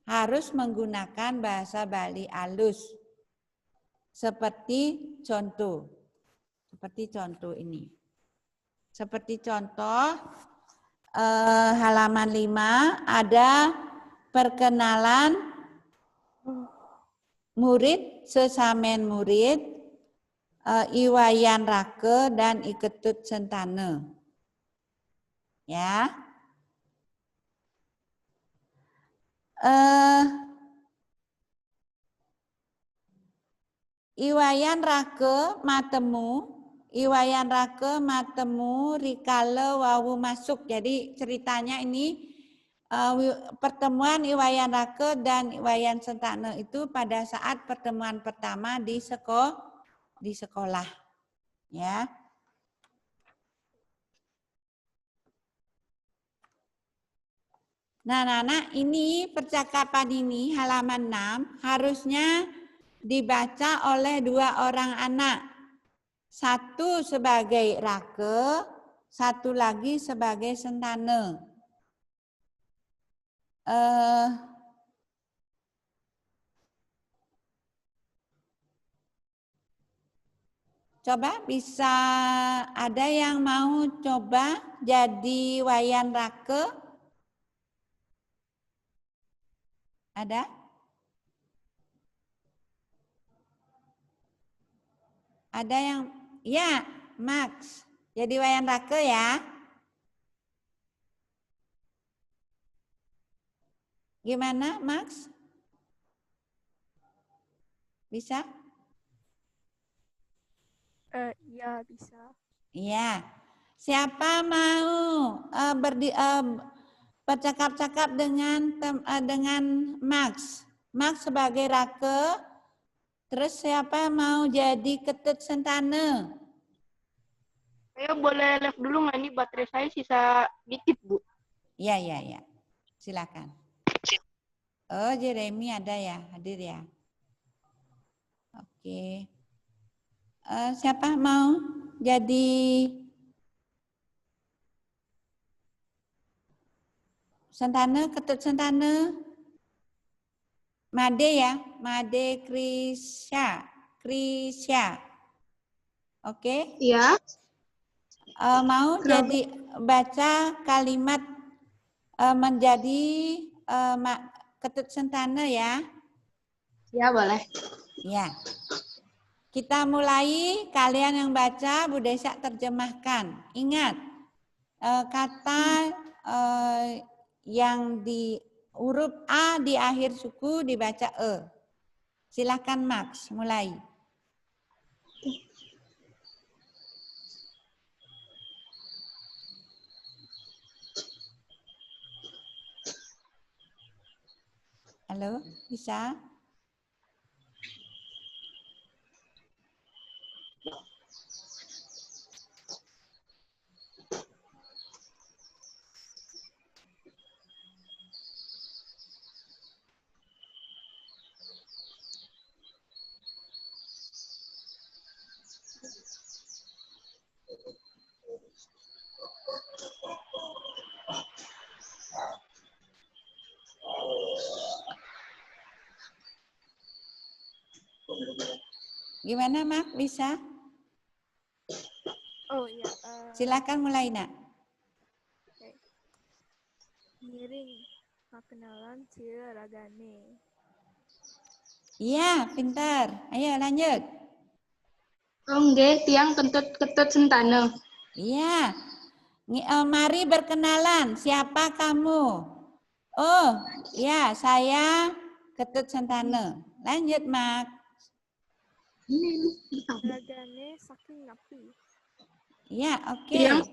harus menggunakan bahasa Bali alus. Seperti contoh ini. Seperti contoh halaman 5 ada perkenalan murid sesamen murid, iwayan rake dan iketut sentane. Ya. Iwayan rake matemu rikala wawu masuk. Jadi ceritanya ini pertemuan Iwayan rake dan Iwayan sentane itu pada saat pertemuan pertama di sekolah. Ya. Nah, anak-anak, ini percakapan ini halaman 6 harusnya dibaca oleh 2 orang anak. Satu sebagai rake, satu lagi sebagai sentane. Coba bisa ada yang mau coba jadi wayan rake? Ada? Ada yang, ya, Max. Jadi wayan rake ya. Gimana, Max? Bisa? Ya, bisa. Iya. Siapa mau bercakap-cakap dengan Max? Max sebagai Rake. Terus siapa mau jadi Ketut Sentane? Saya boleh live dulu nggak nih? Baterai saya sisa dikit, Bu. Iya. Silakan. Oh, Jeremy ada ya, hadir ya. Oke. Siapa mau jadi Sentane, Ketut Sentane? Made ya, Made Krisya. Oke? Iya. Mau jadi baca kalimat menjadi Ketut Sentane ya? Ya, boleh. Ya. Kita mulai, kalian yang baca, Bu Desa terjemahkan. Ingat, kata yang di huruf A di akhir suku dibaca E. Silakan Max, mulai. Halo, bisa? Gimana, Mak? Bisa? Oh ya. Silakan mulai, Nak. Oke. Miring perkenalan Cira Ragane. Iya, pintar. Ayo lanjut. Nggih, tiang Ketut Sentane. Iya. Mari berkenalan. Siapa kamu? Oh, ya, saya Ketut Sentane. Lanjut, Mak. Ragane saking napi. Ya, oke.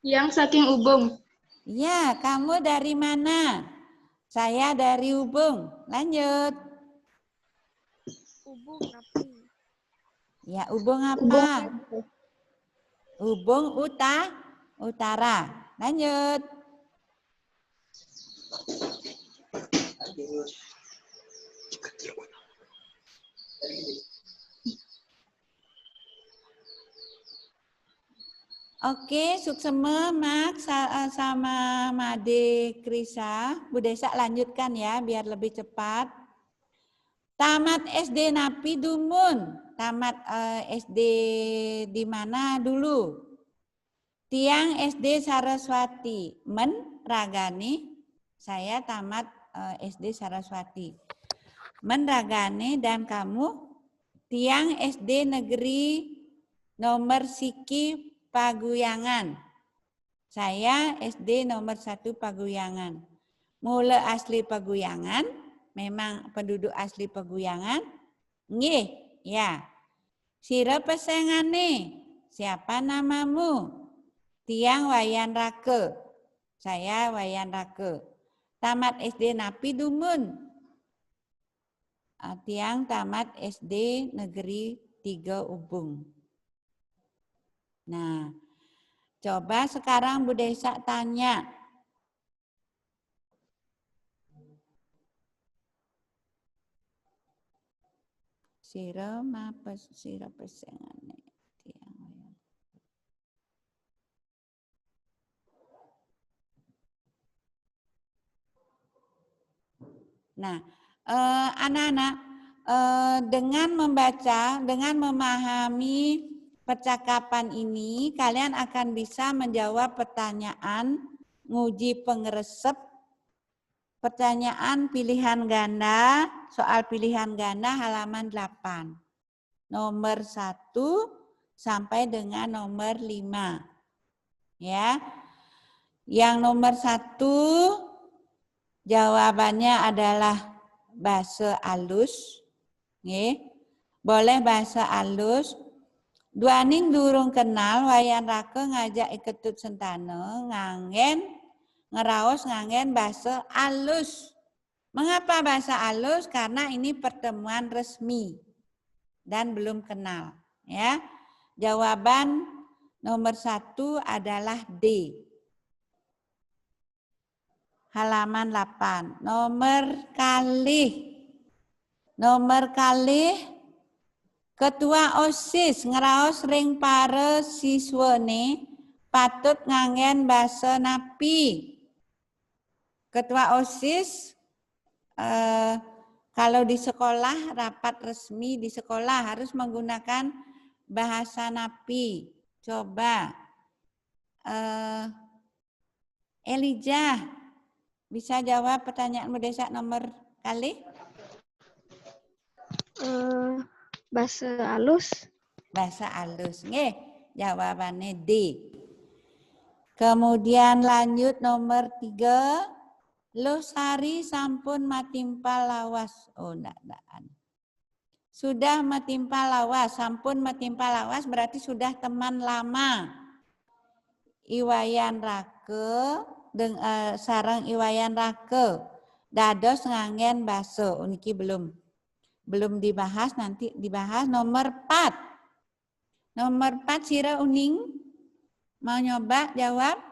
Yang saking Ubung. Ya, kamu dari mana? Saya dari Ubung. Lanjut. Ubung napi. Ya, Ubung apa? Ubung utara. Lanjut. Oke, Suksema, Max, sama Made Krisa. Bu Desa lanjutkan ya, biar lebih cepat. Tamat SD Napi Dumun. Tamat SD di mana dulu? Tiang SD Saraswati. Men Ragane, saya tamat SD Saraswati. Men Ragane dan kamu? Tiang SD Negeri nomor Siki Paguyangan. Saya SD nomor 1 Paguyangan. Mula asli Paguyangan, memang penduduk asli Paguyangan. Nggih, ya. Sira pesengane, siapa namamu? Tiang Wayan Rake. Saya Wayan Rake. Tamat SD Napi Dumun. Tiang tamat SD Negeri 3 Ubung. Nah, coba sekarang Bu Desa tanya. Sira pesengane. Nah, anak-anak, dengan membaca, dengan memahami percakapan ini, kalian akan bisa menjawab pertanyaan nguji pengeresep, pertanyaan pilihan ganda, soal pilihan ganda halaman 8. Nomor 1 sampai dengan nomor 5. Ya. Yang nomor 1 Jawabannya adalah basa alus. Nggih. Boleh bahasa alus. Duaning durung kenal wayan raka ngajak iketut sentana ngangen ngeraos ngangen bahasa alus. Mengapa bahasa alus? Karena ini pertemuan resmi dan belum kenal. Ya, jawaban nomor 1 adalah D. Halaman 8. Nomor kalih Ketua OSIS ngeraos ring para siswane patut ngangen basa napi. Ketua OSIS kalau di sekolah, rapat resmi di sekolah harus menggunakan bahasa napi. Coba Elijah bisa jawab pertanyaan Desa nomor kali? Bahasa alus. Bahasa alus. Nggih, jawabannya D. Kemudian lanjut nomor 3. Losari sampun matimpa lawas. Oh, enggak. Sudah matimpa lawas, sampun matimpa lawas berarti sudah teman lama. Iwayan rake sarang iwayan rake. Dados ngangen baso. Niki belum dibahas, nanti dibahas. Nomor 4. Nomor 4 Sira Uning mau nyoba jawab?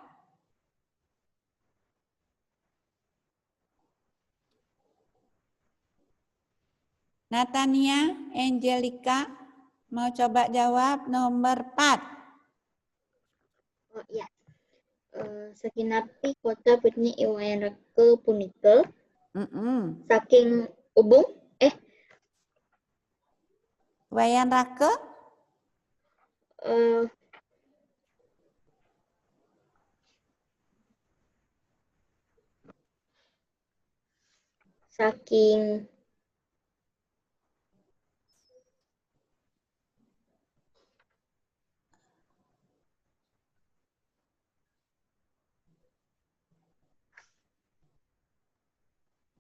Natania, Angelica mau coba jawab nomor 4. Oh iya. Sakinapi kota putni iwayan rake punika. Saking ubung Wayan rake? Saking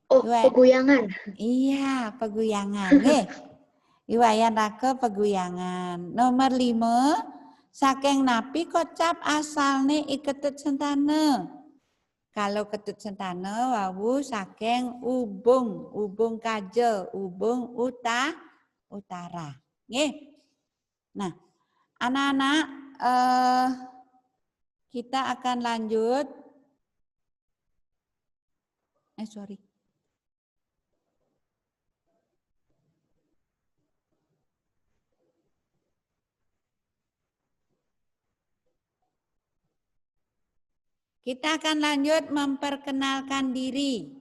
peguyangan. Iya, peguyangan. Nggih. Iwayan rake peguyangan. Nomor 5, saking napi kocap asalne iketut sentana. Kalau ketut sentana wawu saking ubung kaje, ubung utara. Nggih. Nah, anak-anak kita akan lanjut. Kita akan lanjut memperkenalkan diri.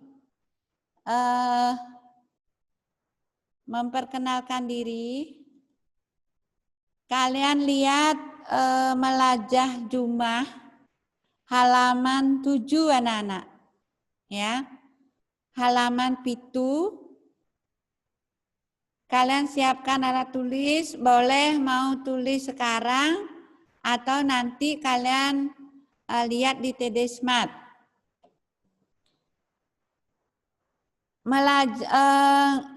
Memperkenalkan diri. Kalian lihat melajah Jumah halaman 7 anak-anak. Ya. Halaman 7. Kalian siapkan alat tulis, boleh mau tulis sekarang atau nanti kalian lihat di TD Smart.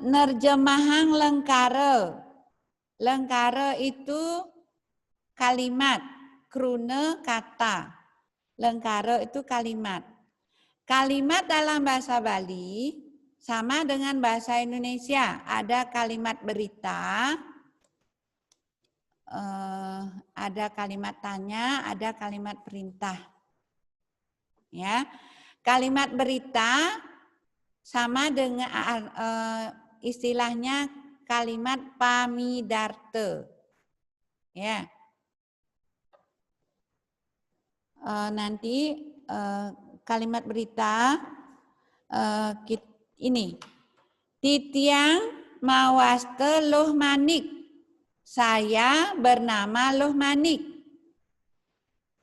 Nerjemahan lengkara. Lengkara itu kalimat, krune kata. Lengkara itu kalimat. Kalimat dalam bahasa Bali sama dengan bahasa Indonesia. Ada kalimat berita, ada kalimat tanya, ada kalimat perintah. Ya, kalimat berita sama dengan istilahnya kalimat pamidarte. Ya, nanti kalimat berita ini. Titiang mawaste Loh Manik. Saya bernama Loh Manik.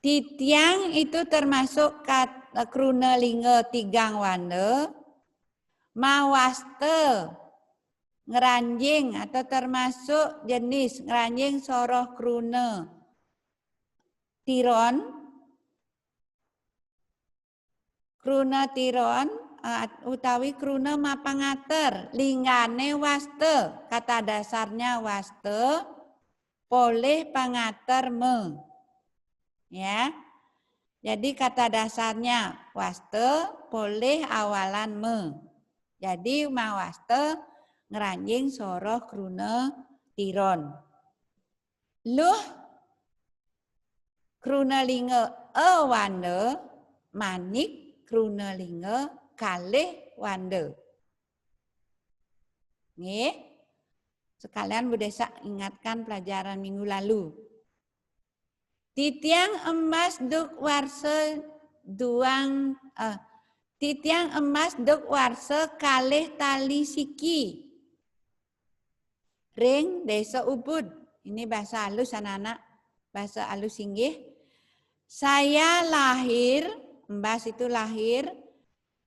Titiang itu termasuk krune lingga tigang wanda. Mawaste ngeranjing atau termasuk jenis ngeranjing soroh krune tiron. Krune tiron utawi kruna mapangater linggane waste, kata dasarnya waste poleh pangater me. Ya. Jadi kata dasarnya waste poleh awalan me. Jadi ma waste ngeranjing soroh kruna tiron. Luh kruna linga wande manik kruna linga kalih wande. Nggih. Sekalian Bu Desa ingatkan pelajaran minggu lalu. Titiang emas duk warse duang titiang emas duk warse kalih tali siki. Ring Desa Ubud. Ini bahasa halus anak-anak. Bahasa halus inggih. Saya lahir, embas itu lahir,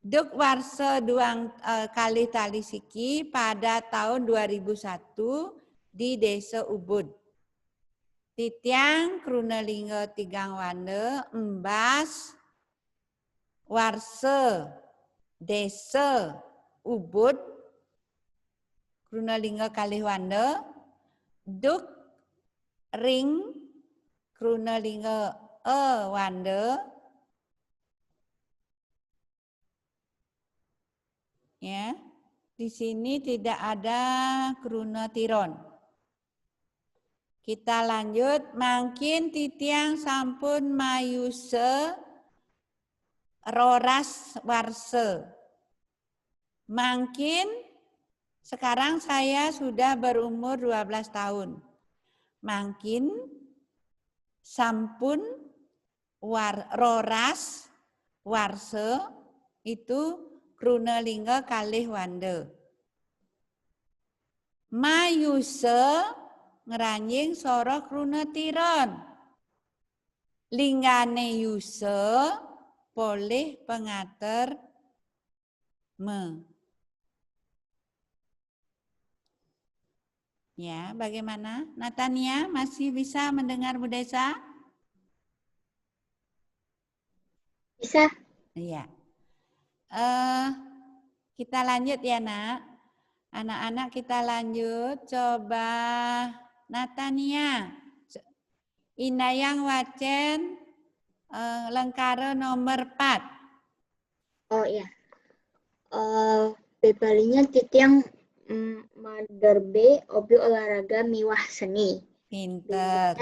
duk warse duang kalih tali siki pada tahun 2001 di Desa Ubud. Titiang kruna lingga tigang wande embas warse Desa Ubud kruna lingga kalih wande duk ring kruna lingga wande ya. Di sini tidak ada kruna tiron. Kita lanjut, mangkin titiang sampun mayuse roras warse. Mangkin sekarang saya sudah berumur 12 tahun. Mangkin sampun roras warse itu kruna lingga kalih wande. Mayuse ngeranjing soroh kruna tiron. Linggane yuse poleh pengater me. Ya, bagaimana? Natania masih bisa mendengar Bu Desa? Bisa. Iya. Kita lanjut ya, Nak. Anak-anak kita lanjut. Coba Natania. Indayang wacen lengkara nomor 4. Oh iya. Bebalinya titiang Mother B, hobi olahraga miwah seni. Pinter.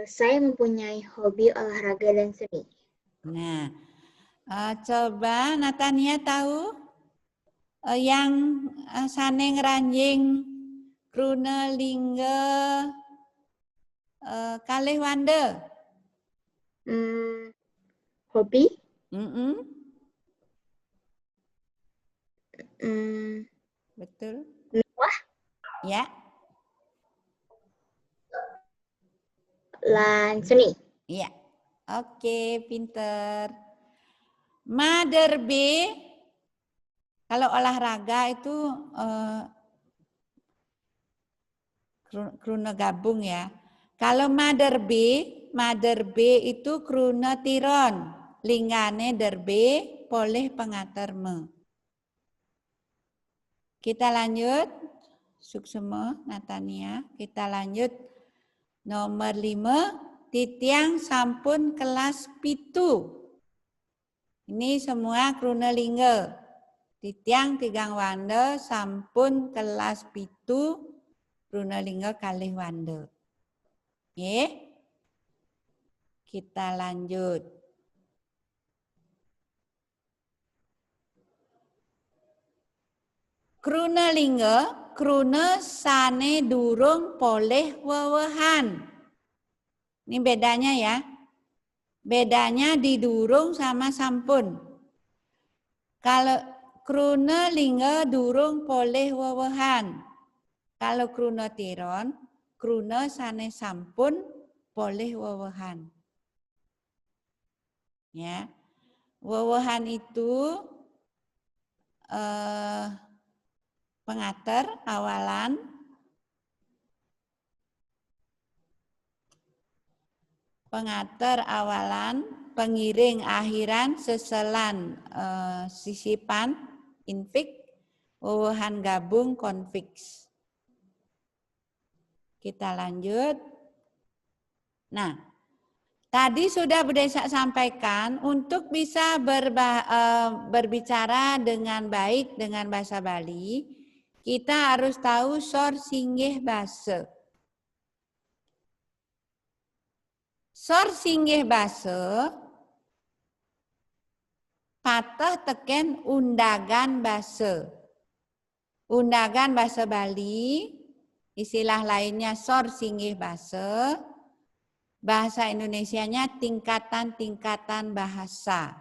Saya mempunyai hobi olahraga dan seni. Nah, coba Natania tahu yang saneng ranjing kruna lingga kalih wande. Hobi? Betul. Miwah? Ya. Lan seni. Iya. Oke, pinter. Mother B, kalau olahraga itu kruna gabung ya. Kalau Mother B itu kruna tiron. Linggane derbe poleh pengater me. Kita lanjut. Suksema, Natania. Kita lanjut. Nomor 5. Titiang sampun kelas pitu. Ini semua kruna lingga. Titiang tigang wande sampun kelas pitu. Kruna lingga kalih wande. Oke. Kita lanjut. Kruna lingga, kruna sane durung poleh wewehan. Ini bedanya ya. Bedanya di durung sama sampun. Kalau kruna lingga durung poleh wewehan. Kalau kruna tiron, kruna sane sampun poleh wewehan. Ya. Wewehan itu pengater awalan. Pengater awalan pengiring akhiran seselan sisipan infik wuhan gabung konfiks. Kita lanjut. Nah, tadi sudah Bu Desa sampaikan untuk bisa berbicara dengan baik dengan bahasa Bali, kita harus tahu sor singgih basa. Sor singgih basa patah teken undagan basa. Undagan bahasa Bali, istilah lainnya sor singgih basa. Bahasa Indonesianya tingkatan-tingkatan bahasa.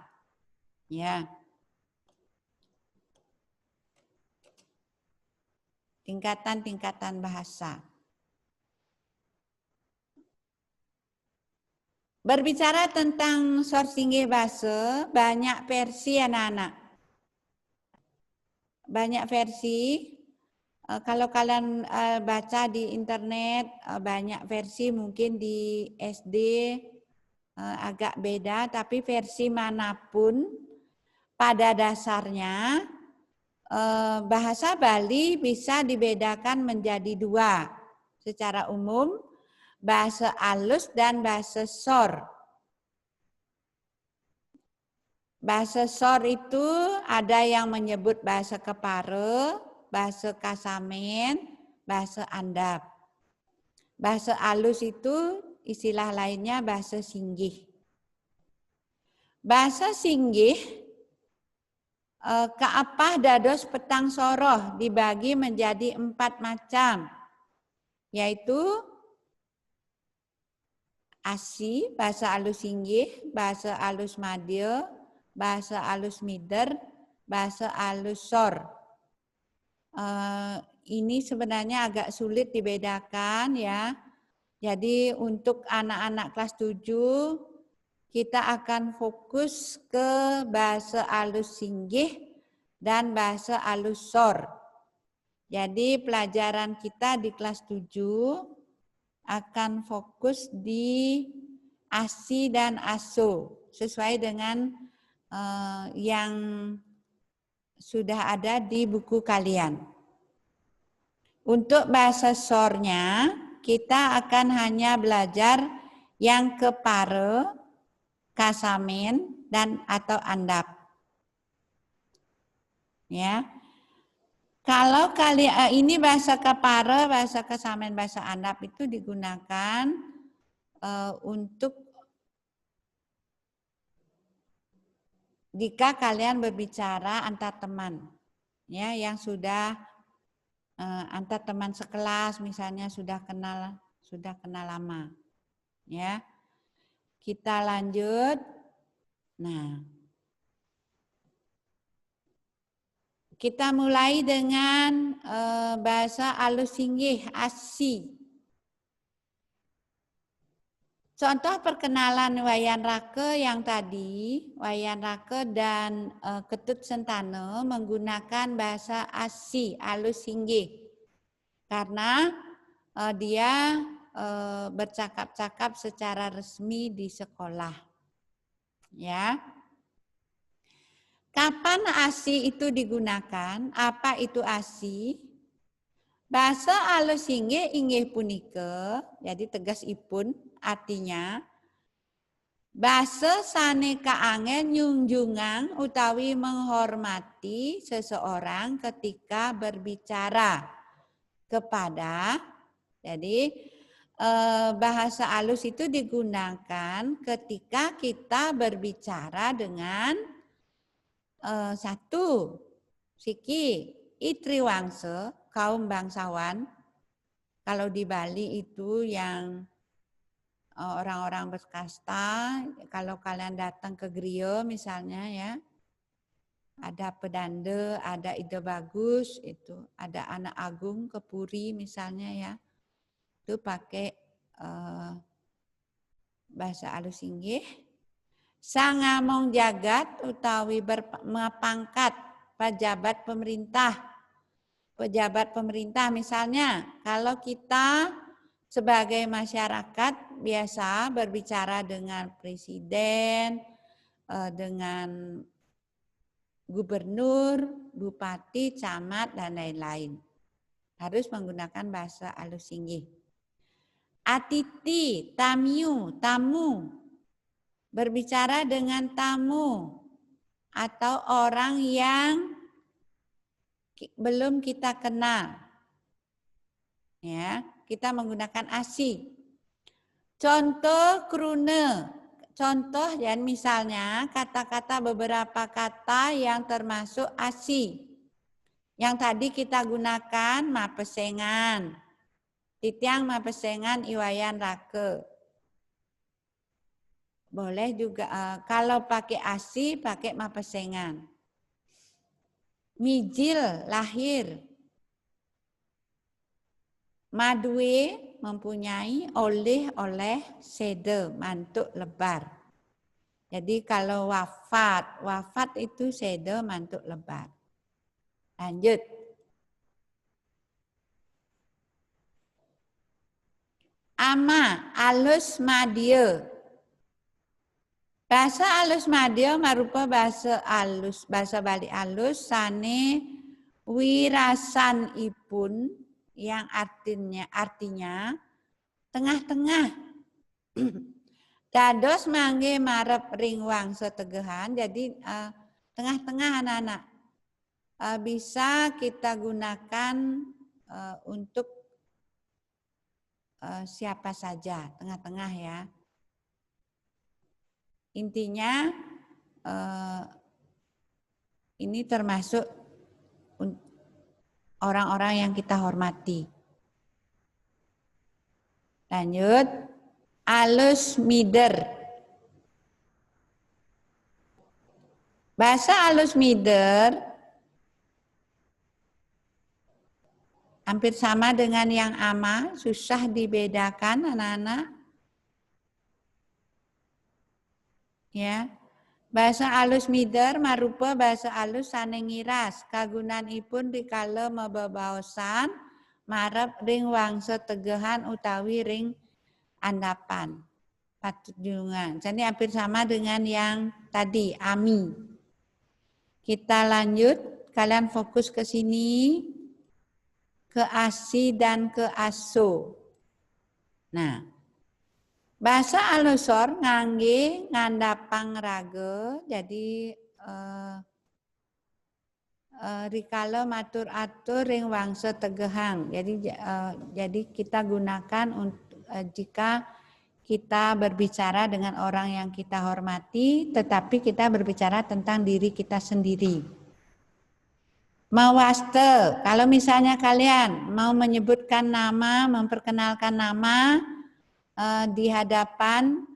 Ya. Tingkatan-tingkatan bahasa. Berbicara tentang sor singgih basa, banyak versi anak-anak. Banyak versi. Kalau kalian baca di internet, banyak versi, mungkin di SD agak beda, tapi versi manapun pada dasarnya bahasa Bali bisa dibedakan menjadi dua secara umum, bahasa alus dan bahasa sor. Bahasa sor itu ada yang menyebut bahasa Kepara, bahasa Kasamen, bahasa Andap. Bahasa alus itu istilah lainnya bahasa Singgih. Bahasa Singgih keapah dados petang soroh dibagi menjadi 4 macam, yaitu Asi, bahasa alus Singgih, bahasa alus Madya, bahasa alus Mider, bahasa alus Sor. Ini sebenarnya agak sulit dibedakan ya. Jadi untuk anak-anak kelas 7 kita akan fokus ke bahasa alus Singgih dan bahasa alus Sor. Jadi pelajaran kita di kelas 7 akan fokus di Asi dan Aso sesuai dengan yang sudah ada di buku kalian. Untuk bahasa sornya, kita akan hanya belajar yang Kepara, Kasamen, dan atau Andap. Ya. Kalau kalian ini bahasa Kepara, bahasa Kasamen, bahasa Andap itu digunakan untuk jika kalian berbicara antar teman, ya, yang sudah antar teman sekelas, misalnya sudah kenal lama, ya. Kita lanjut. Nah, kita mulai dengan bahasa alus Singgih, Asi. Contoh perkenalan Wayan Rake yang tadi, Wayan Rake dan Ketut Sentane menggunakan bahasa Asi, alus Singgih. Karena dia bercakap-cakap secara resmi di sekolah. Ya. Kapan Asi itu digunakan? Apa itu Asi? Bahasa alus Singgih inggih punika, jadi tegas ipun, artinya basa saneka angen nyunjungan utawi menghormati seseorang ketika berbicara kepada. Jadi bahasa alus itu digunakan ketika kita berbicara dengan satu siki itriwangsa, kaum bangsawan. Kalau di Bali itu yang orang-orang berkasta, kalau kalian datang ke griya misalnya ya, ada pedanda, ada ide bagus, itu ada anak agung ke puri misalnya ya, itu pakai bahasa alus Singgih. Sangamong jagat utawi berpangkat pejabat pemerintah. Pejabat pemerintah misalnya, kalau kita sebagai masyarakat biasa berbicara dengan presiden, dengan gubernur, bupati, camat, dan lain-lain. Harus menggunakan bahasa alus singgih. Atiti, tamyu, tamu. Berbicara dengan tamu atau orang yang belum kita kenal. Ya, kita menggunakan asi. Contoh krune. Contoh dan misalnya kata-kata beberapa kata yang termasuk asi. Yang tadi kita gunakan mapesengan. Titiang mapesengan iwayan rake. Boleh juga kalau pakai asi pakai mapesengan. Mijil lahir. Madue mempunyai, oleh, sede, mantuk lebar. Jadi kalau wafat itu sede, mantuk lebar. Lanjut. Ama, alus madya. Bahasa alus madya marupa bahasa alus, bahasa Bali alus sane wirasan ipun yang artinya tengah-tengah. Dados mangge marep ring wangsa tegehan, jadi tengah-tengah anak-anak. Bisa kita gunakan untuk siapa saja, tengah-tengah ya. Intinya ini termasuk orang-orang yang kita hormati. Lanjut, alus mider. Bahasa alus mider hampir sama dengan yang ama, susah dibedakan anak-anak. Ya. Bahasa alus mider marupa bahasa alus sane ngiras, kagunanipun dikala mebebaosan marep ring wangsa tegehan utawi ring andapan. Patujungan. Jadi hampir sama dengan yang tadi, ami. Kita lanjut, kalian fokus ke sini. Ke asi dan ke aso. Nah, bahasa alusor ngangge ngandapang raga, jadi rikala matur atur ring wangsa tegehang. Jadi kita gunakan jika kita berbicara dengan orang yang kita hormati, tetapi kita berbicara tentang diri kita sendiri. Mawaste, kalau misalnya kalian mau menyebutkan nama, memperkenalkan nama di hadapan,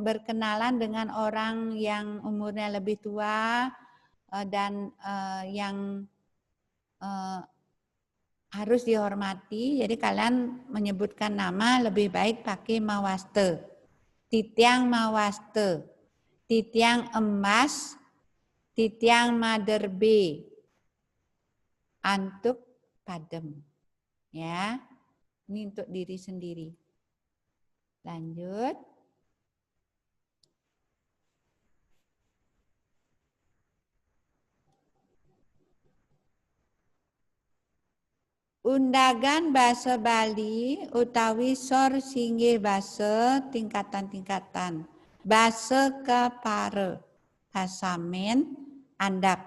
berkenalan dengan orang yang umurnya lebih tua dan yang harus dihormati, jadi kalian menyebutkan nama lebih baik pakai mawaste. Titiang mawaste, titiang emas, titiang maderbe, antuk padem. Ya, ini untuk diri sendiri. Lanjut. Undagan basa Bali utawi sor singgih basa tingkatan-tingkatan. Basa kepara, kasamen, andap.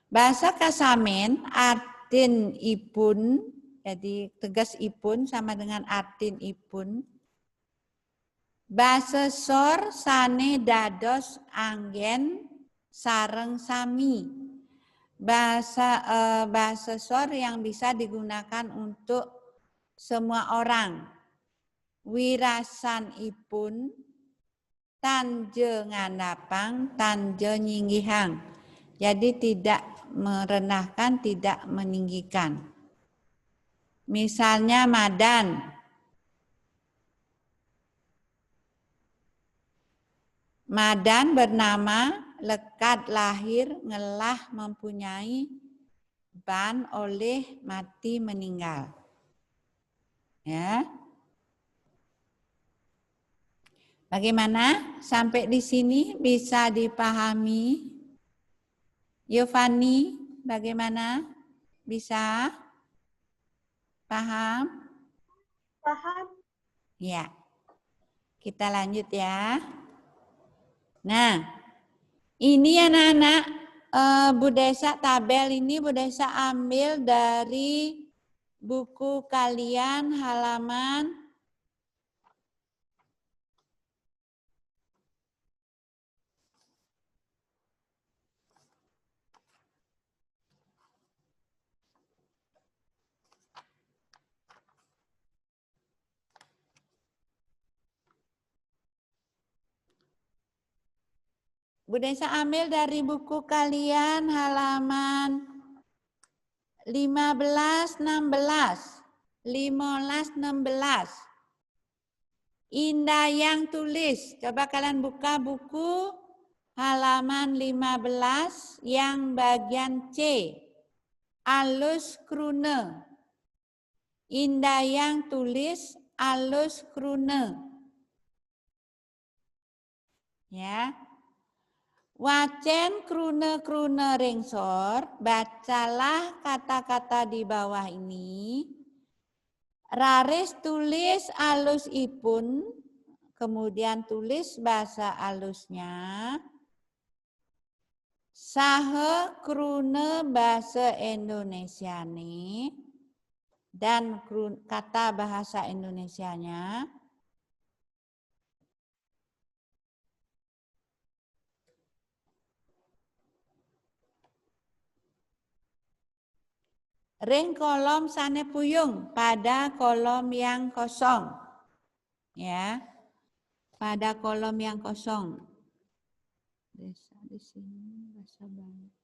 Bahasa kasamen artin ipun, jadi tegas ipun sama dengan artin ipun. Bahasa sor sane dados anggen sareng sami. Bahasa sor yang bisa digunakan untuk semua orang. Wirasan ipun tanje ngandapang, tanje nyinggihang. Jadi tidak merendahkan, tidak meninggikan. Misalnya madan. Madan bernama lekat lahir, ngelah mempunyai, ban oleh mati meninggal. Ya. Bagaimana? Sampai di sini bisa dipahami? Giovanni, bagaimana? Bisa? Paham? Paham. Ya. Kita lanjut ya. Nah, ini anak-anak, Bu Desa tabel ini Bu Desa ambil dari buku kalian halaman Bu Desa ambil dari buku kalian halaman 15, 16. Indah yang tulis. Coba kalian buka buku halaman 15 yang bagian C. Alus Krune. Indah yang tulis Alus Krune. Ya. Wacen krune rengsor, bacalah kata-kata di bawah ini. Raris tulis alus ipun, kemudian tulis bahasa alusnya. Sahe krune bahasa Indonesia nih, dan kata bahasa Indonesianya. Ring kolom sane puyung pada kolom yang kosong. Ya. Pada kolom yang kosong. Desa di sini rasa banget.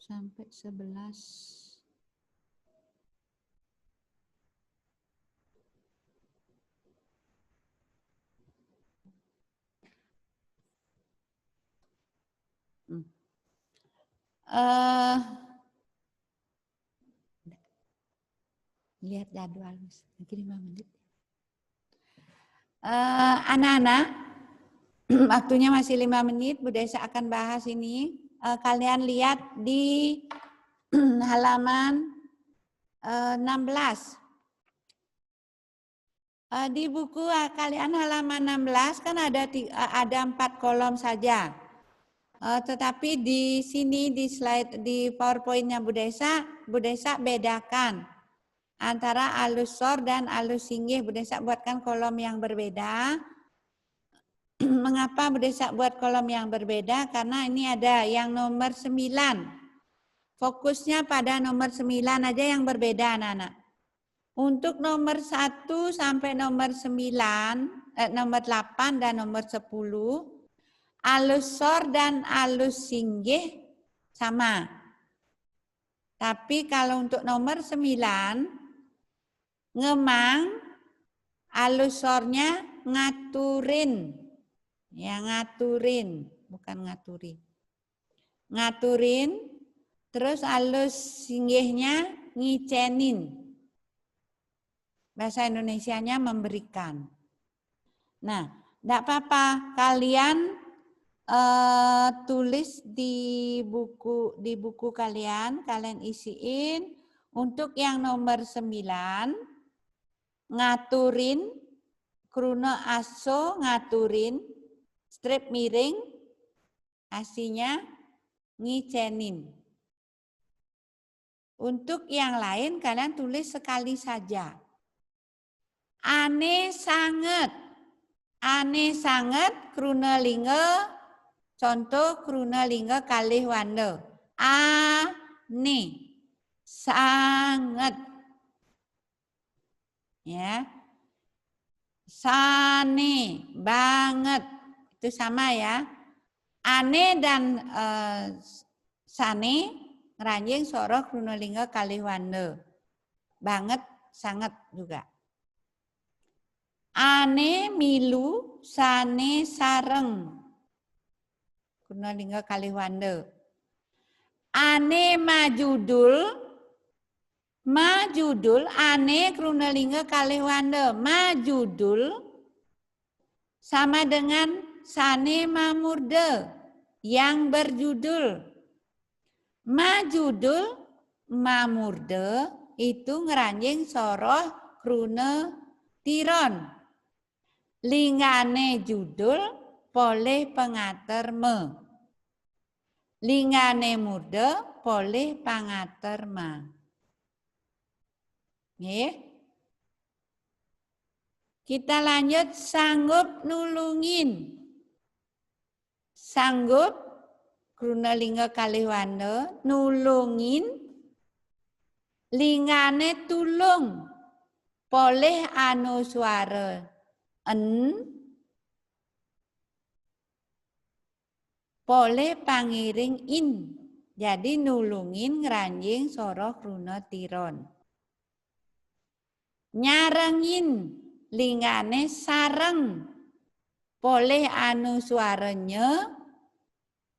Sampai 11. Lihat jadwal, lagi 5 menit. Anak-anak, waktunya masih 5 menit, Bu Desa akan bahas ini. Kalian lihat di halaman 16. Di buku kalian halaman 16 kan ada 4 kolom saja. Tetapi di sini di slide di PowerPoint-nya Bu Desa bedakan antara alus sor dan alus singgih. Bu Desa buatkan kolom yang berbeda. Mengapa Bu Desa buat kolom yang berbeda? Karena ini ada yang nomor 9. Fokusnya pada nomor 9 aja yang berbeda anak-anak. Untuk nomor 1 sampai nomor 9, nomor 8 dan nomor 10, alus sor dan alus singgih sama. Tapi kalau untuk nomor 9, ngemang alus sornya ngaturin. Ya, ngaturin, bukan ngaturin. Ngaturin, terus alus singgihnya ngicenin. Bahasa Indonesianya memberikan. Nah, tidak apa-apa, kalian tulis di buku kalian isiin untuk yang nomor 9 ngaturin, krune aso ngaturin, strip miring, asinya ngicenin. Untuk yang lain kalian tulis sekali saja. Ane sangat krune lingga, contoh krune lingga kalih wanda. Ane sangat, ya. Sane banget, itu sama ya. Ane dan sane ngeranjing soro krune lingga kalih wanda. Banget, sangat juga. Ane milu, sane sareng. Kruna lingga kalih wanda. Ane majudul ane kruna lingga kalih wanda. Majudul sama dengan sane mamurde yang berjudul. Majudul mamurde itu ngeranjing soroh kruna tiron. Lingane judul poleh pengater me. Lingane murde poleh pangater ma. Nggih. Kita lanjut sanggup nulungin. Sanggup kruna lingga kalih wanda nulungin lingane tulung poleh anuswara poleh pangiring in. Jadi nulungin ngranjing soroh kruna tiron. Nyarengin lingane sareng poleh anuswaranya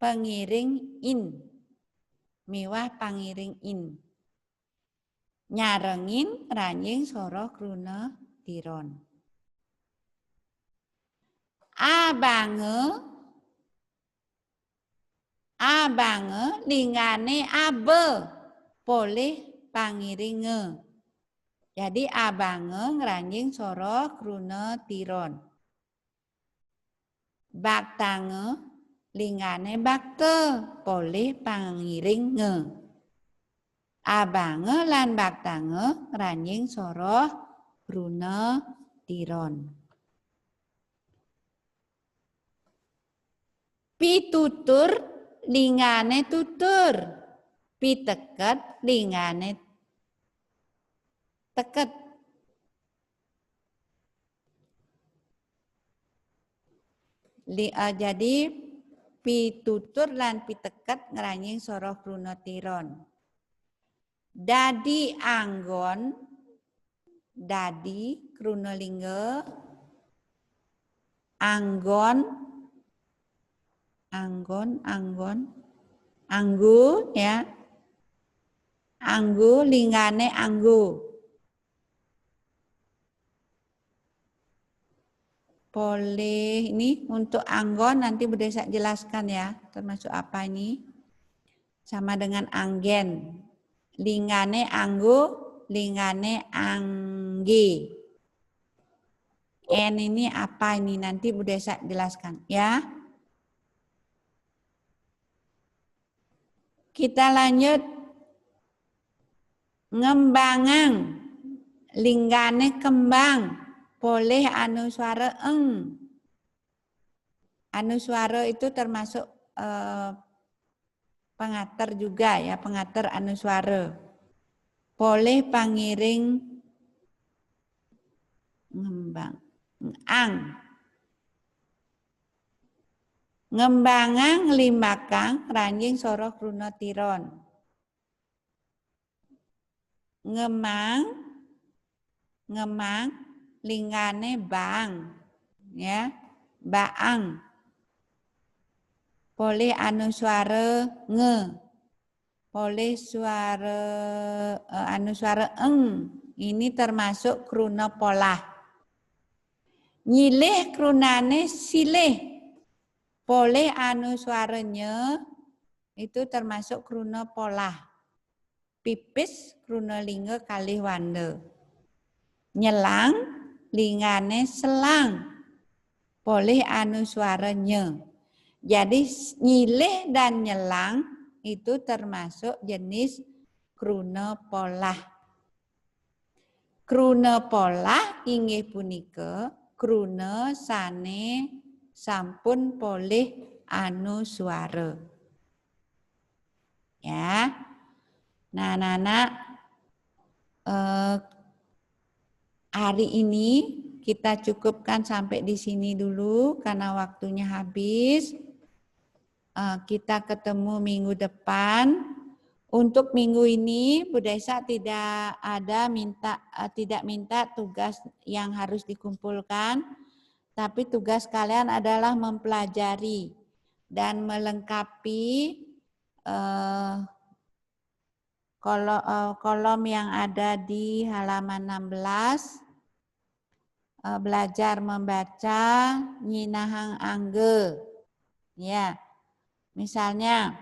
pengiring in. Miwah pangiring in. Nyarengin ranjing soroh kruna tiron. Abange lingane abe poleh pangiringe. Jadi abange ngranjing soroh kruna tiron. Baktange lingane bakte poleh pangiring nge. Abange lan baktange ngranjing soroh kruna tiron. Pitutur lingane tutur. Piteket lingane teket. Jadi pitutur lan piteket ngranjing soroh kruna tiron. Dadi anggon, dadi kruna lingga, anggon, anggu ya, anggu lingane anggu. Boleh ini untuk anggon nanti Bude saya jelaskan ya, termasuk apa ini. Sama dengan anggen. Lingane anggu, lingane anggi. N ini apa ini nanti Bude saya jelaskan ya. Kita lanjut. Ngembangang. Lingane kembang. Poleh anuswara eng. Anuswara itu termasuk pengater juga ya, pengater anuswara. Poleh pangiring ngembang. Ang. Ngembangang limbakang ranjing soroh kruna tiron. Ngemang lingane bang ya, baang. Poleh anuswara nge. Poleh suara anuswara eng. Ini termasuk kruna polah. Nyilih krunane silih. Poleh anuswaranya itu termasuk kruna polah. Pipis kruna lingga kalih wanda. Nyelang lingane selang. Poleh anuswaranya. Jadi nyilih dan nyelang itu termasuk jenis kruna polah. Kruna polah inggih punika kruna sane sampun poleh anuswara. Ya. Nah, anak-anak hari ini kita cukupkan sampai di sini dulu karena waktunya habis. Kita ketemu minggu depan. Untuk minggu ini Bu Desa tidak minta tugas yang harus dikumpulkan, tapi tugas kalian adalah mempelajari dan melengkapi kolom yang ada di halaman 16. Belajar membaca nyinahang angge. Ya. Misalnya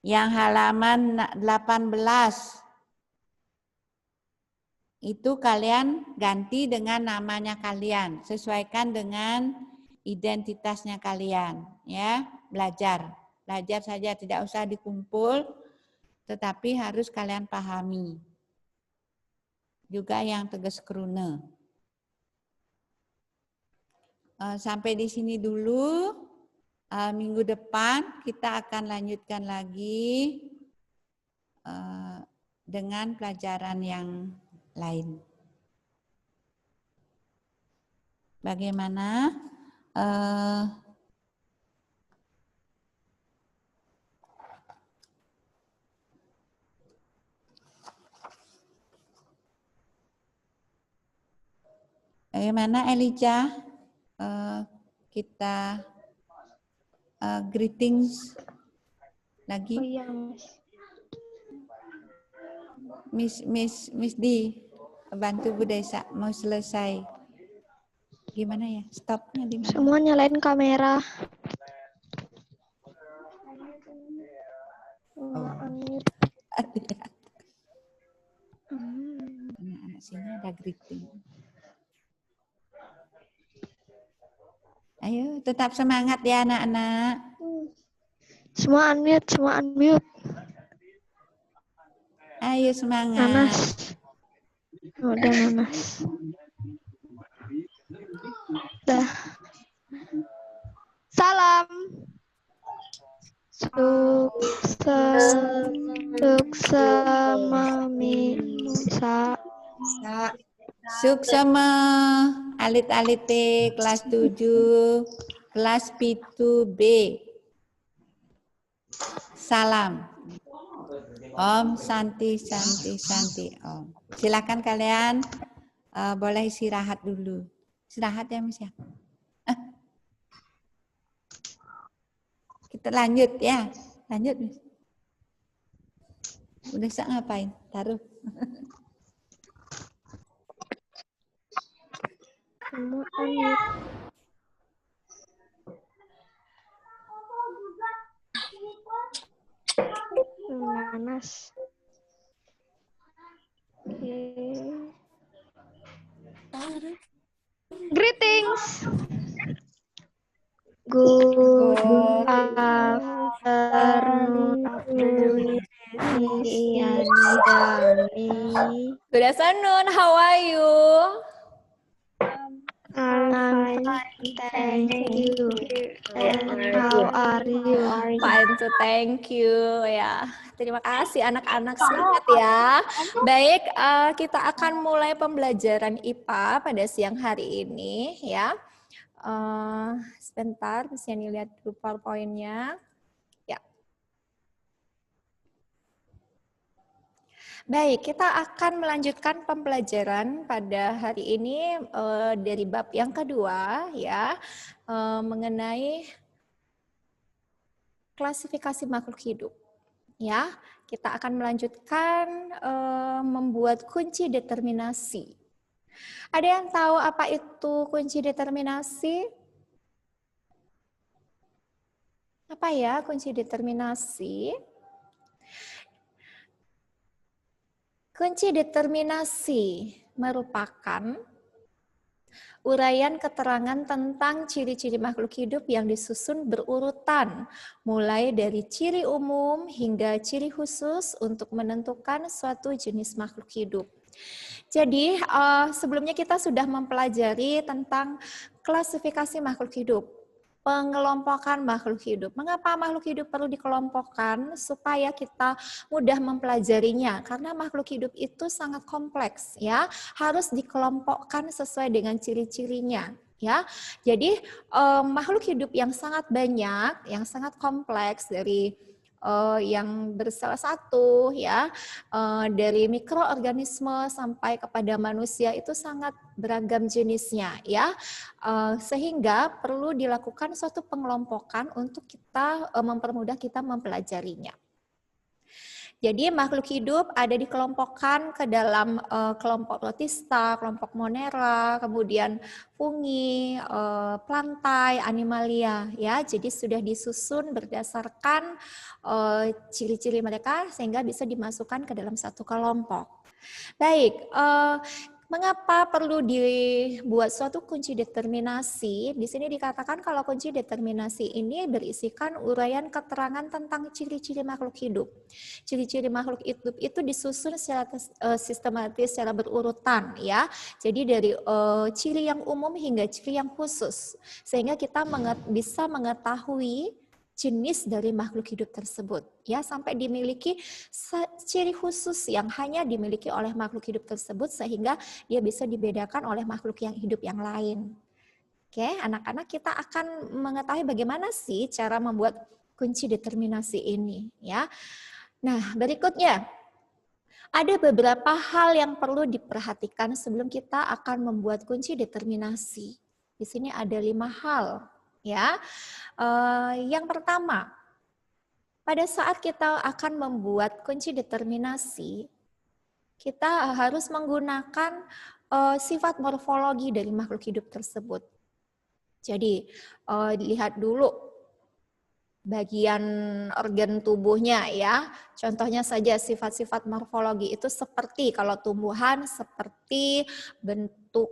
yang halaman 18 itu kalian ganti dengan namanya kalian, sesuaikan dengan identitasnya kalian, ya. Belajar saja, tidak usah dikumpul, tetapi harus kalian pahami. Juga yang tegas krune. Sampai di sini dulu. Minggu depan kita akan lanjutkan lagi dengan pelajaran yang lain. Bagaimana? Bagaimana Elijah? Kita greetings lagi. Oh iya, Miss Di, bantu Bu Desa, mau selesai. Gimana ya? Stopnya di mana? Semua nyalain kamera. Anak-anak sini ada greeting. Ayo, tetap semangat ya anak-anak. Semua unmute. Ayo semangat. Nanas. Udah Nanas. Dah. Salam. Suksema mimsa. Suksema alit-alite kelas 7, kelas P2B. Salam. Om Santi Om. Silakan kalian boleh istirahat dulu. Istirahat ya Miss ya. Kita lanjut ya. Lanjut Miss. Udah ngapain? Taruh. Semua unmute. Nanas. Greetings. Good afternoon. Good afternoon. How are you? I'm fine, thank you. And how are you? Fine to thank you. Ya, terima kasih anak-anak, semangat ya. Baik, kita akan mulai pembelajaran IPA pada siang hari ini ya. Sebentar, bisa lihat dulu PowerPoint-nya. Ya. Baik, kita akan melanjutkan pembelajaran pada hari ini dari bab yang kedua ya, mengenai klasifikasi makhluk hidup. Ya, kita akan melanjutkan membuat kunci determinasi. Ada yang tahu apa itu kunci determinasi? Apa ya kunci determinasi? Kunci determinasi merupakan uraian keterangan tentang ciri-ciri makhluk hidup yang disusun berurutan, mulai dari ciri umum hingga ciri khusus untuk menentukan suatu jenis makhluk hidup. Jadi, sebelumnya kita sudah mempelajari tentang klasifikasi makhluk hidup. Pengelompokan makhluk hidup. Mengapa makhluk hidup perlu dikelompokkan? Supaya kita mudah mempelajarinya. Karena makhluk hidup itu sangat kompleks, ya. Harus dikelompokkan sesuai dengan ciri-cirinya, ya. Jadi makhluk hidup yang sangat banyak, yang sangat kompleks dari yang bersalah satu ya, dari mikroorganisme sampai kepada manusia itu sangat beragam jenisnya ya, sehingga perlu dilakukan suatu pengelompokan untuk kita mempermudah kita mempelajarinya. Jadi makhluk hidup ada dikelompokkan ke dalam kelompok protista, kelompok monera, kemudian fungi, plantae, animalia ya. Jadi sudah disusun berdasarkan ciri-ciri mereka sehingga bisa dimasukkan ke dalam satu kelompok. Baik, mengapa perlu dibuat suatu kunci determinasi? Di sini dikatakan kalau kunci determinasi ini berisikan uraian keterangan tentang ciri-ciri makhluk hidup. Ciri-ciri makhluk hidup itu disusun secara sistematis, secara berurutan ya. Jadi dari ciri yang umum hingga ciri yang khusus, sehingga kita bisa mengetahui jenis dari makhluk hidup tersebut ya, sampai dimiliki ciri khusus yang hanya dimiliki oleh makhluk hidup tersebut sehingga dia bisa dibedakan oleh makhluk yang hidup yang lain. Oke, anak-anak, kita akan mengetahui bagaimana sih cara membuat kunci determinasi ini ya. Nah, berikutnya ada beberapa hal yang perlu diperhatikan sebelum kita akan membuat kunci determinasi. Di sini ada 5 hal. Ya, yang pertama, pada saat kita akan membuat kunci determinasi, kita harus menggunakan sifat morfologi dari makhluk hidup tersebut. Jadi, lihat dulu bagian organ tubuhnya ya. Contohnya saja sifat-sifat morfologi itu seperti kalau tumbuhan seperti bentuk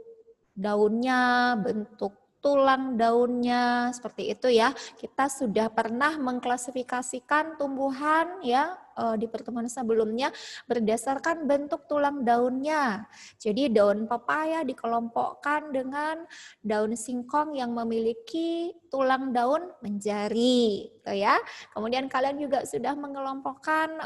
daunnya, bentuk tulang daunnya, seperti itu ya. Kita sudah pernah mengklasifikasikan tumbuhan ya di pertemuan sebelumnya berdasarkan bentuk tulang daunnya. Jadi daun pepaya dikelompokkan dengan daun singkong yang memiliki tulang daun menjari, gitu ya. Kemudian kalian juga sudah mengelompokkan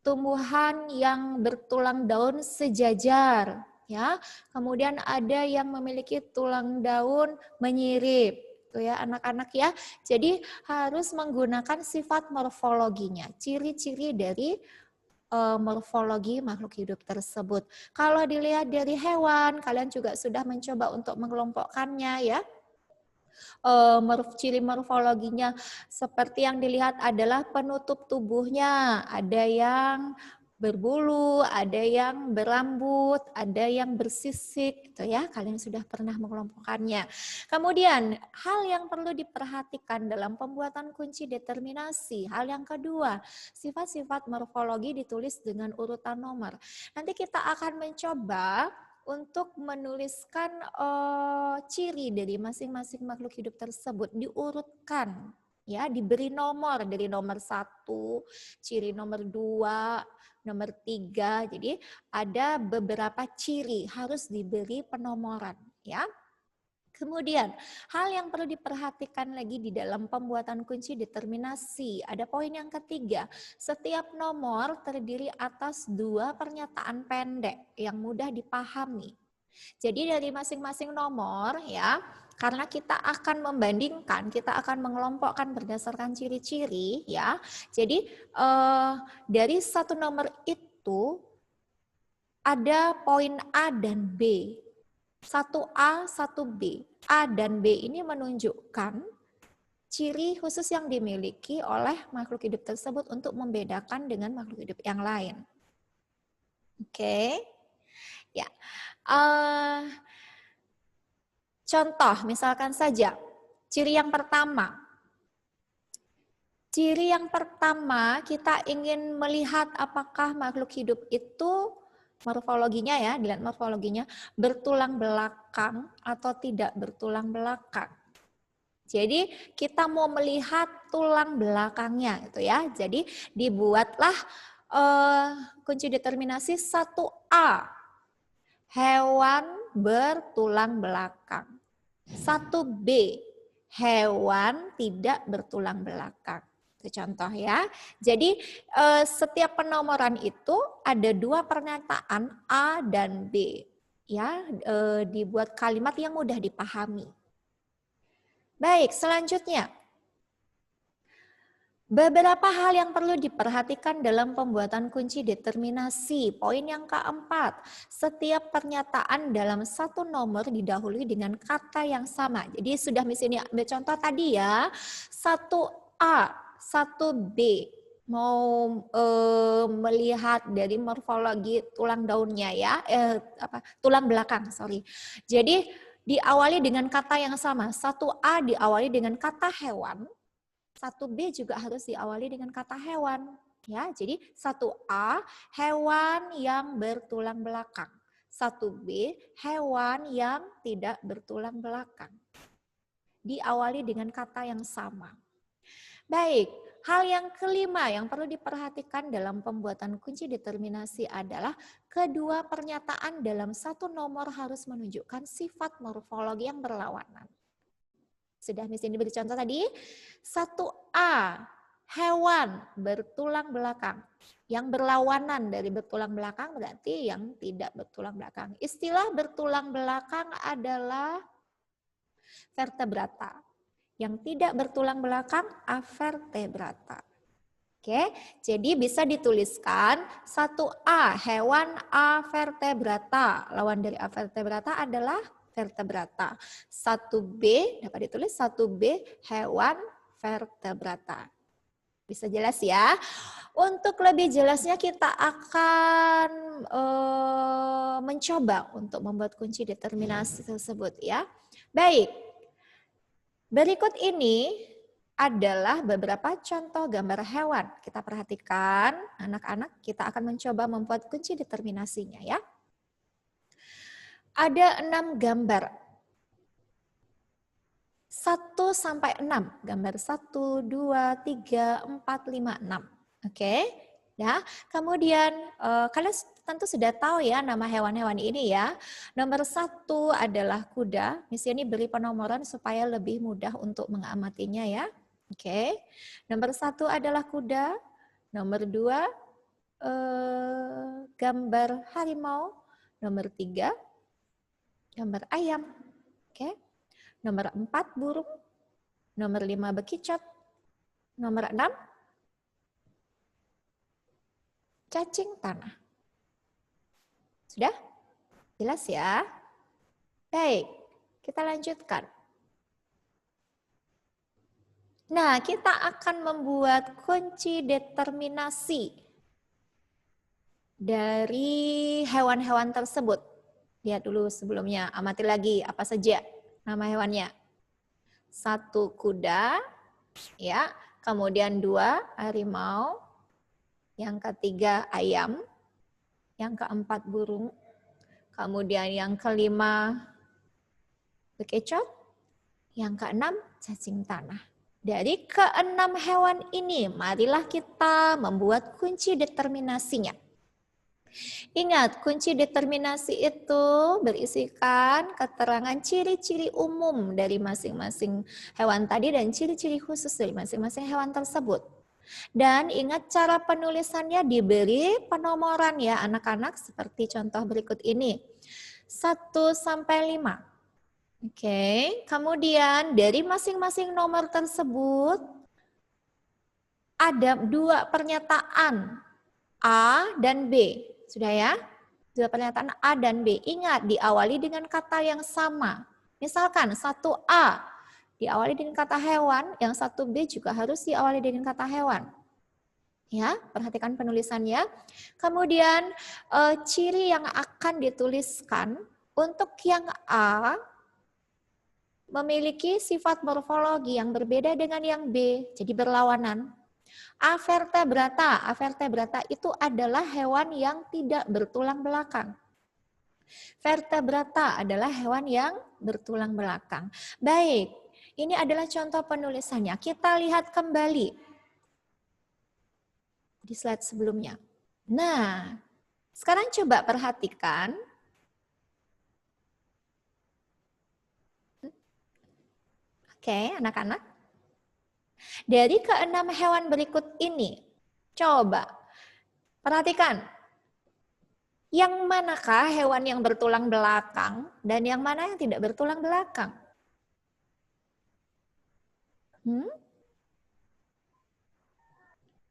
tumbuhan yang bertulang daun sejajar. Ya, kemudian ada yang memiliki tulang daun menyirip, tuh ya anak-anak ya. Jadi harus menggunakan sifat morfologinya, ciri-ciri dari morfologi makhluk hidup tersebut. Kalau dilihat dari hewan, kalian juga sudah mencoba untuk mengelompokkannya ya. Ciri morfologinya seperti yang dilihat adalah penutup tubuhnya, ada yang berbulu, ada yang berambut, ada yang bersisik, gitu ya. Kalian sudah pernah mengelompokkannya. Kemudian, hal yang perlu diperhatikan dalam pembuatan kunci determinasi. Hal yang kedua, sifat-sifat morfologi ditulis dengan urutan nomor. Nanti kita akan mencoba untuk menuliskan ciri dari masing-masing makhluk hidup tersebut, diurutkan. Ya, diberi nomor dari nomor 1, ciri nomor 2, nomor 3. Jadi ada beberapa ciri harus diberi penomoran ya. Kemudian hal yang perlu diperhatikan lagi di dalam pembuatan kunci determinasi, ada poin yang ketiga. Setiap nomor terdiri atas 2 pernyataan pendek yang mudah dipahami. Jadi dari masing-masing nomor ya, karena kita akan membandingkan, kita akan mengelompokkan berdasarkan ciri-ciri ya. Jadi dari satu nomor itu ada poin A dan B. 1A, 1B. A dan B ini menunjukkan ciri khusus yang dimiliki oleh makhluk hidup tersebut untuk membedakan dengan makhluk hidup yang lain. Oke. Ya. Contoh, misalkan saja, ciri yang pertama. Ciri yang pertama, kita ingin melihat apakah makhluk hidup itu, morfologinya ya, dilihat morfologinya, bertulang belakang atau tidak bertulang belakang. Jadi kita mau melihat tulang belakangnya, gitu ya. Jadi dibuatlah kunci determinasi 1A. Hewan bertulang belakang. 1B, hewan tidak bertulang belakang. Itu contoh ya. Jadi setiap penomoran itu ada 2 pernyataan A dan B. Ya, dibuat kalimat yang mudah dipahami. Baik, selanjutnya. Beberapa hal yang perlu diperhatikan dalam pembuatan kunci determinasi. Poin yang keempat, setiap pernyataan dalam satu nomor didahului dengan kata yang sama. Jadi sudah misalnya ambil contoh tadi ya, 1A, 1B. Mau melihat dari morfologi tulang daunnya ya, tulang belakang, sorry. Jadi diawali dengan kata yang sama. 1A diawali dengan kata hewan. 1B juga harus diawali dengan kata hewan. Ya, jadi 1A hewan yang bertulang belakang. 1B hewan yang tidak bertulang belakang. Diawali dengan kata yang sama. Baik, hal yang kelima yang perlu diperhatikan dalam pembuatan kunci determinasi adalah kedua pernyataan dalam satu nomor harus menunjukkan sifat morfologi yang berlawanan. Sudah misalnya diberi contoh tadi, 1A, hewan bertulang belakang. Yang berlawanan dari bertulang belakang berarti yang tidak bertulang belakang. Istilah bertulang belakang adalah vertebrata. Yang tidak bertulang belakang, avertebrata. Oke, jadi bisa dituliskan 1A, hewan avertebrata. Lawan dari avertebrata adalah vertebrata. 1B dapat ditulis 1B hewan vertebrata. Bisa jelas ya? Untuk lebih jelasnya kita akan mencoba untuk membuat kunci determinasi tersebut ya. Baik. Berikut ini adalah beberapa contoh gambar hewan. Kita perhatikan anak-anak, kita akan mencoba membuat kunci determinasinya ya. Ada 6 gambar. 1 sampai 6. Gambar 1, 2, 3, 4, 5, 6. Oke. Ya. Kemudian kalian tentu sudah tahu ya nama hewan-hewan ini ya. Nomor 1 adalah kuda. Misalnya ini beri penomoran supaya lebih mudah untuk mengamatinya ya. Oke. Nomor 1 adalah kuda. Nomor 2 gambar harimau. Nomor 3 gambar ayam. Oke. Nomor 4 burung. Nomor 5 bekicot. Nomor 6 cacing tanah. Sudah? Jelas ya? Baik, kita lanjutkan. Nah, kita akan membuat kunci determinasi dari hewan-hewan tersebut. Lihat dulu sebelumnya, amati lagi apa saja nama hewannya. 1 kuda, ya. Kemudian 2 harimau, yang ketiga ayam, yang keempat burung, kemudian yang kelima bekicot, yang keenam cacing tanah. Dari keenam hewan ini, marilah kita membuat kunci determinasinya. Ingat, kunci determinasi itu berisikan keterangan ciri-ciri umum dari masing-masing hewan tadi dan ciri-ciri khusus dari masing-masing hewan tersebut. Dan ingat cara penulisannya diberi penomoran ya anak-anak seperti contoh berikut ini. 1 sampai 5. Oke, kemudian dari masing-masing nomor tersebut ada 2 pernyataan A dan B. Sudah ya? 2 pernyataan A dan B. Ingat, diawali dengan kata yang sama. Misalkan 1A diawali dengan kata hewan, yang 1B juga harus diawali dengan kata hewan. Ya, perhatikan penulisannya. Kemudian ciri yang akan dituliskan untuk yang A memiliki sifat morfologi yang berbeda dengan yang B, jadi berlawanan. Avertebrata. Avertebrata itu adalah hewan yang tidak bertulang belakang. Vertebrata adalah hewan yang bertulang belakang. Baik, ini adalah contoh penulisannya. Kita lihat kembali di slide sebelumnya. Nah, sekarang coba perhatikan. Oke, anak-anak. Dari keenam hewan berikut ini, coba perhatikan. Yang manakah hewan yang bertulang belakang dan yang mana yang tidak bertulang belakang?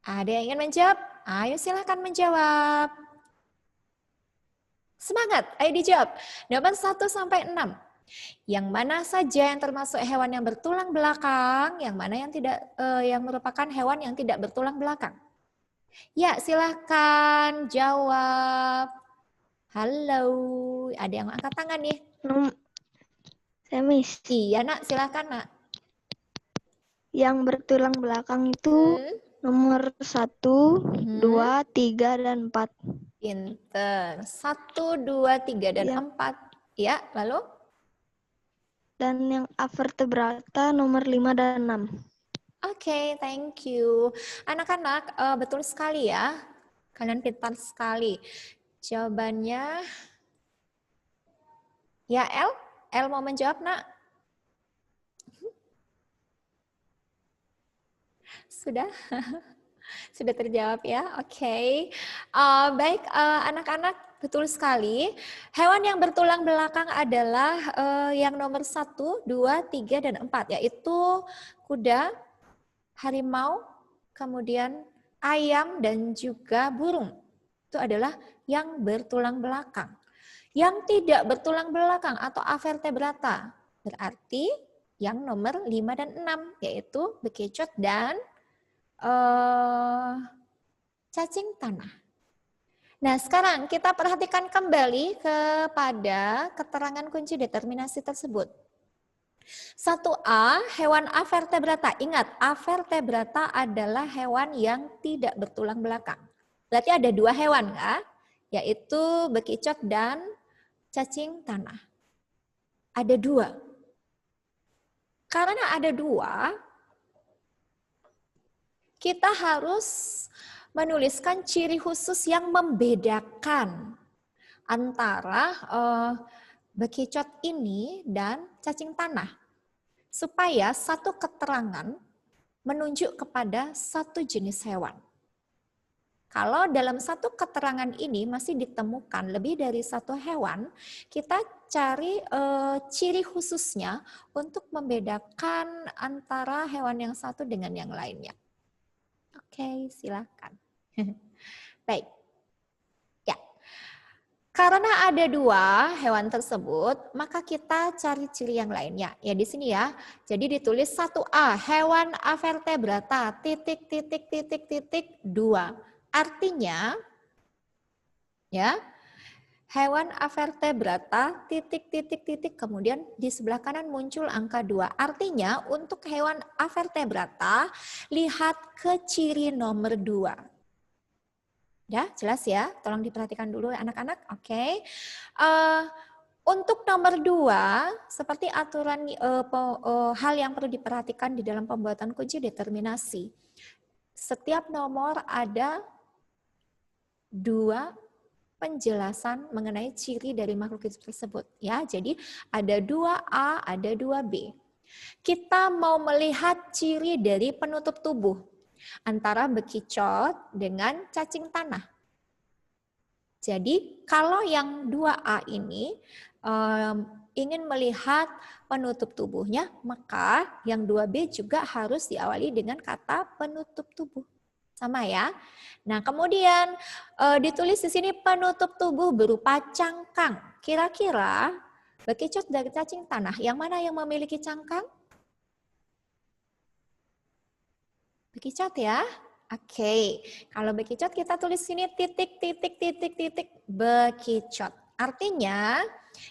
Ada yang ingin menjawab? Ayo silahkan menjawab. Semangat, ayo dijawab. Nomor 1 sampai 6. Yang mana saja yang termasuk hewan yang bertulang belakang, yang mana yang tidak, yang merupakan hewan yang tidak bertulang belakang? Ya, silahkan jawab. Halo, ada yang angkat tangan nih? Saya Miss. Iya nak, silahkan nak. Yang bertulang belakang itu nomor 1, 2, 3, dan 4. Pinter. 1, 2, 3, dan 4. Ya, lalu? Dan yang avertebrata nomor 5 dan 6. Oke, thank you. Anak-anak, betul sekali ya. Kalian pintar sekali. Jawabannya, ya El? El mau menjawab nak? Sudah? Sudah terjawab ya? Oke. Baik, anak-anak, betul sekali. Hewan yang bertulang belakang adalah yang nomor 1, 2, 3, dan 4, yaitu kuda, harimau, kemudian ayam, dan juga burung. Itu adalah yang bertulang belakang. Yang tidak bertulang belakang atau avertebrata berarti yang nomor 5 dan 6, yaitu bekicot dan cacing tanah. Nah, sekarang kita perhatikan kembali kepada keterangan kunci determinasi tersebut. 1A, hewan avertebrata. Ingat, avertebrata adalah hewan yang tidak bertulang belakang. Berarti ada 2 hewan, kan? Yaitu bekicot dan cacing tanah. Ada 2. Karena ada 2, kita harus menuliskan ciri khusus yang membedakan antara bekicot ini dan cacing tanah. Supaya satu keterangan menunjuk kepada satu jenis hewan. Kalau dalam satu keterangan ini masih ditemukan lebih dari 1 hewan, kita cari ciri khususnya untuk membedakan antara hewan yang satu dengan yang lainnya. Oke, silakan. Baik. Ya. Karena ada 2 hewan tersebut, maka kita cari ciri yang lainnya. Ya di sini ya. Jadi ditulis 1A, hewan avertebrata, titik, titik, titik, titik, 2. Artinya, ya, hewan avertebrata, titik, titik, titik, kemudian di sebelah kanan muncul angka 2. Artinya, untuk hewan avertebrata, lihat ke ciri nomor 2. Ya, jelas ya? Tolong diperhatikan dulu anak-anak. Oke. Untuk nomor 2, seperti aturan hal yang perlu diperhatikan di dalam pembuatan kunci determinasi. Setiap nomor ada 2 penjelasan mengenai ciri dari makhluk hidup tersebut. Ya, jadi ada 2A, ada 2B. Kita mau melihat ciri dari penutup tubuh antara bekicot dengan cacing tanah. Jadi kalau yang 2A ini ingin melihat penutup tubuhnya, maka yang 2B juga harus diawali dengan kata penutup tubuh. Sama ya. Nah, kemudian ditulis di sini penutup tubuh berupa cangkang. Kira-kira bekicot dari cacing tanah, yang mana yang memiliki cangkang? Bekicot ya. Oke. Kalau bekicot kita tulis sini titik, titik, titik, titik, bekicot. Artinya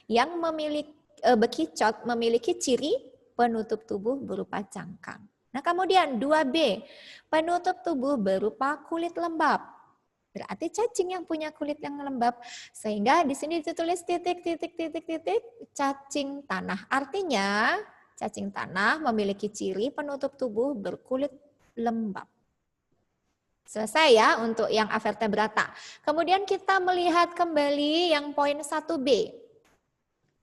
yang memiliki bekicot memiliki ciri penutup tubuh berupa cangkang. Nah, kemudian 2B, penutup tubuh berupa kulit lembab. Berarti cacing yang punya kulit yang lembab. Sehingga di sini ditulis titik, titik, titik, titik, cacing tanah. Artinya cacing tanah memiliki ciri penutup tubuh berkulit lembab. Selesai ya untuk yang avertebrata. Kemudian kita melihat kembali yang poin 1B.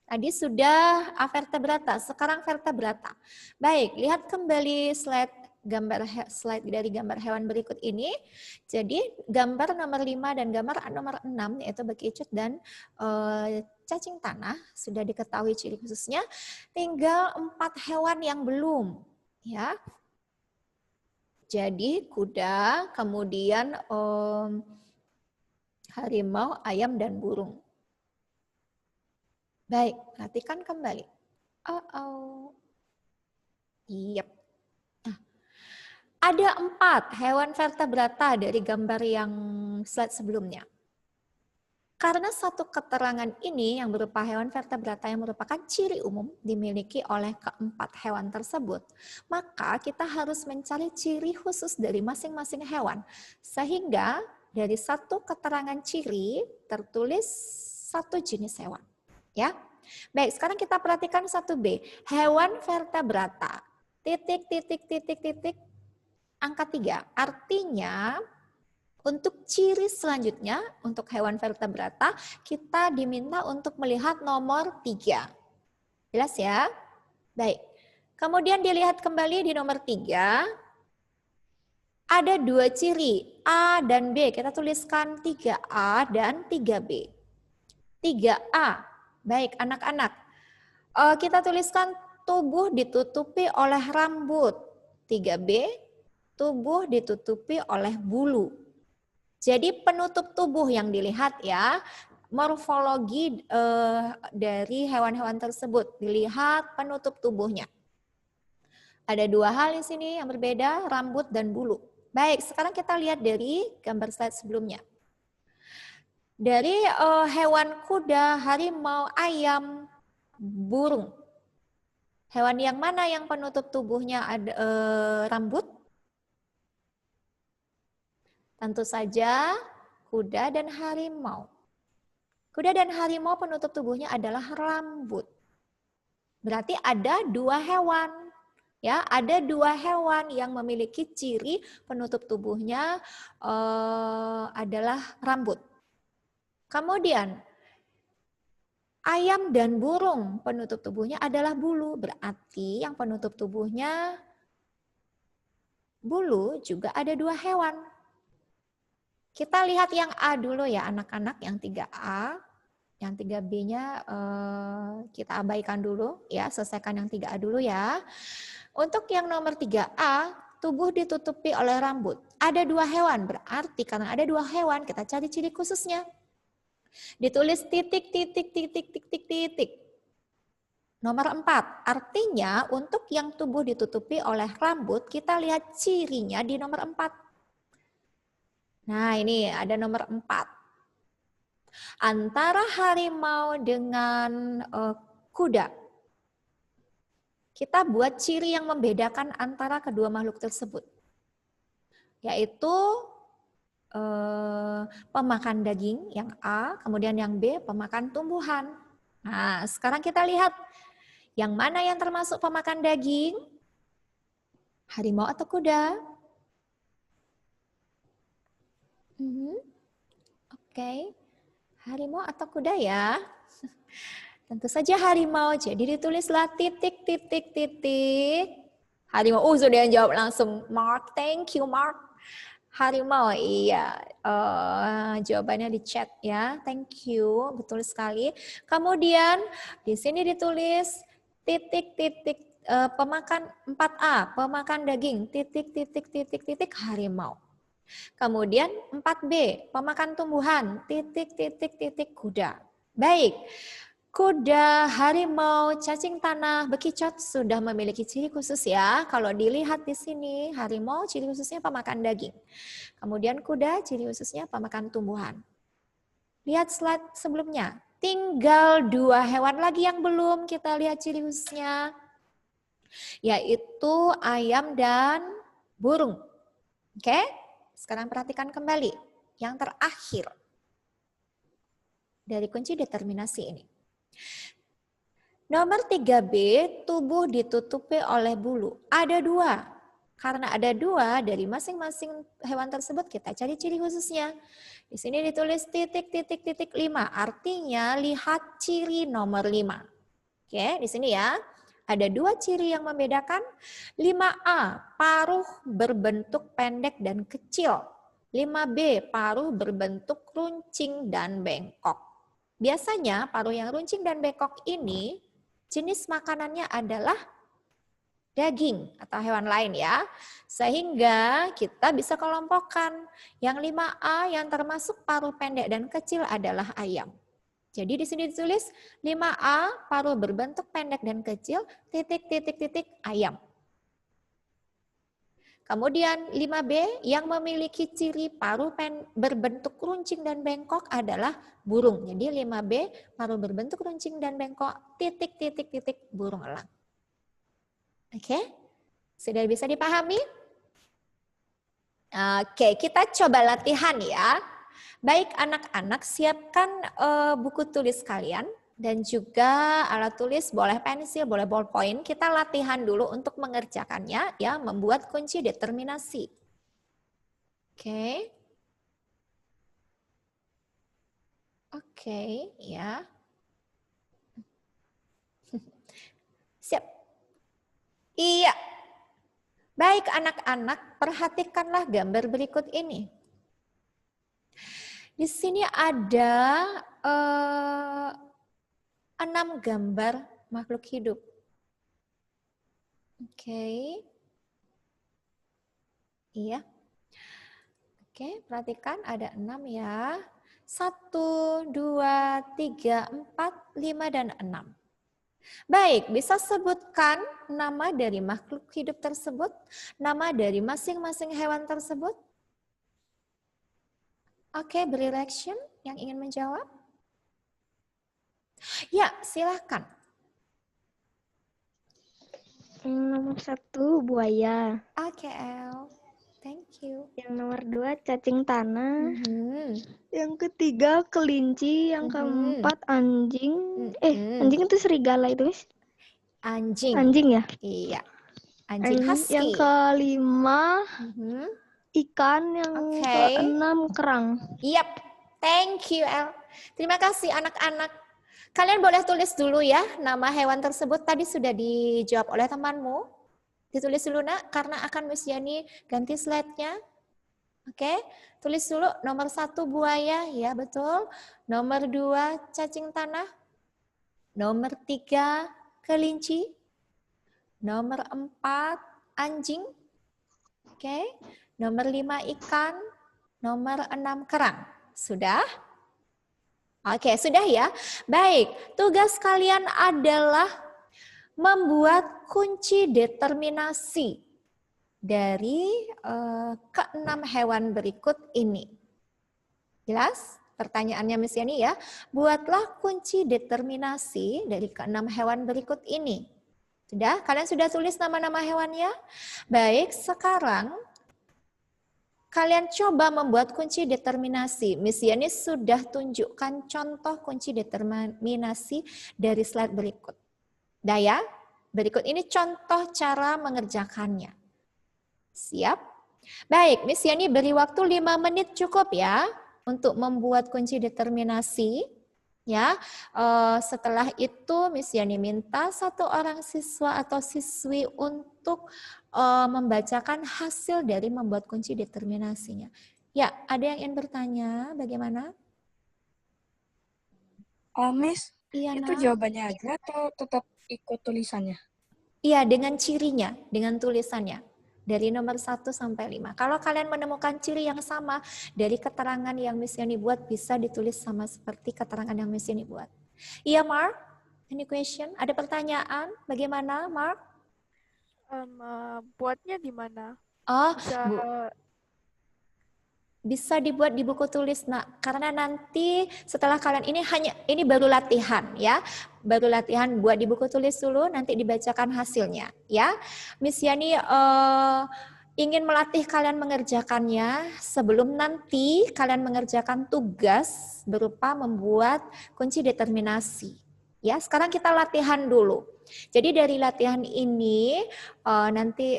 Tadi sudah avertebrata, sekarang vertebrata. Baik, lihat kembali slide dari gambar hewan berikut ini. Jadi gambar nomor 5 dan gambar nomor 6 yaitu bekicot dan cacing tanah sudah diketahui ciri khususnya. Tinggal 4 hewan yang belum, ya. Jadi kuda, kemudian harimau, ayam, dan burung. Baik, perhatikan kembali. Yep. Nah, ada 4 hewan vertebrata dari gambar yang slide sebelumnya. Karena satu keterangan ini yang berupa hewan vertebrata yang merupakan ciri umum dimiliki oleh keempat hewan tersebut, maka kita harus mencari ciri khusus dari masing-masing hewan. Sehingga dari satu keterangan ciri tertulis satu jenis hewan. Ya, baik, sekarang kita perhatikan 1B. Hewan vertebrata. Titik, titik, titik, titik. Angka 3. Artinya, untuk ciri selanjutnya, untuk hewan vertebrata, kita diminta untuk melihat nomor 3. Jelas ya? Baik. Kemudian dilihat kembali di nomor 3. Ada 2 ciri, A dan B. Kita tuliskan 3A dan 3B. 3A. Baik, anak-anak. Kita tuliskan tubuh ditutupi oleh rambut. 3B, tubuh ditutupi oleh bulu. Jadi penutup tubuh yang dilihat ya, morfologi dari hewan-hewan tersebut, dilihat penutup tubuhnya. Ada 2 hal di sini yang berbeda, rambut dan bulu. Baik, sekarang kita lihat dari gambar slide sebelumnya. Dari hewan kuda, harimau, ayam, burung. Hewan yang mana yang penutup tubuhnya ada rambut? Tentu saja kuda dan harimau. Kuda dan harimau penutup tubuhnya adalah rambut. Berarti ada 2 hewan. Ya, ada 2 hewan yang memiliki ciri penutup tubuhnya adalah rambut. Kemudian ayam dan burung penutup tubuhnya adalah bulu. Berarti yang penutup tubuhnya bulu juga ada 2 hewan. Kita lihat yang A dulu ya anak-anak, yang 3A. Yang 3B-nya kita abaikan dulu ya, selesaikan yang 3A dulu ya. Untuk yang nomor 3A, tubuh ditutupi oleh rambut. Ada 2 hewan, berarti karena ada 2 hewan kita cari ciri khususnya. Ditulis titik, titik, titik, titik, titik. Nomor 4, artinya untuk yang tubuh ditutupi oleh rambut, kita lihat cirinya di nomor 4. Nah, ini ada nomor 4. Antara harimau dengan kuda. Kita buat ciri yang membedakan antara kedua makhluk tersebut. Yaitu pemakan daging yang A, kemudian yang B pemakan tumbuhan. Nah, sekarang kita lihat yang mana yang termasuk pemakan daging? Harimau atau kuda? Oke. Harimau atau kuda ya? Tentu saja harimau. Jadi ditulislah titik, titik, titik. Harimau. Sudah yang jawab langsung. Mark, thank you Mark. Harimau, iya. Jawabannya di chat ya. Thank you, betul sekali. Kemudian di sini ditulis titik, titik, pemakan 4A, pemakan daging, titik, titik, titik, titik, harimau. Kemudian 4B, pemakan tumbuhan, titik, titik, titik, kuda. Baik, kuda, harimau, cacing tanah, bekicot sudah memiliki ciri khusus ya. Kalau dilihat di sini, harimau ciri khususnya pemakan daging. Kemudian kuda ciri khususnya pemakan tumbuhan. Lihat slide sebelumnya. Tinggal 2 hewan lagi yang belum kita lihat ciri khususnya. Yaitu ayam dan burung. Oke? Sekarang perhatikan kembali yang terakhir dari kunci determinasi ini. Nomor 3B, tubuh ditutupi oleh bulu. Ada 2. Karena ada 2 dari masing-masing hewan tersebut kita cari ciri khususnya. Di sini ditulis titik, titik, titik 5. Artinya lihat ciri nomor 5. Oke, di sini ya. Ada 2 ciri yang membedakan. 5A, paruh berbentuk pendek dan kecil. 5B, paruh berbentuk runcing dan bengkok. Biasanya paruh yang runcing dan bengkok ini jenis makanannya adalah daging atau hewan lain ya. Sehingga kita bisa kelompokkan. Yang 5A yang termasuk paruh pendek dan kecil adalah ayam. Jadi di sini ditulis 5A paruh berbentuk pendek dan kecil, titik, titik, titik, ayam. Kemudian 5B yang memiliki ciri paruh berbentuk runcing dan bengkok adalah burung. Jadi 5B paruh berbentuk runcing dan bengkok, titik, titik, titik, burung elang. Oke, sudah bisa dipahami? Oke, kita coba latihan ya. Baik anak-anak, siapkan buku tulis kalian. Dan juga alat tulis, boleh pensil, boleh ballpoint. Kita latihan dulu untuk mengerjakannya, ya, membuat kunci determinasi. Oke. Oke, ya. Siap. Iya. Baik anak-anak, perhatikanlah gambar berikut ini. Di sini ada 6 gambar makhluk hidup. Oke. Iya. Oke, perhatikan ada 6 ya. 1, 2, 3, 4, 5, dan 6. Baik, bisa sebutkan nama dari makhluk hidup tersebut, nama dari masing-masing hewan tersebut. Oke, beri reaction yang ingin menjawab. Ya, silahkan. Nomor 1 buaya. Oke, El. Thank you. Yang nomor 2 cacing tanah. Yang ketiga kelinci. Yang keempat anjing. Anjing itu serigala itu, Miss? Anjing. Anjing ya? Iya. Anjing husky. Yang kelima ikan. Yang keenam kerang. Yap. Thank you, El. Terima kasih anak-anak. Kalian boleh tulis dulu ya, nama hewan tersebut tadi sudah dijawab oleh temanmu. Ditulis dulu nak, karena akan Miss Yani ganti slide-nya. Oke, tulis dulu nomor 1 buaya, ya betul. Nomor 2 cacing tanah. Nomor 3 kelinci. Nomor 4 anjing. Oke, nomor 5 ikan. Nomor 6 kerang. Sudah? Oke, sudah ya. Baik, tugas kalian adalah membuat kunci determinasi dari ke-6 hewan berikut ini. Jelas? Pertanyaannya Miss Yani ya. Buatlah kunci determinasi dari ke-6 hewan berikut ini. Sudah? Kalian sudah tulis nama-nama hewannya? Baik, sekarang kalian coba membuat kunci determinasi. Miss Yani sudah tunjukkan contoh kunci determinasi dari slide berikut. Daya, berikut ini contoh cara mengerjakannya. Siap? Baik, Miss Yani beri waktu 5 menit cukup ya untuk membuat kunci determinasi. Ya, setelah itu Miss Yani minta 1 orang siswa atau siswi untuk membacakan hasil dari membuat kunci determinasinya. Ya, ada yang ingin bertanya? Bagaimana? Miss, iya, itu jawabannya aja atau tetap ikut tulisannya? Iya, dengan cirinya, dengan tulisannya. Dari nomor 1 sampai 5. Kalau kalian menemukan ciri yang sama dari keterangan yang Miss Yani buat, bisa ditulis sama seperti keterangan yang Miss Yani buat. Iya, Mark? Any question? Ada pertanyaan? Bagaimana, Mark? Buatnya di mana? Oh, bisa dibuat di buku tulis, nak. Karena nanti setelah kalian ini baru latihan ya. Baru latihan buat di buku tulis dulu, nanti dibacakan hasilnya ya. Miss Yani ingin melatih kalian mengerjakannya sebelum nanti kalian mengerjakan tugas berupa membuat kunci determinasi. Ya, sekarang kita latihan dulu. Jadi dari latihan ini nanti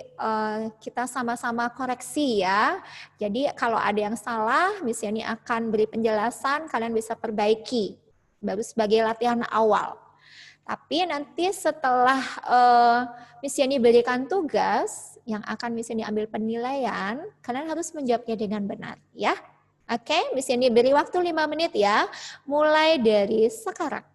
kita sama-sama koreksi ya. Jadi kalau ada yang salah, Miss Yani akan beri penjelasan, kalian bisa perbaiki. Baru sebagai latihan awal. Tapi nanti setelah Miss Yani berikan tugas, yang akan Miss Yani ambil penilaian, kalian harus menjawabnya dengan benar ya. Oke, Miss Yani beri waktu 5 menit ya, mulai dari sekarang.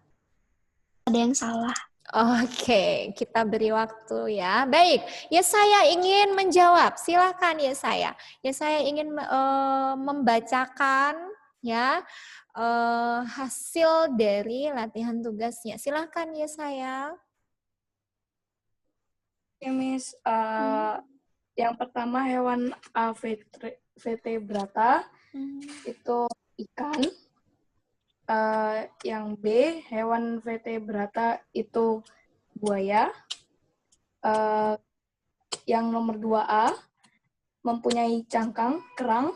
Ada yang salah. Oke, kita beri waktu ya. Baik, ya saya ingin menjawab. Silakan ya saya. Ya saya ingin membacakan ya hasil dari latihan tugasnya. Silakan ya saya. Ya, Miss. Yang pertama hewan vertebrata itu ikan. Yang B, hewan vertebrata itu buaya. Yang nomor 2A, mempunyai cangkang, kerang.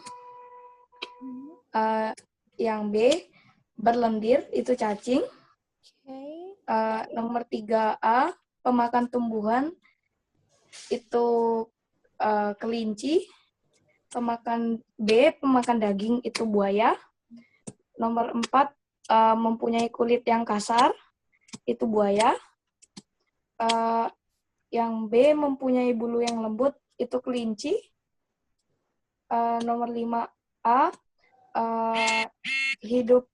Yang B, berlendir, itu cacing. Nomor 3A, pemakan tumbuhan, itu kelinci. Pemakan daging, itu buaya. Nomor 4, mempunyai kulit yang kasar, itu buaya. Yang B, mempunyai bulu yang lembut, itu kelinci. Nomor 5A, hidup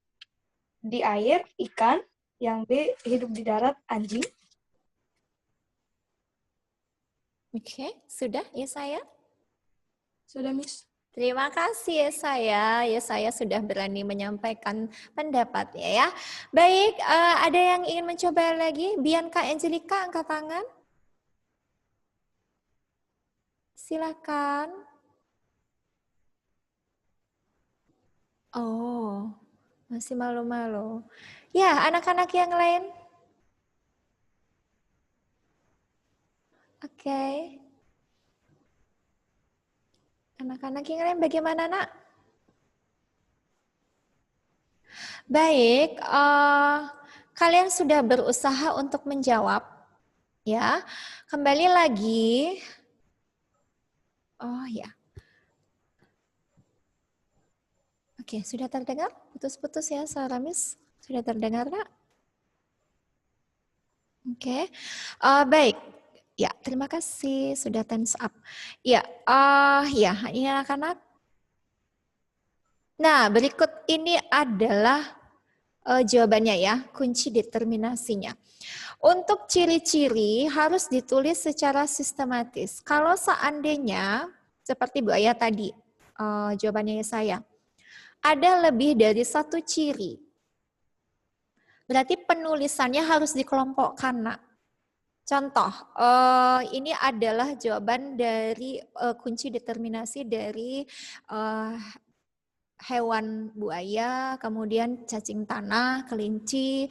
di air, ikan. Yang B, hidup di darat, anjing. Oke, sudah ya saya? Sudah, Miss. Terima kasih ya saya. Ya saya sudah berani menyampaikan pendapatnya ya. Baik, ada yang ingin mencoba lagi? Bianca Angelica angkat tangan. Silakan. Oh, masih malu-malu. Ya, anak-anak yang lain. Oke. Anak-anak yang lain bagaimana, Nak? Baik, kalian sudah berusaha untuk menjawab, ya. Kembali lagi. Oh ya. Oke, sudah terdengar? Putus-putus ya, suara Miss. Sudah terdengar, Nak? Oke, baik. Ya, terima kasih sudah thumbs up. Ya, ya, ini anak-anak. Nah, berikut ini adalah jawabannya ya, kunci determinasinya. Untuk ciri-ciri harus ditulis secara sistematis. Kalau seandainya, seperti Bu Aya tadi, jawabannya saya, ada lebih dari satu ciri. Berarti penulisannya harus dikelompokkan, Nak. Contoh, ini adalah jawaban dari kunci determinasi dari hewan buaya, kemudian cacing tanah, kelinci,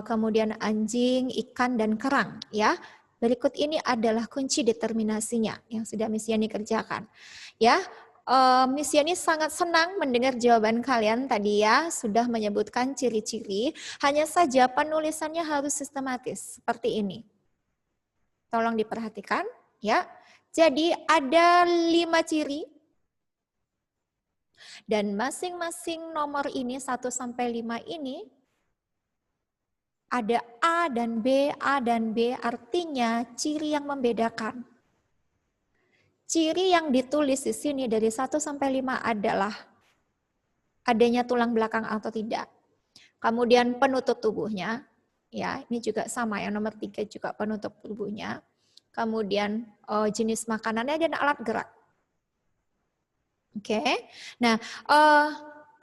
kemudian anjing, ikan, dan kerang. Ya, berikut ini adalah kunci determinasinya yang sudah Miss Yani kerjakan. Ya, Miss Yani sangat senang mendengar jawaban kalian tadi ya, sudah menyebutkan ciri-ciri. Hanya saja penulisannya harus sistematis seperti ini. Tolong diperhatikan ya. Jadi ada 5 ciri dan masing-masing nomor ini 1 sampai 5 ini ada A dan B, A dan B artinya ciri yang membedakan. Ciri yang ditulis di sini dari 1 sampai 5 adalah adanya tulang belakang atau tidak. Kemudian penutup tubuhnya. Ya, ini juga sama yang nomor 3 juga penutup tubuhnya. Kemudian jenis makanannya dan alat gerak. Oke. Nah,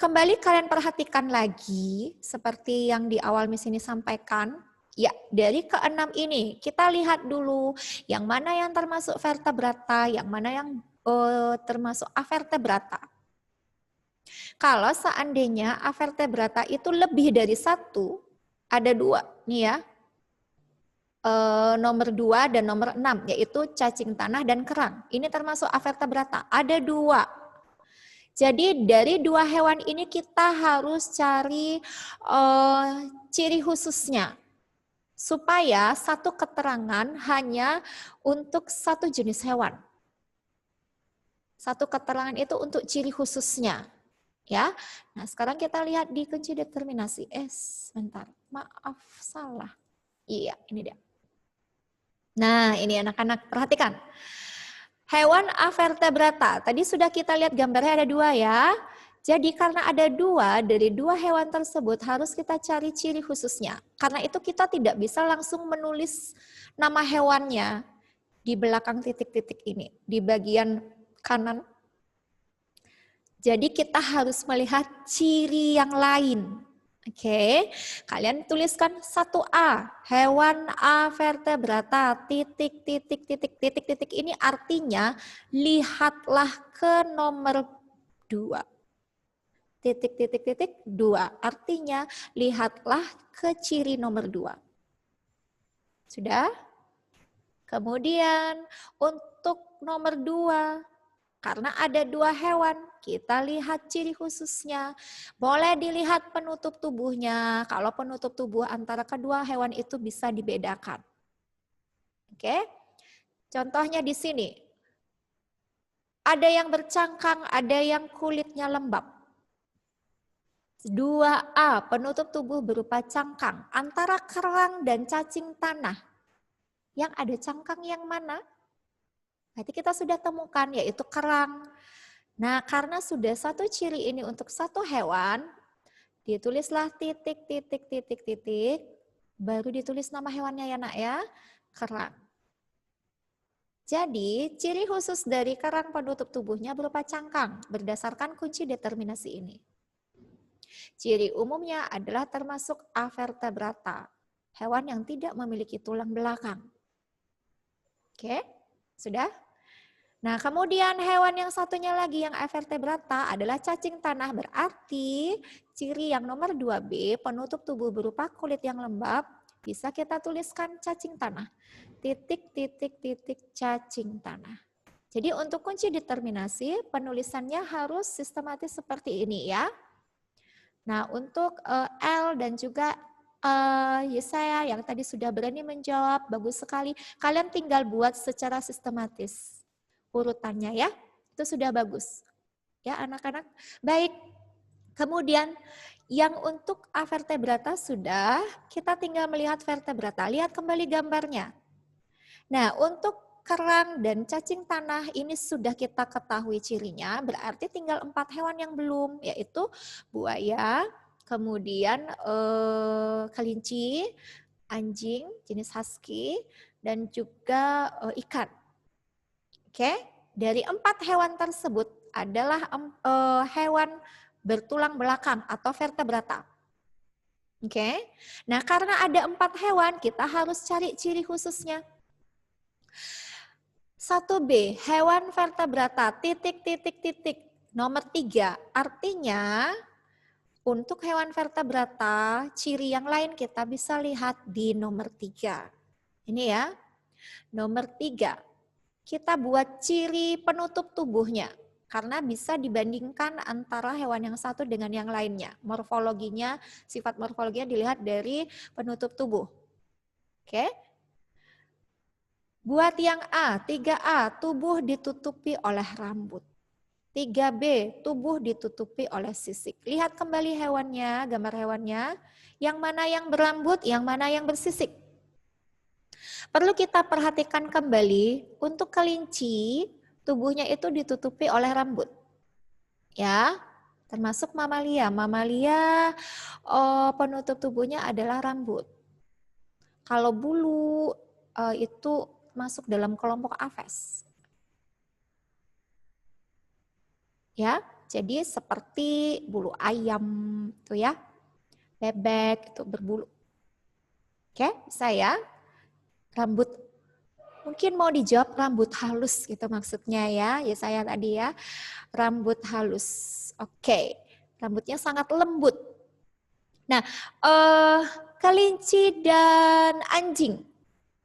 kembali kalian perhatikan lagi seperti yang di awal Miss ini sampaikan. Ya, dari ke-6 ini kita lihat dulu yang mana yang termasuk vertebrata, yang mana yang termasuk avertebrata. Kalau seandainya avertebrata itu lebih dari 1, ada 2 nih ya, nomor 2 dan nomor 6 yaitu cacing tanah dan kerang. Ini termasuk avertebrata, ada 2. Jadi dari 2 hewan ini kita harus cari ciri khususnya supaya satu keterangan hanya untuk satu jenis hewan. Satu keterangan itu untuk ciri khususnya. Ya, nah sekarang kita lihat di kunci determinasi. Sebentar, maaf salah. Iya, ini dia. Nah, ini anak-anak perhatikan. Hewan avertebrata. Tadi sudah kita lihat gambarnya ada 2 ya. Jadi karena ada dua, dari dua hewan tersebut harus kita cari ciri khususnya. Karena itu kita tidak bisa langsung menulis nama hewannya di belakang titik-titik ini, di bagian kanan. Jadi kita harus melihat ciri yang lain. Oke, kalian tuliskan 1A, hewan A vertebrata, titik, titik, titik, titik, titik. Ini artinya lihatlah ke nomor 2. Titik, titik, titik, 2. Artinya, lihatlah ke ciri nomor 2. Sudah? Kemudian, untuk nomor 2, karena ada 2 hewan, kita lihat ciri khususnya. Boleh dilihat penutup tubuhnya. Kalau penutup tubuh antara kedua hewan itu bisa dibedakan. Oke? Contohnya di sini. Ada yang bercangkang, ada yang kulitnya lembab. 2A, penutup tubuh berupa cangkang. Antara kerang dan cacing tanah. Yang ada cangkang yang mana? Berarti kita sudah temukan, yaitu kerang. Nah, karena sudah satu ciri ini untuk satu hewan, ditulislah titik, titik, titik, titik. Baru ditulis nama hewannya ya nak ya, kerang. Jadi, ciri khusus dari kerang penutup tubuhnya berupa cangkang, berdasarkan kunci determinasi ini. Ciri umumnya adalah termasuk avertebrata, hewan yang tidak memiliki tulang belakang. Oke, sudah? Nah, kemudian hewan yang satunya lagi yang avertebrata adalah cacing tanah, berarti ciri yang nomor 2B, penutup tubuh berupa kulit yang lembab, bisa kita tuliskan cacing tanah. Titik, titik, titik, cacing tanah. Jadi untuk kunci determinasi, penulisannya harus sistematis seperti ini ya. Nah, untuk L dan juga Yesaya yang tadi sudah berani menjawab, bagus sekali. Kalian tinggal buat secara sistematis urutannya ya. Itu sudah bagus. Ya anak-anak. Baik. Kemudian yang untuk avertebrata sudah, kita tinggal melihat vertebrata. Lihat kembali gambarnya. Nah, untuk kerang dan cacing tanah ini sudah kita ketahui cirinya, berarti tinggal 4 hewan yang belum, yaitu buaya, kemudian kelinci, anjing jenis husky, dan juga ikan. Oke, dari 4 hewan tersebut adalah hewan bertulang belakang atau vertebrata. Oke, nah karena ada 4 hewan, kita harus cari ciri khususnya. 1B, hewan vertebrata, titik, titik, titik, nomor 3. Artinya, untuk hewan vertebrata, ciri yang lain kita bisa lihat di nomor 3. Ini ya, nomor 3. Kita buat ciri penutup tubuhnya, karena bisa dibandingkan antara hewan yang satu dengan yang lainnya. Morfologinya, sifat morfologinya dilihat dari penutup tubuh. Oke. Buat yang A, 3A, tubuh ditutupi oleh rambut. 3B, tubuh ditutupi oleh sisik. Lihat kembali hewannya, gambar hewannya. Yang mana yang berambut, yang mana yang bersisik. Perlu kita perhatikan kembali, untuk kelinci, tubuhnya itu ditutupi oleh rambut. Ya, termasuk mamalia. Mamalia, penutup tubuhnya adalah rambut. Kalau bulu, itu masuk dalam kelompok aves. Ya, jadi seperti bulu ayam tuh ya. Bebek itu berbulu. Oke, bisa ya. Rambut mungkin mau dijawab rambut halus gitu maksudnya ya. Ya saya tadi ya. Rambut halus. Oke. Rambutnya sangat lembut. Nah, kelinci dan anjing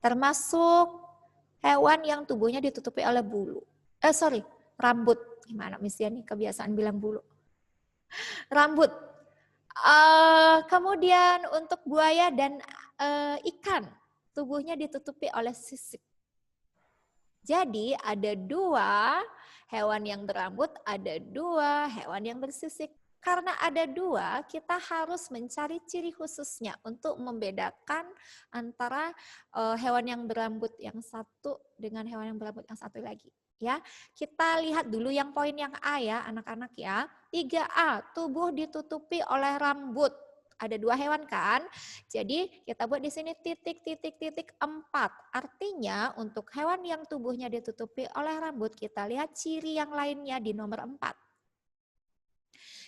termasuk hewan yang tubuhnya ditutupi oleh bulu. Rambut. Gimana misalnya nih kebiasaan bilang bulu. Rambut. Kemudian untuk buaya dan ikan, tubuhnya ditutupi oleh sisik. Jadi ada 2 hewan yang berambut, ada 2 hewan yang bersisik. Karena ada 2, kita harus mencari ciri khususnya untuk membedakan antara hewan yang berambut yang satu dengan hewan yang berambut yang satu lagi. Ya, kita lihat dulu yang poin yang A ya, anak-anak ya. 3A, tubuh ditutupi oleh rambut. Ada 2 hewan kan? Jadi kita buat di sini titik, titik, titik 4. Artinya untuk hewan yang tubuhnya ditutupi oleh rambut, kita lihat ciri yang lainnya di nomor 4.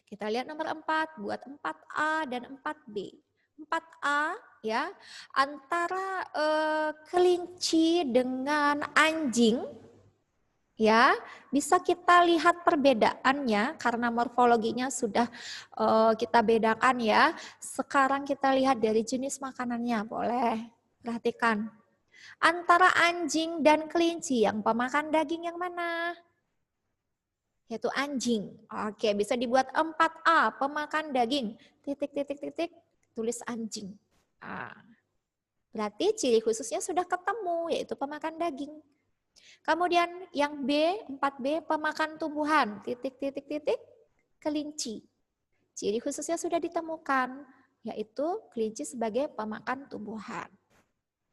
Kita lihat nomor 4, buat 4A dan 4B. 4A ya, antara kelinci dengan anjing, ya, bisa kita lihat perbedaannya karena morfologinya sudah kita bedakan ya. Sekarang kita lihat dari jenis makanannya, boleh perhatikan. Antara anjing dan kelinci, yang pemakan daging yang mana? Yaitu anjing. Oke, bisa dibuat 4A, pemakan daging. Titik, titik, titik, tulis anjing. Berarti ciri khususnya sudah ketemu, yaitu pemakan daging. Kemudian yang B, 4B, pemakan tumbuhan, titik, titik, titik, kelinci. Ciri khususnya sudah ditemukan, yaitu kelinci sebagai pemakan tumbuhan.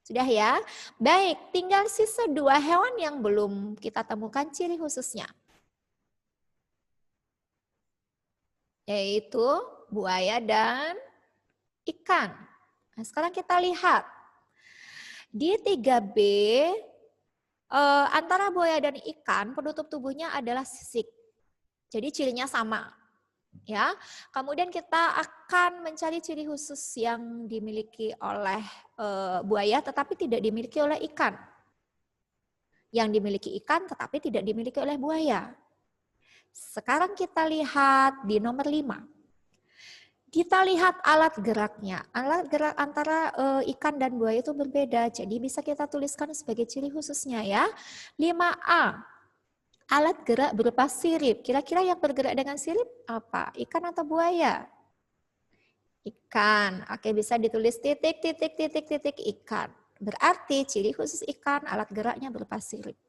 Sudah ya? Baik, tinggal sisa 2 hewan yang belum kita temukan ciri khususnya. Yaitu buaya dan ikan. Nah, sekarang kita lihat. Di 3B, antara buaya dan ikan, penutup tubuhnya adalah sisik. Jadi cirinya sama. Ya. Kemudian kita akan mencari ciri khusus yang dimiliki oleh buaya tetapi tidak dimiliki oleh ikan. Yang dimiliki ikan tetapi tidak dimiliki oleh buaya. Sekarang kita lihat di nomor 5. Kita lihat alat geraknya. Alat gerak antara ikan dan buaya itu berbeda. Jadi bisa kita tuliskan sebagai ciri khususnya ya. 5A. Alat gerak berupa sirip. Kira-kira yang bergerak dengan sirip apa? Ikan atau buaya? Ikan. Oke, bisa ditulis titik, titik, titik, titik, ikan. Berarti ciri khusus ikan, alat geraknya berupa sirip.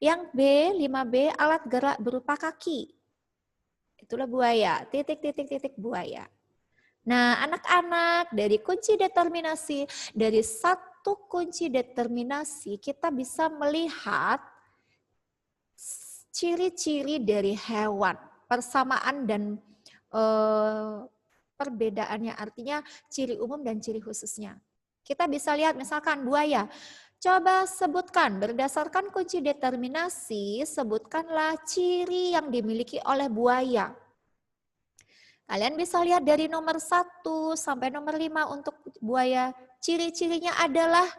Yang B, 5B, alat gerak berupa kaki. Itulah buaya. Titik, titik, titik, buaya. Nah, anak-anak, dari kunci determinasi, dari satu kunci determinasi, kita bisa melihat ciri-ciri dari hewan, persamaan dan perbedaannya, artinya ciri umum dan ciri khususnya. Kita bisa lihat misalkan buaya. Coba sebutkan, berdasarkan kunci determinasi, sebutkanlah ciri yang dimiliki oleh buaya. Kalian bisa lihat dari nomor 1 sampai nomor 5 untuk buaya. Ciri-cirinya adalah,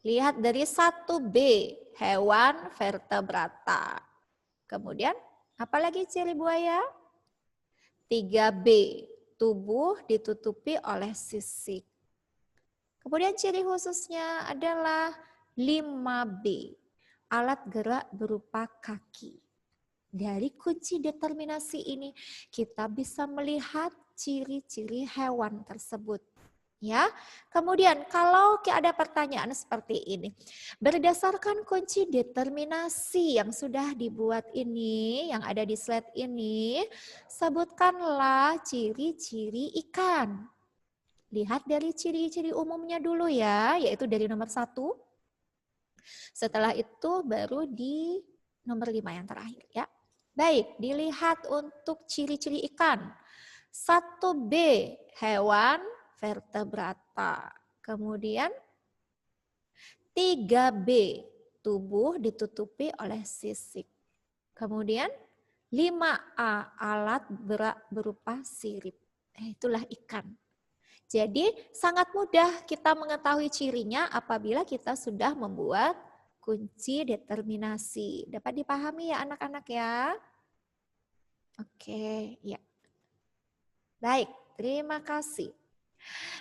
lihat dari 1B, hewan vertebrata. Kemudian, apalagi ciri buaya? 3B, tubuh ditutupi oleh sisik. Kemudian ciri khususnya adalah 5B, alat gerak berupa kaki. Dari kunci determinasi ini kita bisa melihat ciri-ciri hewan tersebut. Ya. Kemudian kalau ada pertanyaan seperti ini, berdasarkan kunci determinasi yang sudah dibuat ini, yang ada di slide ini, sebutkanlah ciri-ciri ikan. Lihat dari ciri-ciri umumnya dulu ya, yaitu dari nomor 1. Setelah itu baru di nomor 5 yang terakhir ya. Baik, dilihat untuk ciri-ciri ikan. 1B, hewan vertebrata. Kemudian 3B, tubuh ditutupi oleh sisik. Kemudian 5A, alat gerak berupa sirip. Itulah ikan. Jadi sangat mudah kita mengetahui cirinya apabila kita sudah membuat kunci determinasi. Dapat dipahami ya anak-anak ya? Oke, ya. Baik, terima kasih.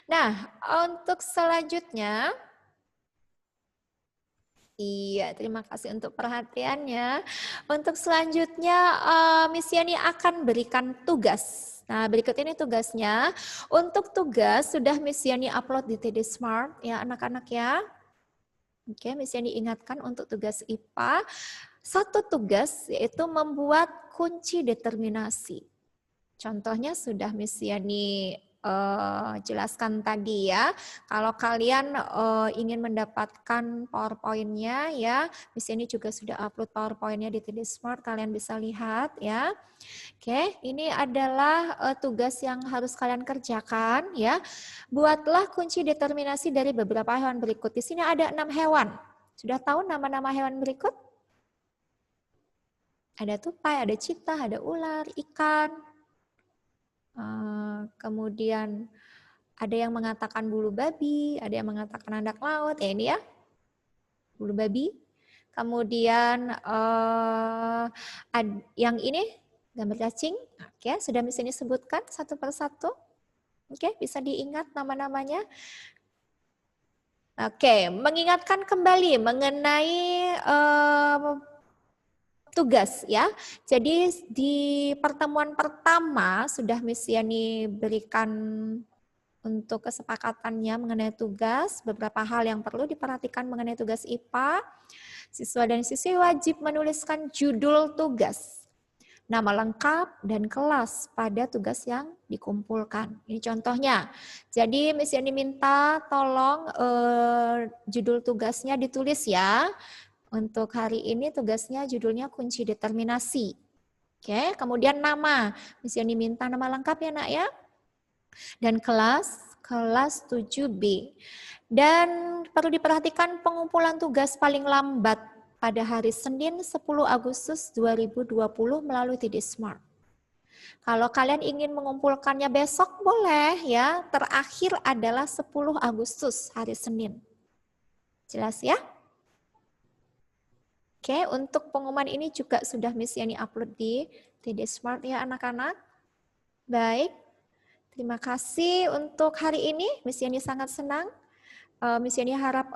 Nah, untuk selanjutnya, iya, terima kasih untuk perhatiannya. Untuk selanjutnya, Miss Yani akan berikan tugas. Nah, berikut ini tugasnya. Untuk tugas, sudah Miss Yani upload di TD Smart, ya anak-anak ya. Oke, Miss Yani ingatkan untuk tugas IPA. Satu tugas yaitu membuat kunci determinasi. Contohnya sudah Miss Yani jelaskan tadi ya. Kalau kalian ingin mendapatkan PowerPoint-nya ya, Miss ini juga sudah upload PowerPoint-nya di TD Smart, kalian bisa lihat ya. Oke, ini adalah tugas yang harus kalian kerjakan ya. Buatlah kunci determinasi dari beberapa hewan berikut. Di sini ada 6 hewan. Sudah tahu nama-nama hewan berikut? Ada tupai, ada citah, ada ular, ikan. Kemudian ada yang mengatakan bulu babi, ada yang mengatakan anak laut. Ini ya, bulu babi. Kemudian yang ini gambar cacing. Oke, sudah bisa disebutkan satu persatu. Oke, bisa diingat nama-namanya. Oke, mengingatkan kembali mengenai tugas ya. Jadi di pertemuan pertama sudah Miss Yani berikan untuk kesepakatannya mengenai tugas, beberapa hal yang perlu diperhatikan mengenai tugas IPA. Siswa dan siswi wajib menuliskan judul tugas, nama lengkap dan kelas pada tugas yang dikumpulkan. Ini contohnya. Jadi Miss Yani minta tolong judul tugasnya ditulis ya. Untuk hari ini tugasnya judulnya kunci determinasi. Oke, kemudian nama. Miss Yani minta nama lengkap ya nak ya. Dan kelas 7B. Dan perlu diperhatikan pengumpulan tugas paling lambat pada hari Senin 10 Agustus 2020 melalui TD Smart. Kalau kalian ingin mengumpulkannya besok boleh ya. Terakhir adalah 10 Agustus hari Senin. Jelas ya? Oke, untuk pengumuman ini juga sudah Miss Yani upload di TD Smart ya anak-anak. Baik, terima kasih untuk hari ini. Miss Yani sangat senang. Miss Yani harap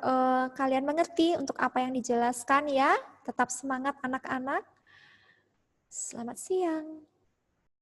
kalian mengerti untuk apa yang dijelaskan ya. Tetap semangat anak-anak. Selamat siang.